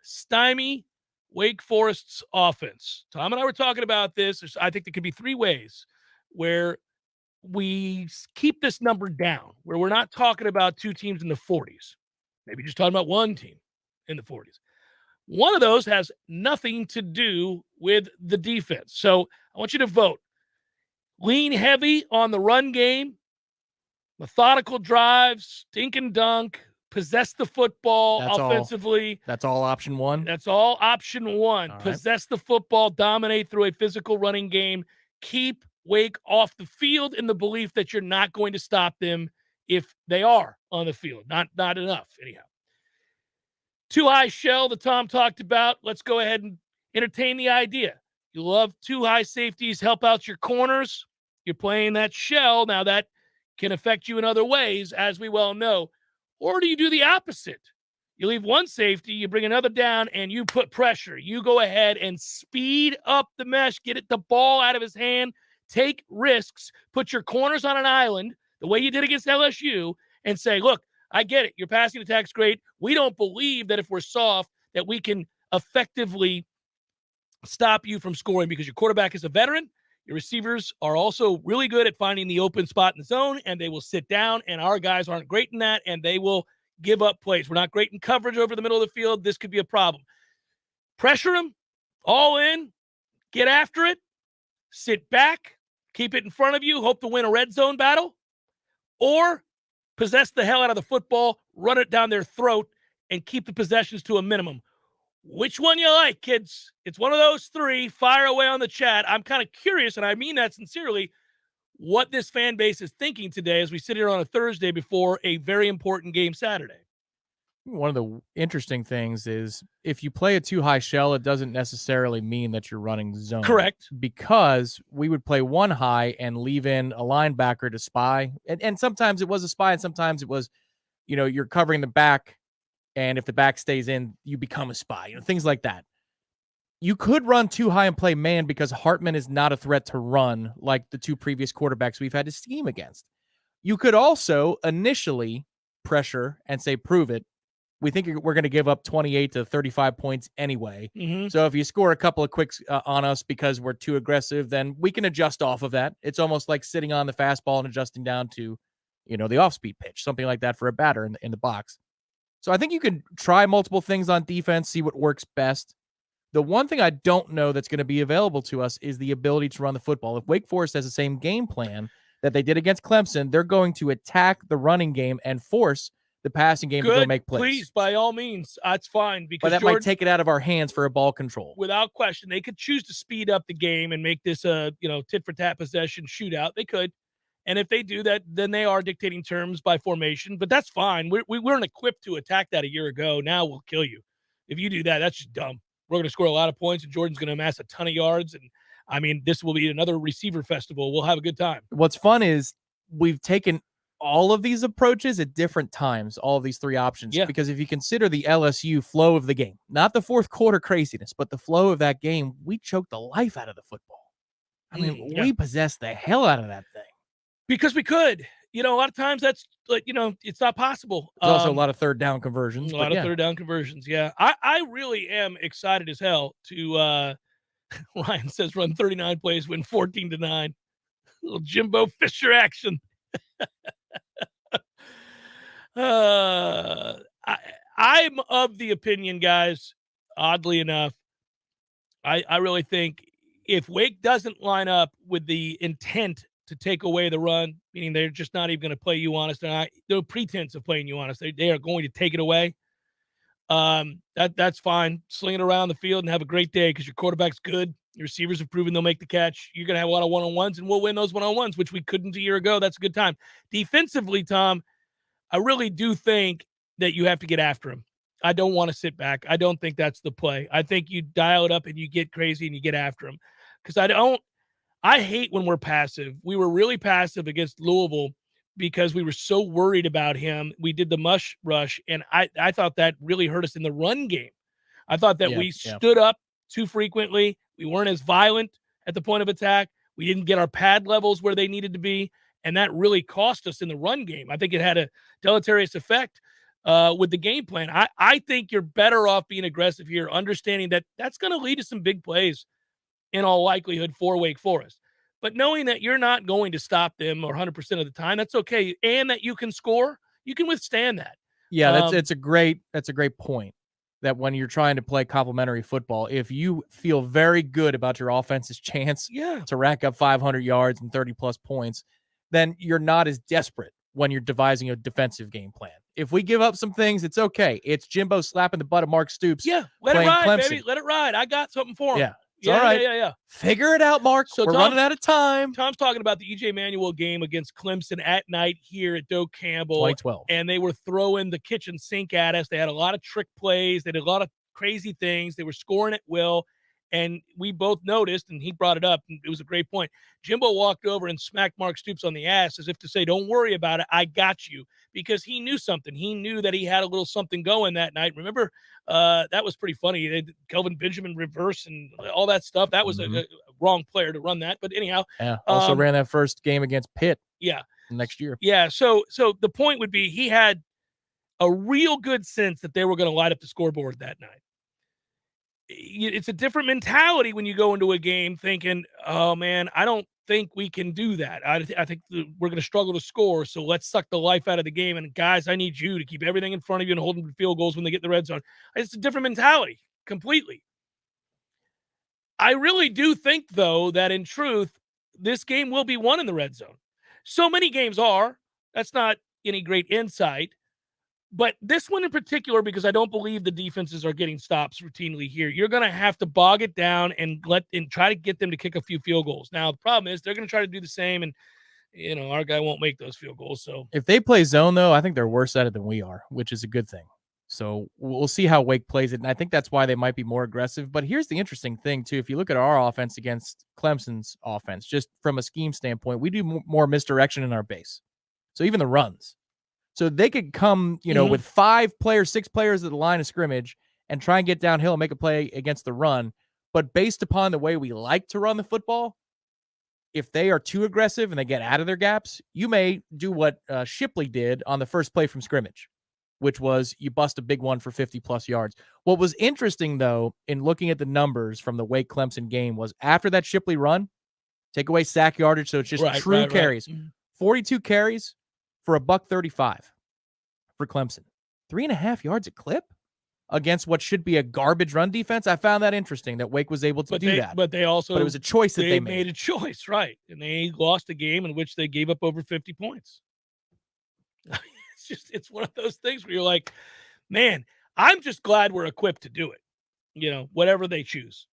[SPEAKER 1] stymie Wake Forest's offense? Tom and I were talking about this. I think there could be three ways where we keep this number down, where we're not talking about two teams in the 40s. Maybe just talking about one team in the 40s. One of those has nothing to do with the defense. So I want you to vote. Lean heavy on the run game, methodical drives, dink and dunk, possess the football offensively.
[SPEAKER 2] That's all option one?
[SPEAKER 1] That's all option one. All possess the football, dominate through a physical running game, keep Wake off the field in the belief that you're not going to stop them if they are on the field. Not enough, anyhow. Too high shell that Tom talked about. Let's go ahead and entertain the idea. You love too high safeties, help out your corners. You're playing that shell. Now that can affect you in other ways, as we well know. Or do you do the opposite? You leave one safety, you bring another down, and you put pressure. You go ahead and speed up the mesh, get the ball out of his hand, take risks, put your corners on an island, the way you did against LSU, and say, look, I get it. Your passing attack's great. We don't believe that if we're soft that we can effectively stop you from scoring because your quarterback is a veteran. Your receivers are also really good at finding the open spot in the zone, and they will sit down, and our guys aren't great in that, and they will give up plays. We're not great in coverage over the middle of the field. This could be a problem. Pressure them, all in, get after it, sit back, keep it in front of you, hope to win a red zone battle, or possess the hell out of the football, run it down their throat, and keep the possessions to a minimum. Which one you like, kids? It's one of those three. Fire away on the chat. I'm kind of curious, and I mean that sincerely, what this fan base is thinking today as we sit here on a Thursday before a very important game Saturday.
[SPEAKER 2] One of the interesting things is if you play a too high shell, it doesn't necessarily mean that you're running zone.
[SPEAKER 1] Correct.
[SPEAKER 2] Because we would play one high and leave in a linebacker to spy. And sometimes it was a spy, and sometimes it was, you're covering the back, and if the back stays in, you become a spy. Things like that. You could run too high and play man because Hartman is not a threat to run like the two previous quarterbacks we've had to scheme against. You could also initially pressure and say, prove it. We think we're going to give up 28 to 35 points anyway.
[SPEAKER 1] Mm-hmm.
[SPEAKER 2] So if you score a couple of quicks on us because we're too aggressive, then we can adjust off of that. It's almost like sitting on the fastball and adjusting down to, the off-speed pitch, something like that for a batter in the box. So I think you can try multiple things on defense, see what works best. The one thing I don't know that's going to be available to us is the ability to run the football. If Wake Forest has the same game plan that they did against Clemson, they're going to attack the running game and force the passing game to go make plays.
[SPEAKER 1] Please, by all means, that's fine. Because
[SPEAKER 2] but that might take it out of our hands for a ball control.
[SPEAKER 1] Without question, they could choose to speed up the game and make this a tit-for-tat possession shootout. They could. And if they do that, then they are dictating terms by formation. But that's fine. We weren't equipped to attack that a year ago. Now we'll kill you. If you do that, that's just dumb. We're going to score a lot of points, and Jordan's going to amass a ton of yards. And, this will be another receiver festival. We'll have a good time.
[SPEAKER 2] What's fun is we've taken all of these approaches at different times, all of these three options.
[SPEAKER 1] Yeah.
[SPEAKER 2] Because if you consider the LSU flow of the game, not the fourth quarter craziness, but the flow of that game, we choked the life out of the football. We possessed the hell out of that thing.
[SPEAKER 1] Because we could. A lot of times that's it's not possible.
[SPEAKER 2] There's also a lot of third down conversions.
[SPEAKER 1] A lot of third down conversions. Yeah. I really am excited as hell to Ryan says run 39 plays, win 14-9. Little Jimbo Fisher action. I'm of the opinion, guys, oddly enough, I really think if Wake doesn't line up with the intent to take away the run, meaning they're just not even going to play you honest. They're not, no pretense of playing you honest. They are going to take it away. That's fine. Sling it around the field and have a great day because your quarterback's good. Your receivers have proven they'll make the catch. You're going to have a lot of one-on-ones, and we'll win those one-on-ones, which we couldn't a year ago. That's a good time. Defensively, Tom, I really do think that you have to get after him. I don't want to sit back. I don't think that's the play. I think you dial it up and you get crazy and you get after him because I hate when we're passive. We were really passive against Louisville because we were so worried about him. We did the mush rush, and I thought that really hurt us in the run game. I thought that we stood up too frequently. We weren't as violent at the point of attack. We didn't get our pad levels where they needed to be, and that really cost us in the run game. I think it had a deleterious effect with the game plan. I think you're better off being aggressive here, understanding that that's going to lead to some big plays in all likelihood for Wake Forest. But knowing that you're not going to stop them or 100% of the time, that's okay. And that you can score, you can withstand that.
[SPEAKER 2] Yeah, that's a great point. That when you're trying to play complementary football, if you feel very good about your offense's chance to rack up 500 yards and 30-plus points, then you're not as desperate when you're devising a defensive game plan. If we give up some things, it's okay. It's Jimbo slapping the butt of Mark Stoops.
[SPEAKER 1] Yeah, let it ride,
[SPEAKER 2] Clemson.
[SPEAKER 1] baby. Let it ride. I got something for him.
[SPEAKER 2] Yeah, It's all right.
[SPEAKER 1] Yeah.
[SPEAKER 2] Figure it out, Mark. We're running out of time.
[SPEAKER 1] Tom's talking about the E.J. Manuel game against Clemson at night here at Doak Campbell.
[SPEAKER 2] 2012.
[SPEAKER 1] And they were throwing the kitchen sink at us. They had a lot of trick plays. They did a lot of crazy things. They were scoring at will. And we both noticed, and he brought it up, and it was a great point. Jimbo walked over and smacked Mark Stoops on the ass as if to say, don't worry about it, I got you. Because he knew something. He knew that he had a little something going that night. Remember, that was pretty funny. Kelvin Benjamin reverse and all that stuff. That was a wrong player to run that. But anyhow.
[SPEAKER 2] Yeah, also ran that first game against Pitt.
[SPEAKER 1] Yeah.
[SPEAKER 2] Next year.
[SPEAKER 1] Yeah, so the point would be he had a real good sense that they were going to light up the scoreboard that night. It's a different mentality when you go into a game thinking, oh, man, I don't think we can do that. I think we're going to struggle to score, so let's suck the life out of the game. And, guys, I need you to keep everything in front of you and hold them to field goals when they get in the red zone. It's a different mentality completely. I really do think, though, that in truth, this game will be won in the red zone. So many games are. That's not any great insight. But this one in particular, because I don't believe the defenses are getting stops routinely here, you're going to have to bog it down and try to get them to kick a few field goals. Now, the problem is they're going to try to do the same, and our guy won't make those field goals. So
[SPEAKER 2] if they play zone, though, I think they're worse at it than we are, which is a good thing. So we'll see how Wake plays it, and I think that's why they might be more aggressive. But here's the interesting thing, too. If you look at our offense against Clemson's offense, just from a scheme standpoint, we do more misdirection in our base. So even the runs. So they could come, with 5 players, 6 players at the line of scrimmage and try and get downhill and make a play against the run. But based upon the way we like to run the football, if they are too aggressive and they get out of their gaps, you may do what Shipley did on the first play from scrimmage, which was you bust a big one for 50-plus yards. What was interesting, though, in looking at the numbers from the Wake Clemson game was after that Shipley run, take away sack yardage, so it's just true carries. 42 carries for $135 for Clemson. 3.5 yards a clip against what should be a garbage run defense. I found that interesting that Wake was able to do that.
[SPEAKER 1] But it was
[SPEAKER 2] a choice that they made.
[SPEAKER 1] They made a choice, right? And they lost a game in which they gave up over 50 points. It's one of those things where you're like, man, I'm just glad we're equipped to do it. Whatever they choose.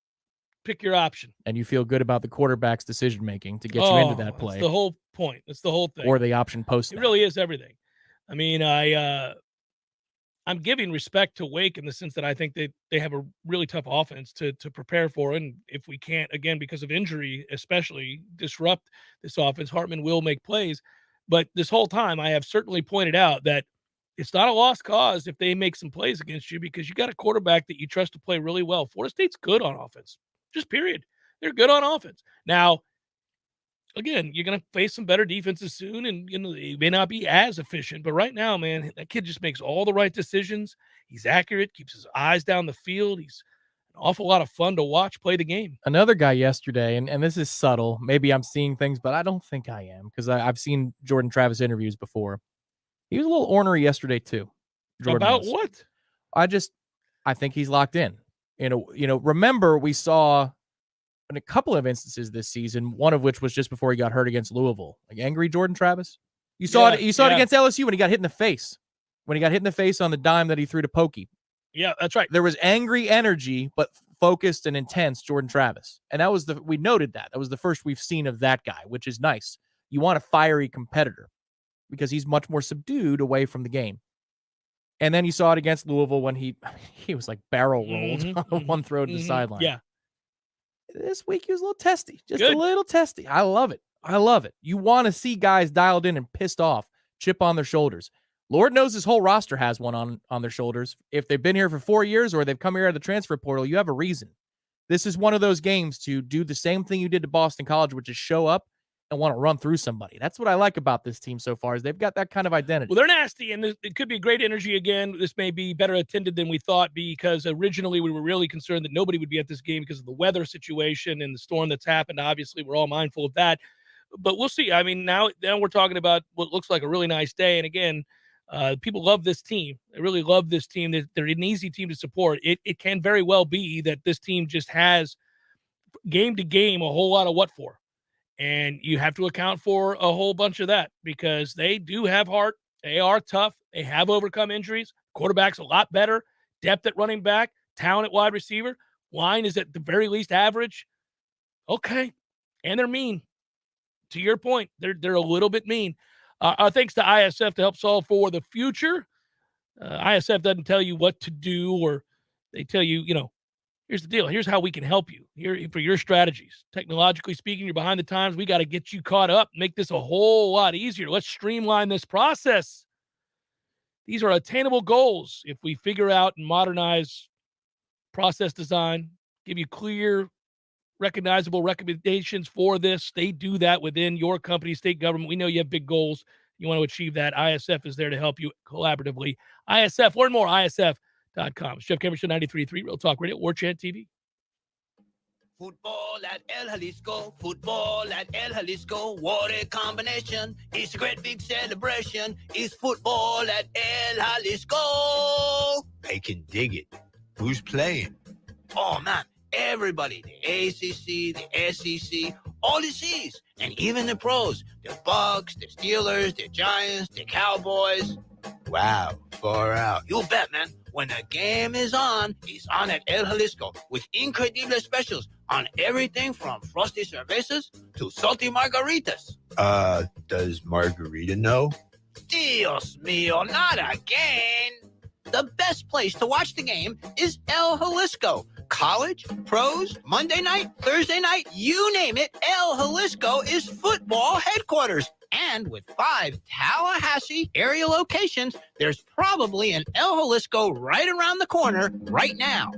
[SPEAKER 1] Pick your option.
[SPEAKER 2] And you feel good about the quarterback's decision-making to get you into that play.
[SPEAKER 1] That's the whole point. That's the whole thing.
[SPEAKER 2] Or the option post.
[SPEAKER 1] It really is everything. I mean, I'm giving respect to Wake in the sense that I think they have a really tough offense to prepare for. And if we can't, again, because of injury, especially disrupt this offense, Hartman will make plays. But this whole time, I have certainly pointed out that it's not a lost cause if they make some plays against you because you got a quarterback that you trust to play really well. Florida State's good on offense. Just period. They're good on offense. Now, again, you're going to face some better defenses soon, and they may not be as efficient. But right now, man, that kid just makes all the right decisions. He's accurate, keeps his eyes down the field. He's an awful lot of fun to watch play the game.
[SPEAKER 2] Another guy yesterday, and this is subtle. Maybe I'm seeing things, but I don't think I am because I've seen Jordan Travis interviews before. He was a little ornery yesterday too. Jordan
[SPEAKER 1] About
[SPEAKER 2] was.
[SPEAKER 1] What?
[SPEAKER 2] I think he's locked in. Remember we saw in a couple of instances this season, one of which was just before he got hurt against Louisville. Like angry Jordan Travis. You saw it against LSU when he got hit in the face. When he got hit in the face on the dime that he threw to Pokey.
[SPEAKER 1] Yeah, that's right.
[SPEAKER 2] There was angry energy, but focused and intense Jordan Travis. And we noted that. That was the first we've seen of that guy, which is nice. You want a fiery competitor because he's much more subdued away from the game. And then you saw it against Louisville when he was like barrel rolled on one throw to the sideline.
[SPEAKER 1] Yeah.
[SPEAKER 2] This week he was a little testy, a little testy. I love it. You want to see guys dialed in and pissed off, chip on their shoulders. Lord knows this whole roster has one on their shoulders. If they've been here for 4 years or they've come here out of the transfer portal, you have a reason. This is one of those games to do the same thing you did to Boston College, which is show up and want to run through somebody. That's what I like about this team so far is they've got that kind of identity.
[SPEAKER 1] Well, they're nasty, and it could be great energy again. This may be better attended than we thought because originally we were really concerned that nobody would be at this game because of the weather situation and the storm that's happened. Obviously, we're all mindful of that. But we'll see. I mean, now we're talking about what looks like a really nice day. And again, people love this team. They really love this team. They're an easy team to support. It can very well be that this team just has game to game a whole lot of what for. And you have to account for a whole bunch of that because they do have heart. They are tough. They have overcome injuries. Quarterback's a lot better. Depth at running back. Talent at wide receiver. Wine is at the very least average. Okay. And they're mean. To your point, they're a little bit mean. Thanks to ISF to help solve for the future. ISF doesn't tell you what to do, or they tell you, here's the deal. Here's how we can help you here for your strategies. Technologically speaking, you're behind the times. We got to get you caught up, make this a whole lot easier. Let's streamline this process. These are attainable goals if we figure out and modernize process design, give you clear, recognizable recommendations for this. They do that within your company, state government. We know you have big goals. You want to achieve that. ISF is there to help you collaboratively. ISF, learn more, ISF.com. It's Jeff Cameron Show 93.3 Real Talk Radio, Warchant TV.
[SPEAKER 5] Football at El Jalisco, football at El Jalisco, what a combination. It's a great big celebration. It's football at El Jalisco. I can dig it. Who's playing? Oh, man, everybody. The ACC, the SEC, all the C's, and even the pros. The Bucks, the Steelers, the Giants, the Cowboys. Wow, far out. You bet, man. When the game is on, it's on at El Jalisco with incredible specials on everything from frosty cervezas to salty margaritas. Does Margarita know? Dios mío, not again. The best place to watch the game is El Jalisco. College, pros, Monday night, Thursday night, you name it, El Jalisco is football headquarters. And with 5 Tallahassee area locations, there's probably an El Jalisco right around the corner right now.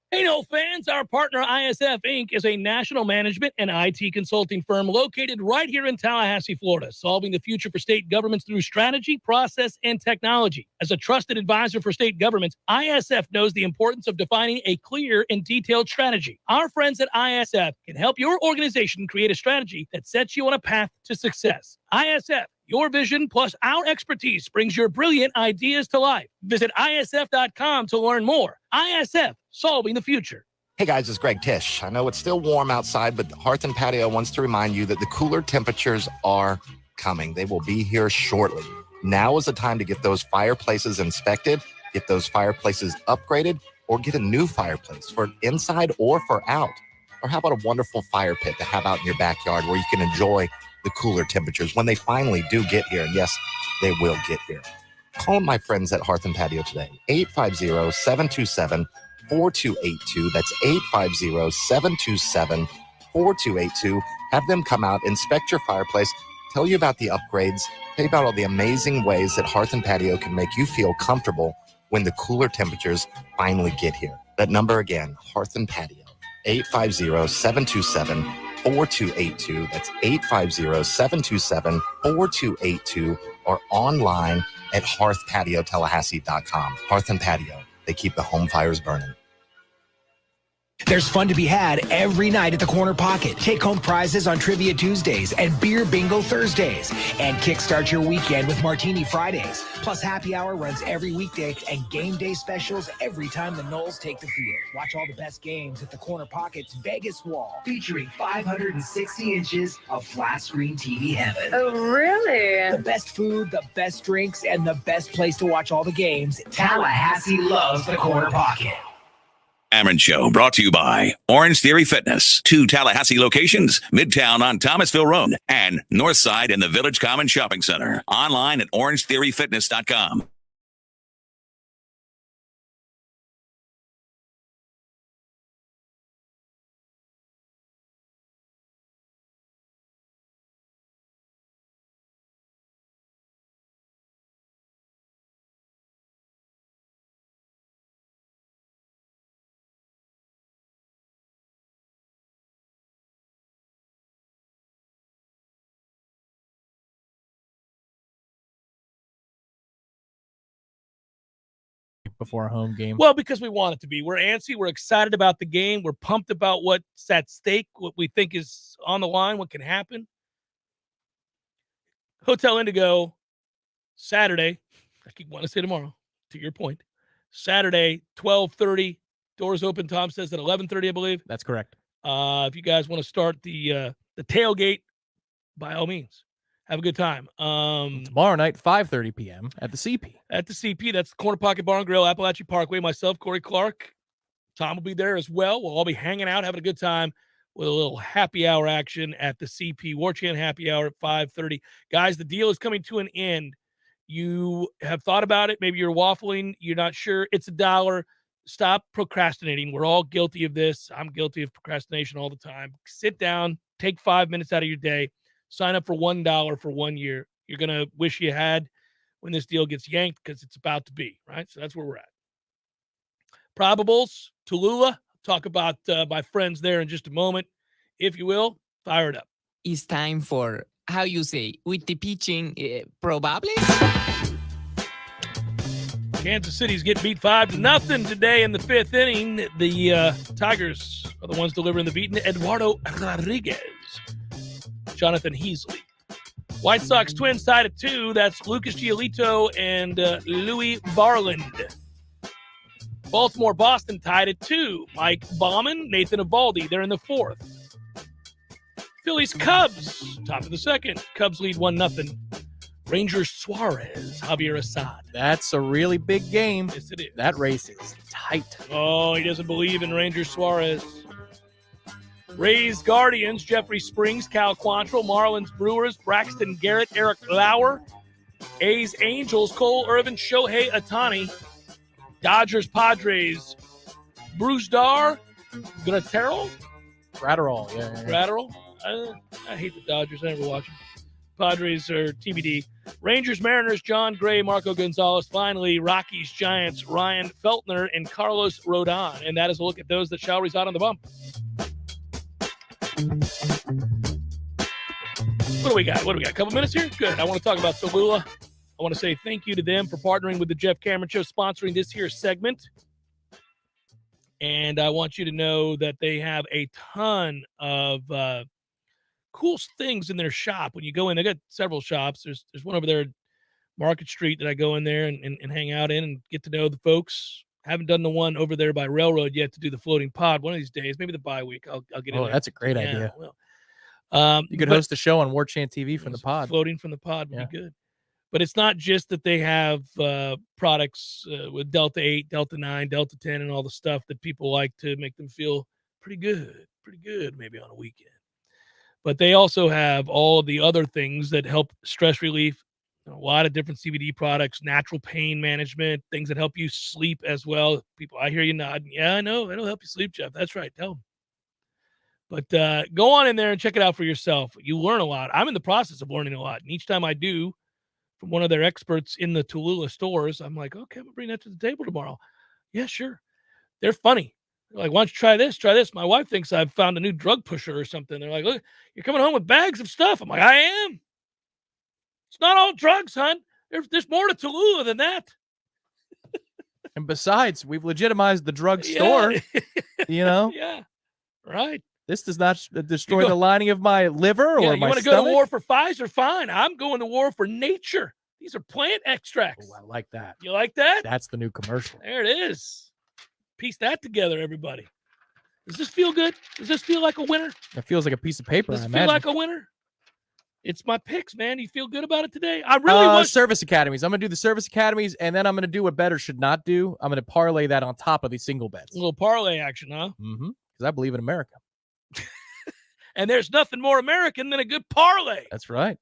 [SPEAKER 1] Hey, no fans, our partner ISF Inc. is a national management and IT consulting firm located right here in Tallahassee, Florida, solving the future for state governments through strategy, process, and technology. As a trusted advisor for state governments, ISF knows the importance of defining a clear and detailed strategy. Our friends at ISF can help your organization create a strategy that sets you on a path to success. ISF, your vision plus our expertise brings your brilliant ideas to life. Visit ISF.com to learn more. ISF, solving the future.
[SPEAKER 3] Hey guys, it's Greg Tish. I know it's still warm outside, but Hearth and Patio wants to remind you that the cooler temperatures are coming. They will be here shortly. Now is the time to get those fireplaces inspected, get those fireplaces upgraded, or get a new fireplace for inside or for out. Or how about a wonderful fire pit to have out in your backyard where you can enjoy the cooler temperatures when they finally do get here. And yes, they will get here. Call my friends at Hearth and Patio today, 850-727-4282. That's 850-727-4282. Have them come out, inspect your fireplace, tell you about the upgrades, tell you about all the amazing ways that Hearth and Patio can make you feel comfortable when the cooler temperatures finally get here. That number again, Hearth and Patio, 850-727-4282. That's 850-727-4282 or online at hearthpatiotallahassee.com. Hearth and Patio, they keep the home fires burning.
[SPEAKER 21] There's fun to be had every night at the Corner Pocket. Take home prizes on Trivia Tuesdays and Beer Bingo Thursdays. And kickstart your weekend with Martini Fridays. Plus happy hour runs every weekday and game day specials every time the Noles take the field. Watch all the best games at the Corner Pocket's Vegas wall, featuring 560 inches of flat screen TV heaven.
[SPEAKER 12] Oh, really?
[SPEAKER 21] The best food, the best drinks, and the best place to watch all the games. Tallahassee loves the Corner Pocket.
[SPEAKER 11] Cameron Show brought to you by Orange Theory Fitness. 2 Tallahassee locations, Midtown on Thomasville Road and Northside in the Village Common Shopping Center. Online at orangetheoryfitness.com.
[SPEAKER 2] Before a home game?
[SPEAKER 1] Well, because we want it to be. We're antsy. We're excited about the game. We're pumped about what's at stake, what we think is on the line, what can happen. Hotel Indigo, Saturday. I keep wanting to say tomorrow, to your point. Saturday, 12:30. Doors open, Tom says, at 11:30, I believe.
[SPEAKER 2] That's correct.
[SPEAKER 1] If you guys want to start the tailgate, by all means. Have a good time.
[SPEAKER 2] Tomorrow night, 5:30 p.m. at the CP.
[SPEAKER 1] At the CP, that's Corner Pocket Bar and Grill, Appalachia Parkway. Myself, Corey Clark, Tom will be there as well. We'll all be hanging out, having a good time with a little happy hour action at the CP Warchant happy hour at 5:30. Guys, the deal is coming to an end. You have thought about it. Maybe you're waffling. You're not sure. It's $1. Stop procrastinating. We're all guilty of this. I'm guilty of procrastination all the time. Sit down, take 5 minutes out of your day, sign up for $1 for 1 year. You're going to wish you had when this deal gets yanked because it's about to be, right? So that's where we're at. Probables, Tallulah. Talk about my friends there in just a moment. If you will, fire it up.
[SPEAKER 15] It's time for, how you say, with the pitching, probables?
[SPEAKER 1] Kansas City's getting beat 5-0 today in the 5th inning. The Tigers are the ones delivering the beating. Eduardo Rodriguez, Jonathan Heasley. White Sox Twins tied at 2. That's Lucas Giolito and Louis Varland. Baltimore Boston tied at 2. Mike Baumann, Nathan Eovaldi. They're in the 4th. Phillies Cubs, top of the 2nd. Cubs lead 1-0. Rangers Suarez, Javier Assad.
[SPEAKER 2] That's a really big game.
[SPEAKER 1] Yes, it is.
[SPEAKER 2] That race is tight.
[SPEAKER 1] Oh, he doesn't believe in Rangers Suarez. Rays Guardians, Jeffrey Springs, Cal Quantrill. Marlins Brewers, Braxton Garrett, Eric Lauer. A's Angels, Cole Irvin, Shohei Ohtani. Dodgers Padres, Bruce Dar, Gratterall.
[SPEAKER 2] Yeah.
[SPEAKER 1] Gratterall. I hate the Dodgers. I never watch them. Padres are TBD. Rangers Mariners, John Gray, Marco Gonzalez. Finally, Rockies Giants, Ryan Feltner and Carlos Rodon. And that is a look at those that shall reside on the bump. What do we got? A couple minutes here? Good. I want to talk about Tallulah. I want to say thank you to them for partnering with the Jeff Cameron Show, sponsoring this here segment. And I want you to know that they have a ton of cool things in their shop. When you go in, they got several shops. There's one over there at Market Street that I go in there and hang out in and get to know the folks. Haven't done the one over there by Railroad yet to do the floating pod. One of these days, maybe the bye week, I'll get in there.
[SPEAKER 2] That's a great idea.
[SPEAKER 1] Well,
[SPEAKER 2] you could host a show on Warchant TV from the pod.
[SPEAKER 1] Floating from the pod would be good. But it's not just that they have products with Delta 8, Delta 9, Delta 10, and all the stuff that people like to make them feel pretty good maybe on a weekend. But they also have all of the other things that help stress relief, a lot of different CBD products, natural pain management, things that help you sleep as well. People, I hear you nodding. Yeah, I know. It'll help you sleep, Jeff. That's right. Tell them. But go on in there and check it out for yourself. You learn a lot. I'm in the process of learning a lot. And each time I do, from one of their experts in the Tallulah stores, I'm like, okay, I'm going to bring that to the table tomorrow. Yeah, sure. They're funny. They're like, why don't you try this? Try this. My wife thinks I've found a new drug pusher or something. They're like, look, you're coming home with bags of stuff. I'm like, I am. It's not all drugs, hon. There's more to Tallulah than that.
[SPEAKER 2] And besides, we've legitimized the drug store,
[SPEAKER 1] Yeah, right.
[SPEAKER 2] This does not destroy the lining of my liver or my stomach.
[SPEAKER 1] You want to go to war for Pfizer? Fine. I'm going to war for nature. These are plant extracts.
[SPEAKER 2] Oh, I like that.
[SPEAKER 1] You like that?
[SPEAKER 2] That's the new commercial.
[SPEAKER 1] There it is. Piece that together, everybody. Does this feel good? Does this feel like a winner?
[SPEAKER 2] It feels like a piece of paper.
[SPEAKER 1] Does it feel like a winner? It's my picks, man. You feel good about it today? I really want
[SPEAKER 2] service academies. I'm going to do the service academies, and then I'm going to do what better should not do. I'm going to parlay that on top of these single bets.
[SPEAKER 1] A little parlay action, huh?
[SPEAKER 2] Mm-hmm. Because I believe in America.
[SPEAKER 1] And there's nothing more American than a good parlay.
[SPEAKER 2] That's right.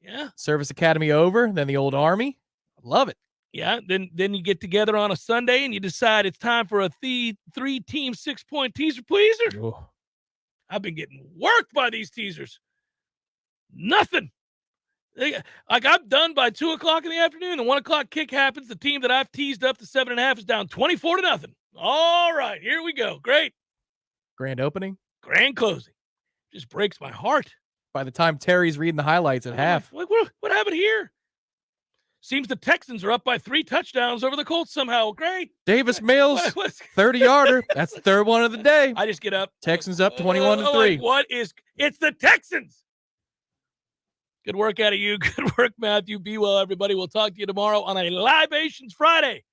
[SPEAKER 1] Yeah.
[SPEAKER 2] Service academy over, then the old Army. I love it.
[SPEAKER 1] Yeah. Then you get together on a Sunday and you decide it's time for a 3-team 6-point teaser pleaser.
[SPEAKER 2] Oh.
[SPEAKER 1] I've been getting worked by these teasers. Nothing. Like I'm done by 2:00 in the afternoon. The 1:00 kick happens. The team that I've teased up to 7.5 is down 24-0. All right, here we go. Great.
[SPEAKER 2] Grand opening.
[SPEAKER 1] Grand closing. Just breaks my heart.
[SPEAKER 2] By the time Terry's reading the highlights at half.
[SPEAKER 1] Like, what happened here? Seems the Texans are up by 3 touchdowns over the Colts somehow. Great.
[SPEAKER 2] Davis Mills, 30-yarder. That's the third one of the day.
[SPEAKER 1] I just get up.
[SPEAKER 2] Texans up 21-3.
[SPEAKER 1] Like, it's the Texans. Good work out of you. Good work, Matthew. Be well, everybody. We'll talk to you tomorrow on a Libations Friday.